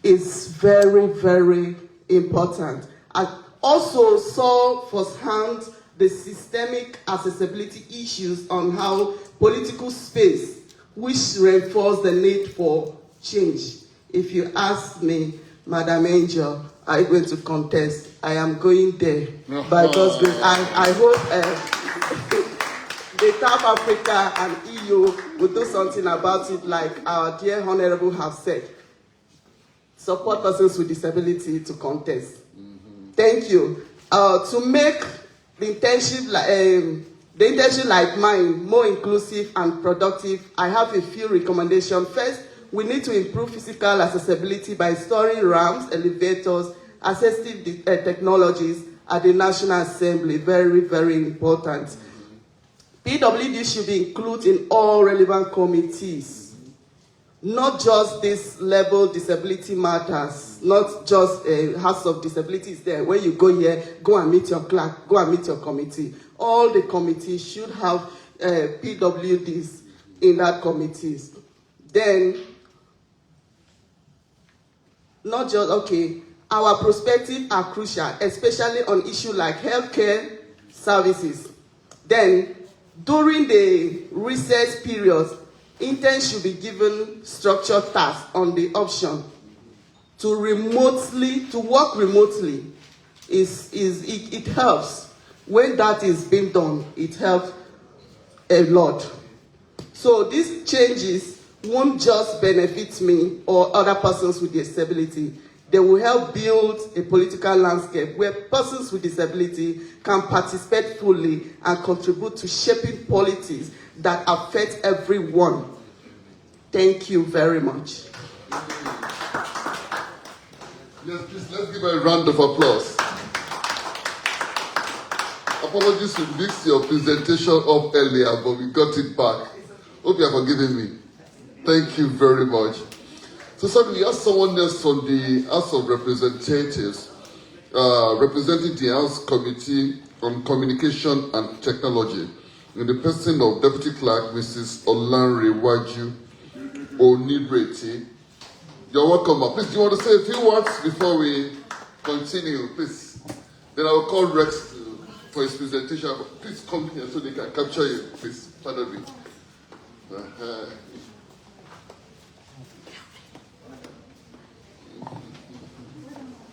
It's very, very important. I also saw firsthand the systemic accessibility issues on how political space, which reinforce the need for change. If you ask me, Madam Angel, are you going to contest? I am going there. By God's grace, I hope the TAF Africa and EU will do something about it, like our dear Honorable have said. Support persons with disability to contest. Thank you. To make the internship like mine more inclusive and productive, I have a few recommendations. First, we need to improve physical accessibility by installing ramps, elevators, assistive technologies at the National Assembly. Very, very important. PWD should be included in all relevant committees, not just this level disability matters, not just a House of Disabilities there. When you go here, go and meet your clerk, go and meet your committee. All the committees should have PWDs in that committees. Then, not just, okay, our perspectives are crucial, especially on issues like healthcare services. Then, during the recess period, interns should be given structured tasks on the option to work remotely. It helps. When that is being done, it helps a lot. So these changes won't just benefit me or other persons with disability. They will help build a political landscape where persons with disability can participate fully and contribute to shaping policies that affect everyone. Thank you very much. Yes, please, let's give a round of applause. Apologies, we mixed your presentation up earlier, but we got it back. Hope you are forgiving me. Thank you very much. So sorry, we have someone else from the House of Representatives representing the House Committee on Communication and Technology, in the person of Deputy Clerk, Mrs. Olanrewaju Onireti. You're welcome. Please, do you want to say a few words before we continue, please? Then I will call Rex for his presentation. Please come here so they can capture you. Please, pardon me.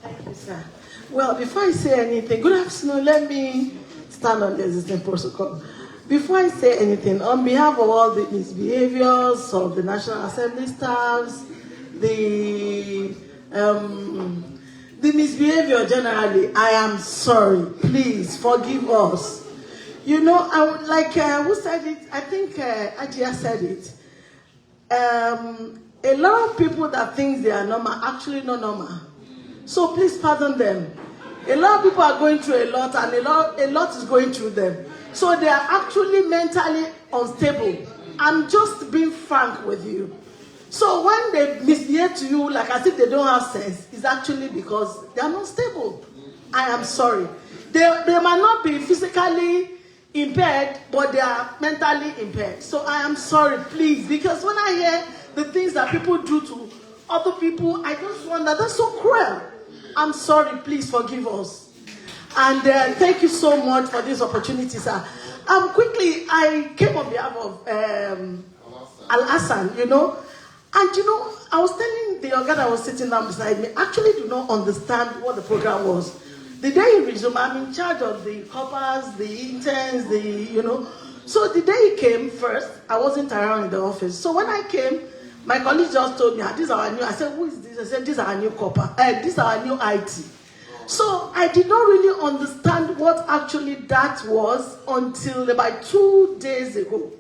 Thank you, sir. Well, before I say anything, good afternoon. Let me stand on the existing protocol. Before I say anything, on behalf of all the misbehaviors of the National Assembly staffs, the misbehavior generally, I am sorry. Please forgive us. You know, I would like, who said it? I think Ajia said it. A lot of people that think they are normal actually not normal. So please pardon them. A lot of people are going through a lot, and a lot is going through them. So they are actually mentally unstable. I'm just being frank with you. So when they misbehave to you like as if they don't have sense, it's actually because they are not stable. I am sorry. They might not be physically impaired, but they are mentally impaired. So I am sorry, please, because when I hear the things that people do to other people, I just wonder, that's so cruel. I'm sorry, please forgive us. And thank you so much for this opportunity, sir. Quickly, I came on behalf of Alhassan, you know. And you know, I was telling the young guy that was sitting down beside me, actually do not understand what the program was. The day he resumed, I'm in charge of the coppers, the interns, you know. So the day he came first, I wasn't around in the office. So when I came, my colleague just told me, this is our new, I said, who is this? I said, this is our new copper, this is our new IT. So I did not really understand what actually that was until about 2 days ago,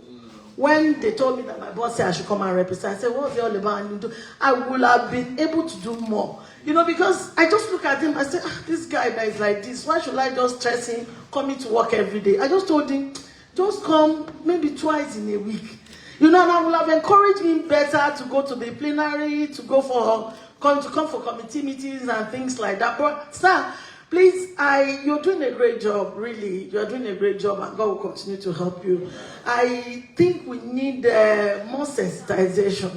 when they told me that my boss said I should come and represent. I said, what's it all about? I would have been able to do more. You know, because I just look at him, I said, this guy that is like this, why should I just stress him coming to work every day? I just told him, just come maybe twice in a week. You know, and I would have encouraged him better to go to the plenary, to go for, come for committee meetings and things like that. But sir, please, you're doing a great job, really. You're doing a great job, and God will continue to help you. I think we need more sensitization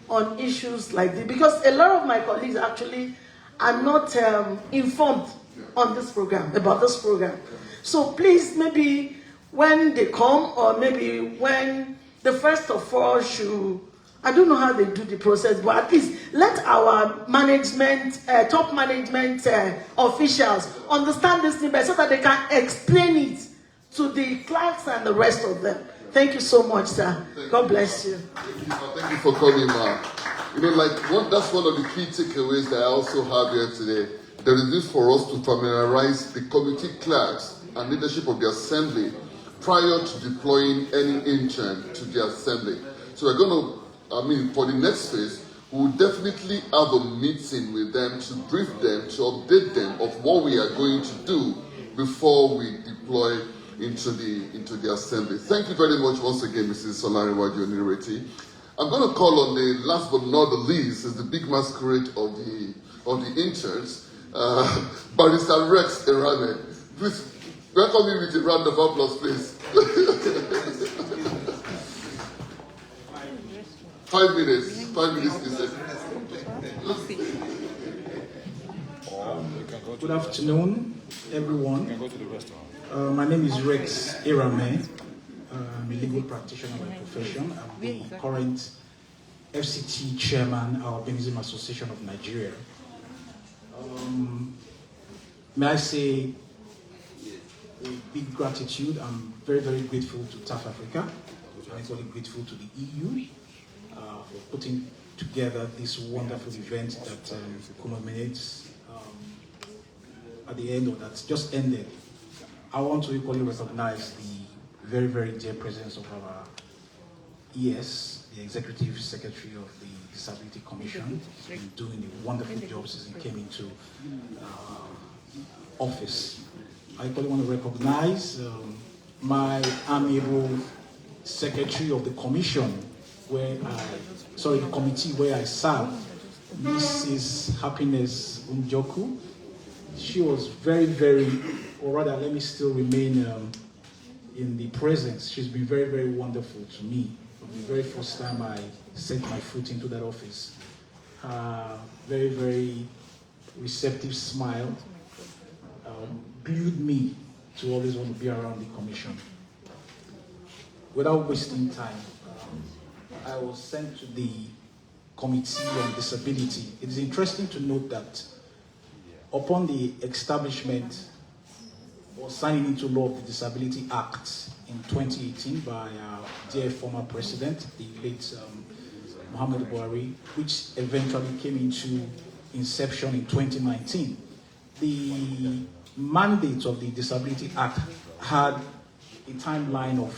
on issues like this, because a lot of my colleagues actually are not informed on this program, about this program. So please, maybe when they come, or maybe when the first of all should, I don't know how they do the process, but at least let our management, top management officials understand this thing better so that they can explain it to the clerks and the rest of them. Thank you so much, sir. God bless you. Thank you for coming, man. You know, that's one of the key takeaways that I also have here today. There is this for us to familiarize the committee clerks and leadership of the assembly prior to deploying any intern to the assembly. So we're going to, for the next phase, we will definitely have a meeting with them to brief them, to update them of what we are going to do before we deploy into the assembly. Thank you very much once again, Mrs. Olanrewaju Onireti. I'm going to call on the last but not the least, is the big masquerade of the interns, Barrister Rex Erameh. Please welcome me with a round of applause, please. 5 minutes. 5 minutes is it. Good afternoon, everyone. My name is Rex Erameh. I'm a legal practitioner by profession. I'm the current FCT chairman of Albinism Association of Nigeria. May I say a big gratitude. I'm very, very grateful to TAF Africa. I'm equally grateful to the EU for putting together this wonderful event that culminates at the end of that just ended. I want to equally recognize the very, very dear presence of our ES, the Executive Secretary of the Disability Commission. He's been doing a wonderful job since he came into office. I equally want to recognize my amiable Secretary of the Commission, the committee where I serve, Mrs. Happiness Njoku. She was very, very, or rather, let me still remain in the presence. She's been very, very wonderful to me from the very first time I set my foot into that office. Very, very receptive smile glued me to always want to be around the commission. Without wasting time, I was sent to the Committee on Disability. It is interesting to note that upon the establishment or signing into law of the Disability Act in 2018 by our dear former president, the late Muhammadu Buhari, which eventually came into inception in 2019, the mandate of the Disability Act had a timeline of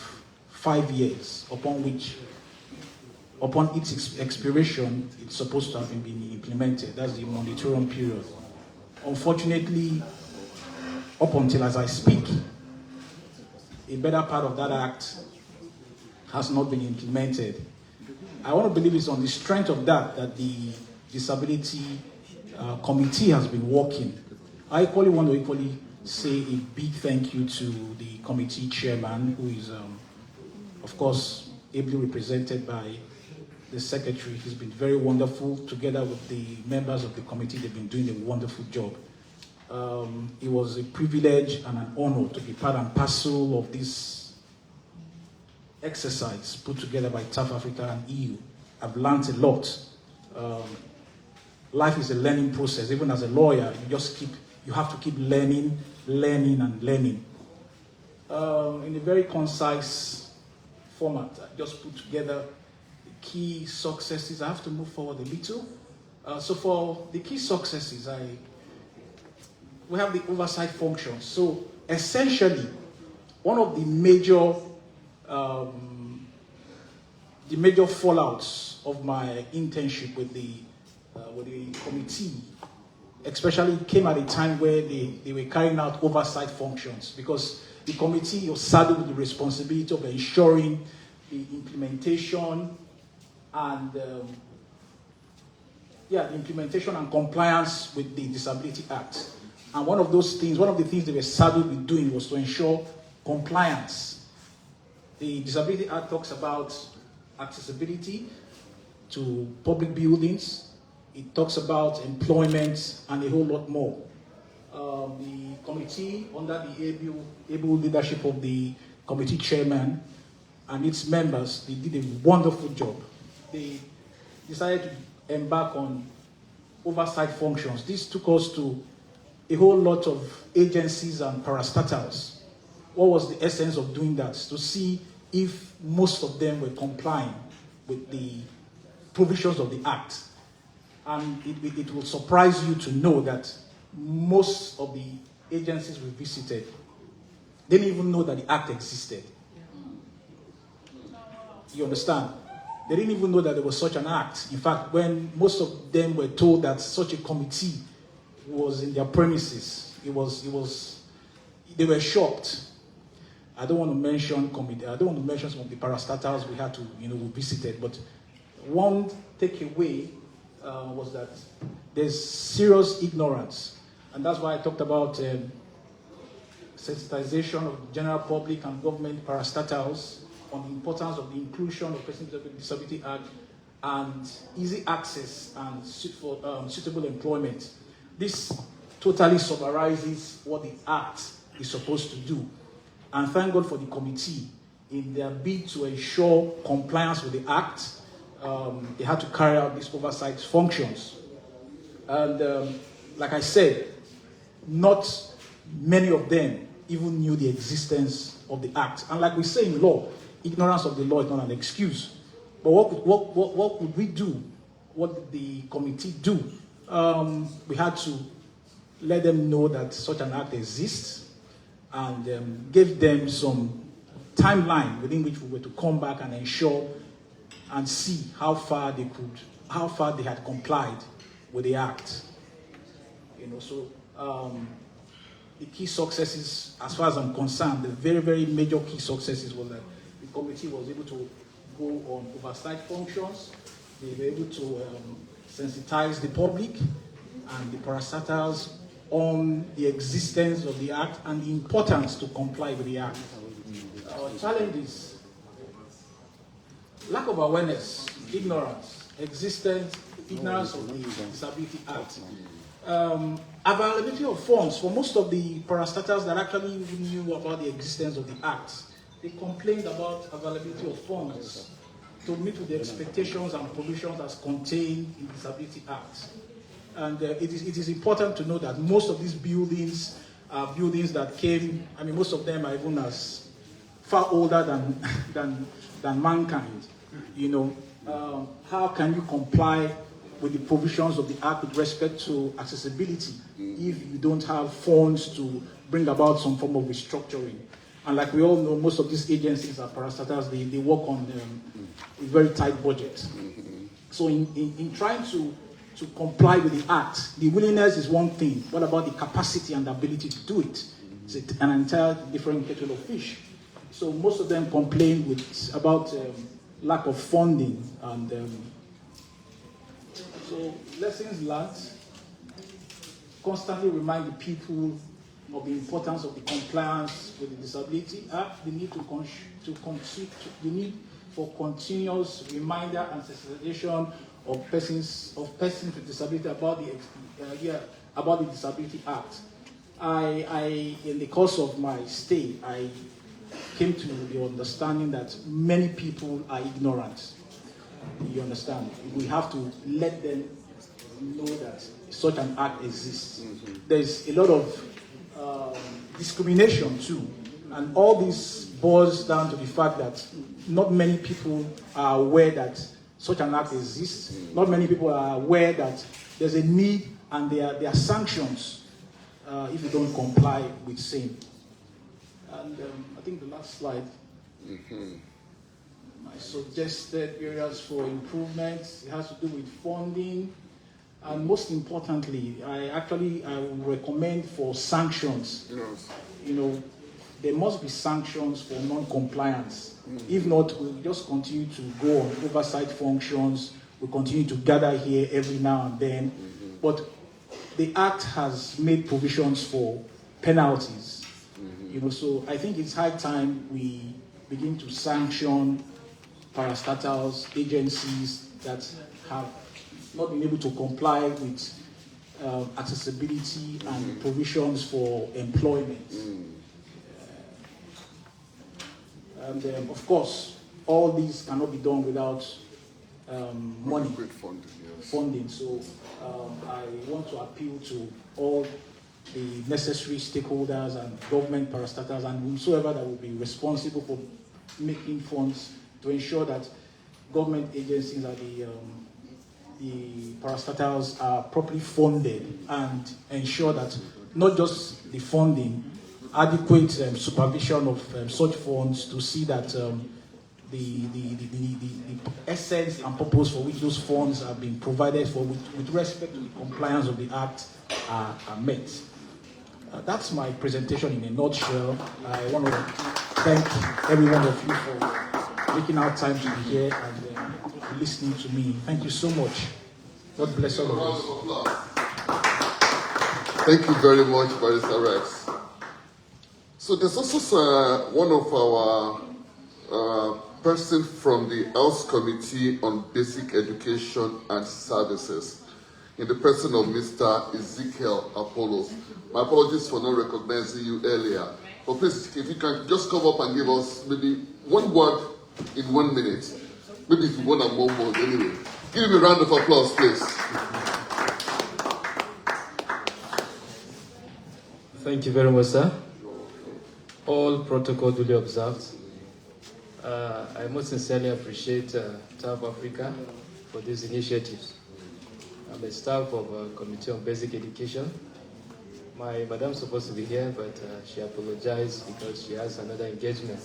5 years, upon its expiration, it's supposed to have been implemented. That's the moratorium period. Unfortunately, up until as I speak, a better part of that act has not been implemented. I want to believe it's on the strength of that the Disability Committee has been working. I equally want to say a big thank you to the committee chairman, who is, of course, ably represented by the secretary. He's been very wonderful. Together with the members of the committee, they've been doing a wonderful job. It was a privilege and an honor to be part and parcel of this exercise put together by TAF Africa and EU. I've learned a lot. Life is a learning process. Even as a lawyer, you have to keep learning. In a very concise format, I just put together the key successes. I have to move forward a little. So for the key successes, we have the oversight function. So essentially, one of the major fallouts of my internship with the committee, especially came at a time where they were carrying out oversight functions, because the committee was saddled with the responsibility of ensuring the implementation and compliance with the Disability Act. And one of the things they were saddled with doing was to ensure compliance. The Disability Act talks about accessibility to public buildings. It talks about employment and a whole lot more. The committee, under the able leadership of the committee chairman and its members, they did a wonderful job. They decided to embark on oversight functions. This took us to a whole lot of agencies and parastatals. What was the essence of doing that? To see if most of them were complying with the provisions of the Act. And it will surprise you to know that most of the agencies we visited didn't even know that the Act existed. You understand? They didn't even know that there was such an Act. In fact, when most of them were told that such a committee was in their premises, they were shocked. I don't want to mention some of the parastatals we had to, we visited, but one takeaway was that there's serious ignorance, and that's why I talked about sensitization of the general public and government parastatals on the importance of the inclusion of persons with Disability Act and easy access and suitable employment. This totally summarizes what the Act is supposed to do. And thank God for the committee. In their bid to ensure compliance with the Act, they had to carry out these oversight functions. And like I said, not many of them even knew the existence of the Act. And like we say in law, ignorance of the law is not an excuse. But what could we do? What did the committee do? We had to let them know that such an Act exists and gave them some timeline within which we were to come back and ensure and see how far they had complied with the Act. The key successes, as far as I'm concerned, the very, very major key successes was that the committee was able to go on oversight functions. They were able to sensitize the public and the parastatals on the existence of the Act and the importance to comply with the Act. Our challenge is lack of awareness, ignorance, ignorance of the Disability Act. Availability of funds for most of the parastatals that actually knew about the existence of the Act. They complained about availability of funds to meet with the expectations and provisions as contained in the Disability Act. And it is important to know that most of these buildings are buildings that came, I mean, most of them are even as far older than mankind. You know, how can you comply with the provisions of the Act with respect to accessibility if you don't have funds to bring about some form of restructuring? And like we all know, most of these agencies are parastatals, they work on a very tight budget. So in trying to comply with the Act, the willingness is one thing. What about the capacity and the ability to do it? It's an entire different kettle of fish. So most of them complain about lack of funding and so lessons learned. Constantly remind the people of the importance of the compliance with the Disability Act, the need the need for continuous reminder and sensitization of persons with disability about the Disability Act. In the course of my stay, I came to the understanding that many people are ignorant. You understand? We have to let them know that such an act exists. There's a lot of discrimination too, and all this boils down to the fact that not many people are aware that such an act exists. Not many people are aware that there's a need and there are sanctions if you don't comply with same. And I think the last slide. I suggested areas for improvement. It has to do with funding. And most importantly, I will recommend for sanctions. You know, there must be sanctions for non-compliance. If not, we'll just continue to go on oversight functions. We'll continue to gather here every now and then. But the Act has made provisions for penalties. You know, so I think it's high time we begin to sanction parastatals, agencies that have not been able to comply with accessibility and provisions for employment. And of course, all these cannot be done without money, funding. So I want to appeal to all the necessary stakeholders and government parastatals and whosoever that will be responsible for making funds to ensure that government agencies and the parastatals are properly funded and ensure that not just the funding, adequate supervision of such funds to see that the essence and purpose for which those funds are being provided for with respect to the compliance of the Act are met. That's my presentation in a nutshell. I want to thank every one of you for making our time to be here and listening to me. Thank you so much. God bless all of us. Thank you very much, Barrister Rex. So there's also one of our person from the House Committee on Basic Education and Services, in the person of Mr. Ezekiel Apollos. My apologies for not recognizing you earlier. But please, if you can just come up and give us maybe one word in 1 minute. Maybe if you want a more word, anyway. Give him a round of applause, please. Thank you very much, sir. All protocol duly observed. I most sincerely appreciate TAF Africa for these initiatives. I'm a staff of Committee on Basic Education. My madam's supposed to be here, but she apologized because she has another engagement.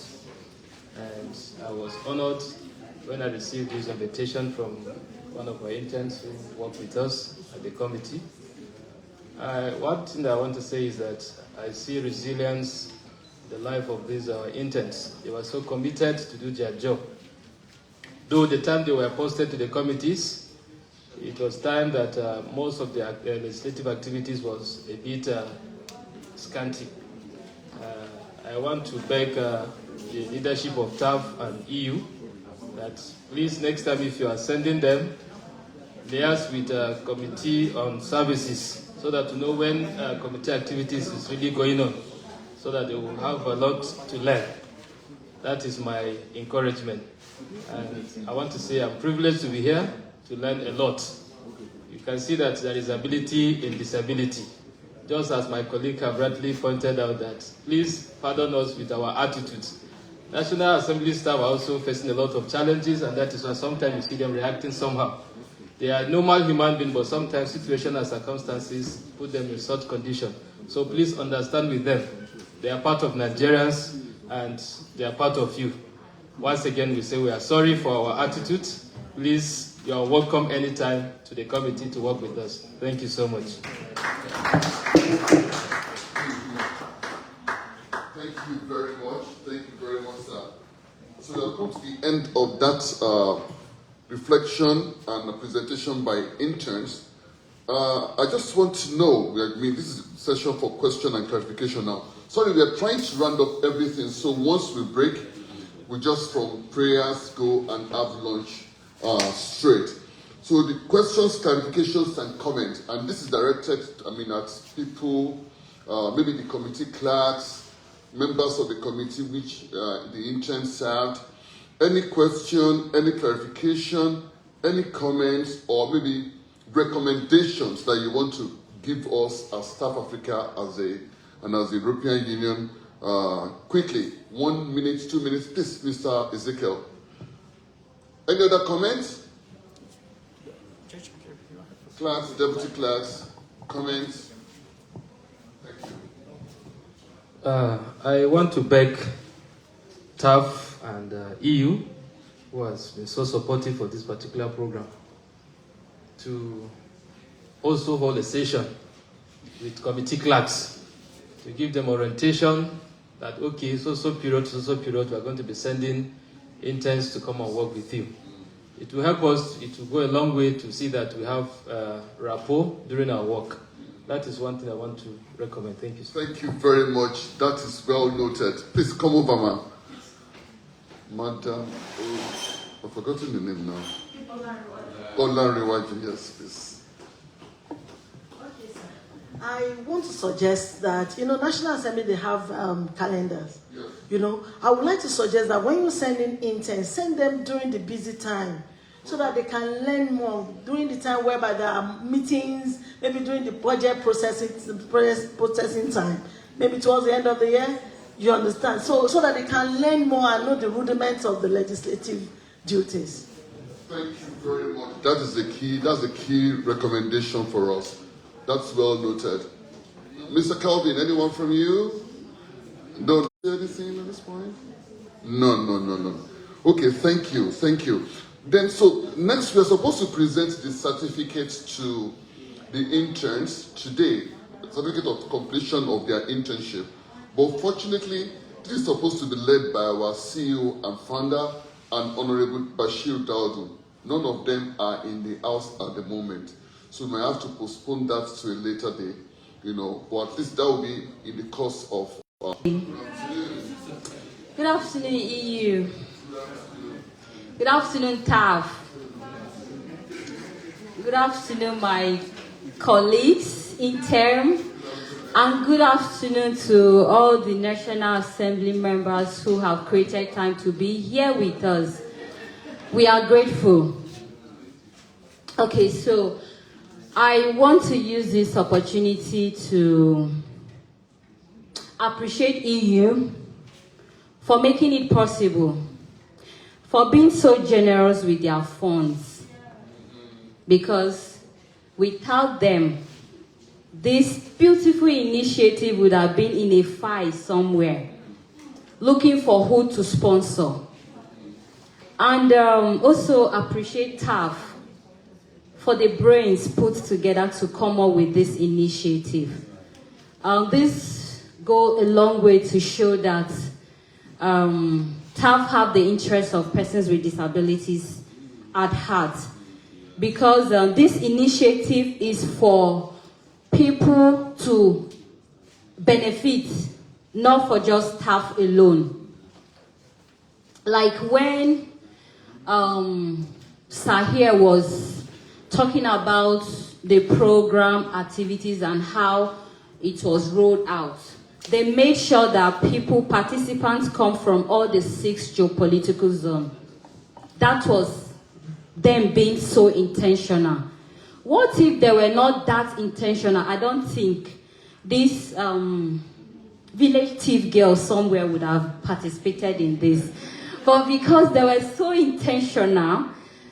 And I was honored when I received this invitation from one of our interns who work with us at the committee. One thing that I want to say is that I see resilience in the life of these interns. They were so committed to do their job. Though the time they were posted to the committees, it was time that most of the legislative activities was a bit scanty. I want to beg the leadership of TAF and EU that please next time if you are sending them, liaise with a committee on services so that to know when committee activities is really going on, so that they will have a lot to learn. That is my encouragement. And I want to say I'm privileged to be here to learn a lot. You can see that there is ability in disability. Just as my colleague have rightly pointed out that, please pardon us with our attitudes. National Assembly staff are also facing a lot of challenges, and that is why sometimes you see them reacting somehow. They are normal human beings, but sometimes situations and circumstances put them in such condition. So please understand with them. They are part of Nigerians, and they are part of you. Once again, we say we are sorry for our attitude. Please, you are welcome anytime to the committee to work with us. Thank you so much. Thank you very much. Thank you very much, sir. So we have come to the end of that reflection and a presentation by interns. I just want to know, this is a session for question and clarification now. Sorry, we are trying to round up everything, so once we break, we just from prayers go and have lunch straight. So the questions, clarifications, and comments, and this is directed, at people, maybe the committee clerks, members of the committee which the intern served. Any question, any clarification, any comments, or maybe recommendations that you want to give us as TAF Africa and as the European Union, quickly, 1 minute, 2 minutes, please, Mr. Ezekiel. Any other comments? Clerks, deputy clerks, comments? Thank you. I want to beg TAF and EU, who has been so supportive for this particular program, to also hold a session with committee clerks to give them orientation that, okay, so period, we are going to be sending interns to come and work with you. It will help us, it will go a long way to see that we have rapport during our work. That is one thing I want to recommend. Thank you. Thank you very much. That is well noted. Please come over, ma'am. Madam, I've forgotten the name now. Olanrewaju, yes, please. Okay, sir. I want to suggest that, National Assembly, they have calendars. Yes. I would like to suggest that when you send in interns, send them during the busy time so that they can learn more during the time whereby there are meetings, maybe during the budget processing time, maybe towards the end of the year, you understand? So that they can learn more and know the rudiments of the legislative duties. Thank you very much. That's the key recommendation for us. That's well noted. Mr. Calvin, anyone from you? Don't say anything at this point? No. Okay, thank you. Then, so next we are supposed to present the certificate to the interns today, certificate of completion of their internship. But fortunately, this is supposed to be led by our CEO and founder and Honorable Bashir Daudu. None of them are in the house at the moment. So we might have to postpone that to a later day, but at least that will be in the course of... Good afternoon, EU. Good afternoon, TAF. Good afternoon, my colleagues, intern. And good afternoon to all the National Assembly members who have created time to be here with us. We are grateful. Okay, so I want to use this opportunity to appreciate EU for making it possible, for being so generous with their funds, because without them, this beautiful initiative would have been in a fight somewhere, looking for who to sponsor. And also appreciate TAF for the brains put together to come up with this initiative. This goes a long way to show that TAF have the interests of persons with disabilities at heart, because this initiative is for people to benefit, not for just staff alone. Like when Sahir was talking about the program activities and how it was rolled out, they made sure that participants come from all the 6 geopolitical zones. That was them being so intentional. What if they were not that intentional? I don't think this village chief girl somewhere would have participated in this. But because they were so intentional,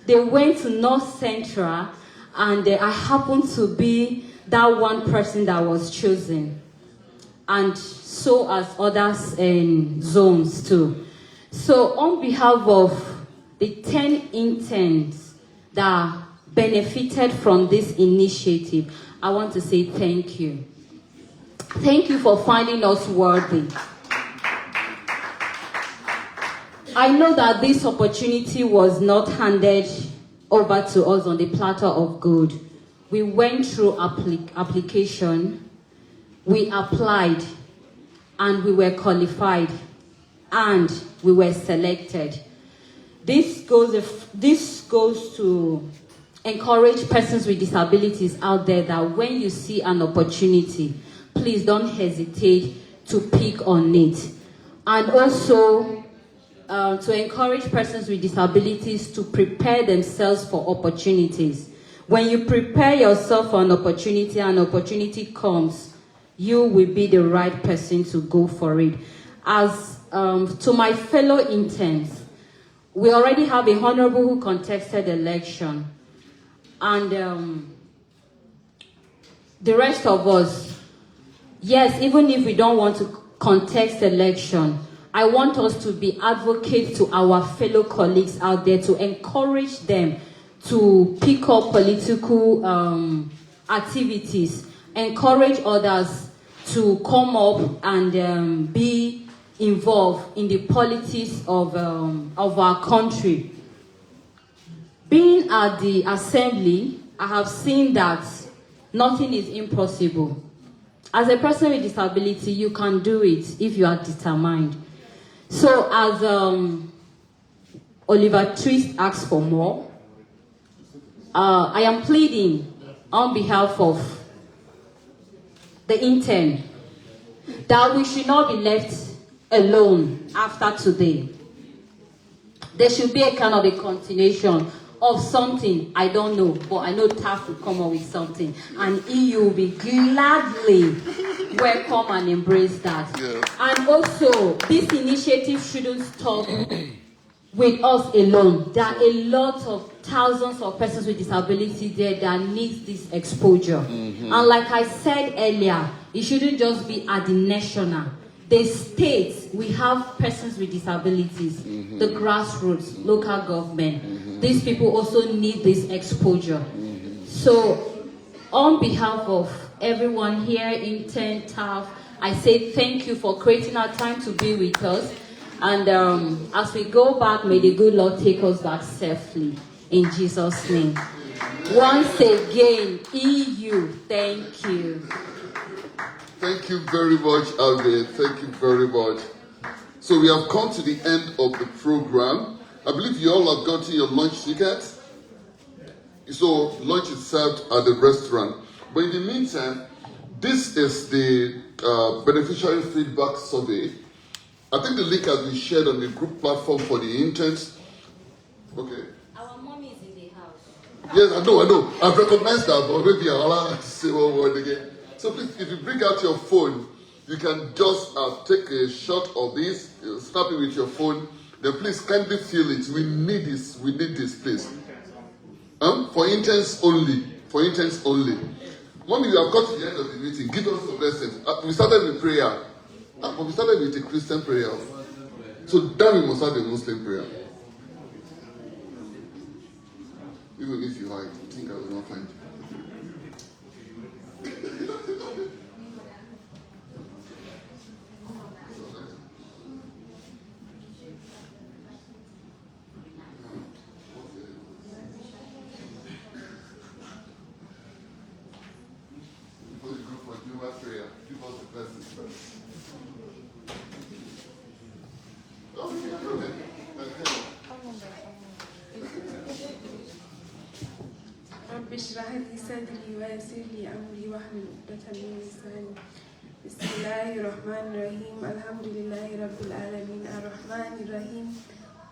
they went to North Central, and I happened to be that one person that was chosen. And so as others in zones too. So on behalf of the 10 interns that benefited from this initiative, I want to say thank you. Thank you for finding us worthy. I know that this opportunity was not handed over to us on the platter of good. We went through application, we applied, and we were qualified, and we were selected. This goes to encourage persons with disabilities out there that when you see an opportunity, please don't hesitate to pick on it. And also to encourage persons with disabilities to prepare themselves for opportunities. When you prepare yourself for an opportunity comes, you will be the right person to go for it. As to my fellow interns, we already have a honorable who contested the election. And the rest of us, yes, even if we don't want to contest the election, I want us to be advocates to our fellow colleagues out there, to encourage them to pick up political activities, encourage others to come up and be involved in the politics of our country. Being at the assembly, I have seen that nothing is impossible. As a person with disability, you can do it if you are determined. So as Oliver Twist asks for more, I am pleading on behalf of the intern that we should not be left alone after today. There should be a kind of a continuation of something, I don't know, but I know TAF will come up with something, and EU will be gladly welcome and embrace that. Yeah. And also, this initiative shouldn't stop with us alone. There are a lot of thousands of persons with disabilities there that need this exposure. Mm-hmm. And like I said earlier, it shouldn't just be at the national. The states, we have persons with disabilities, mm-hmm. the grassroots, local government. Mm-hmm. These people also need this exposure. Mm-hmm. So, on behalf of everyone here in TAF, I say thank you for creating our time to be with us. And as we go back, may the good Lord take us back safely. In Jesus' name. Once again, EU, thank you. Thank you very much, Aver. Thank you very much. So we have come to the end of the program. I believe you all have gotten your lunch tickets. So lunch is served at the restaurant. But in the meantime, this is the beneficiary feedback survey. I think the link has been shared on the group platform for the interns. Okay. Our mommy is in the house. Yes, I know. I've recognized that, but maybe I'll say one word again. So please, if you bring out your phone, you can just take a shot of this, snap it with your phone. Then please kindly fill it. We need this. We need this, please. For interns only. For interns only. Mommy, we have got to the end of the meeting. Give us the blessings. We started with prayer. But we started with a Christian prayer. So then we must have a Muslim prayer. Even if you hide, I think I will not find you. رب اشرح لي صدري ويسر لي أمري واحلل عقدة من لساني بسم الله الرحمن الرحيم الحمد لله رب العالمين الرحمن الرحيم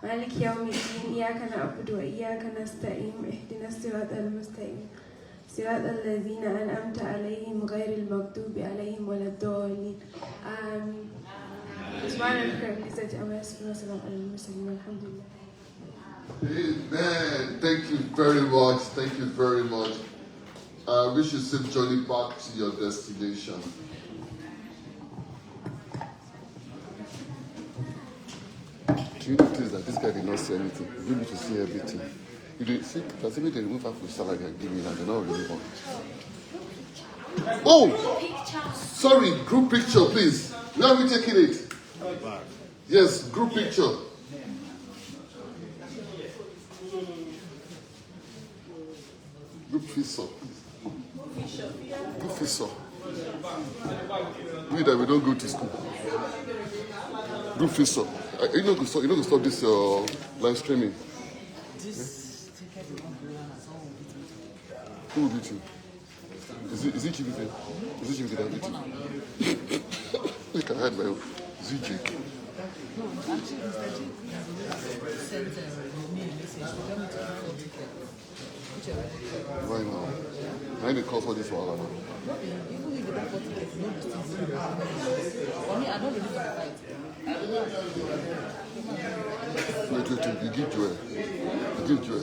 مالك يوم الدين إياك نعبد وإياك نستعين اهدنا الصراط المستقيم صراط الذين أنعمت عليهم غير المغضوب عليهم ولا الضالين آمين سبحان ربك رب العزة عما يصفون وسلام على المرسلين والحمد لله. Amen. Thank you very much. Thank you very much. I wish you safe journey back to your destination. Do you notice that this guy did not say anything? You need to see everything. You did see, that's even they remove half of the salary and give me and they're not really on. Oh! Sorry, group picture, please. Where are we taking it? Yes, group picture. Group picture. Group picture. We that we don't go to school. Group picture. You know to stop this live streaming. Who will beat you? Is it Chibike? Is it Chibike that beat you? I can hide my own. Is it Jake? No, actually, Mr. Jake sent me a message to them to Why now? I need to call for this one. even if you don't want to get no distance, for me, I don't really want to fight. I don't know. Wait, you give Joy. You give Joy.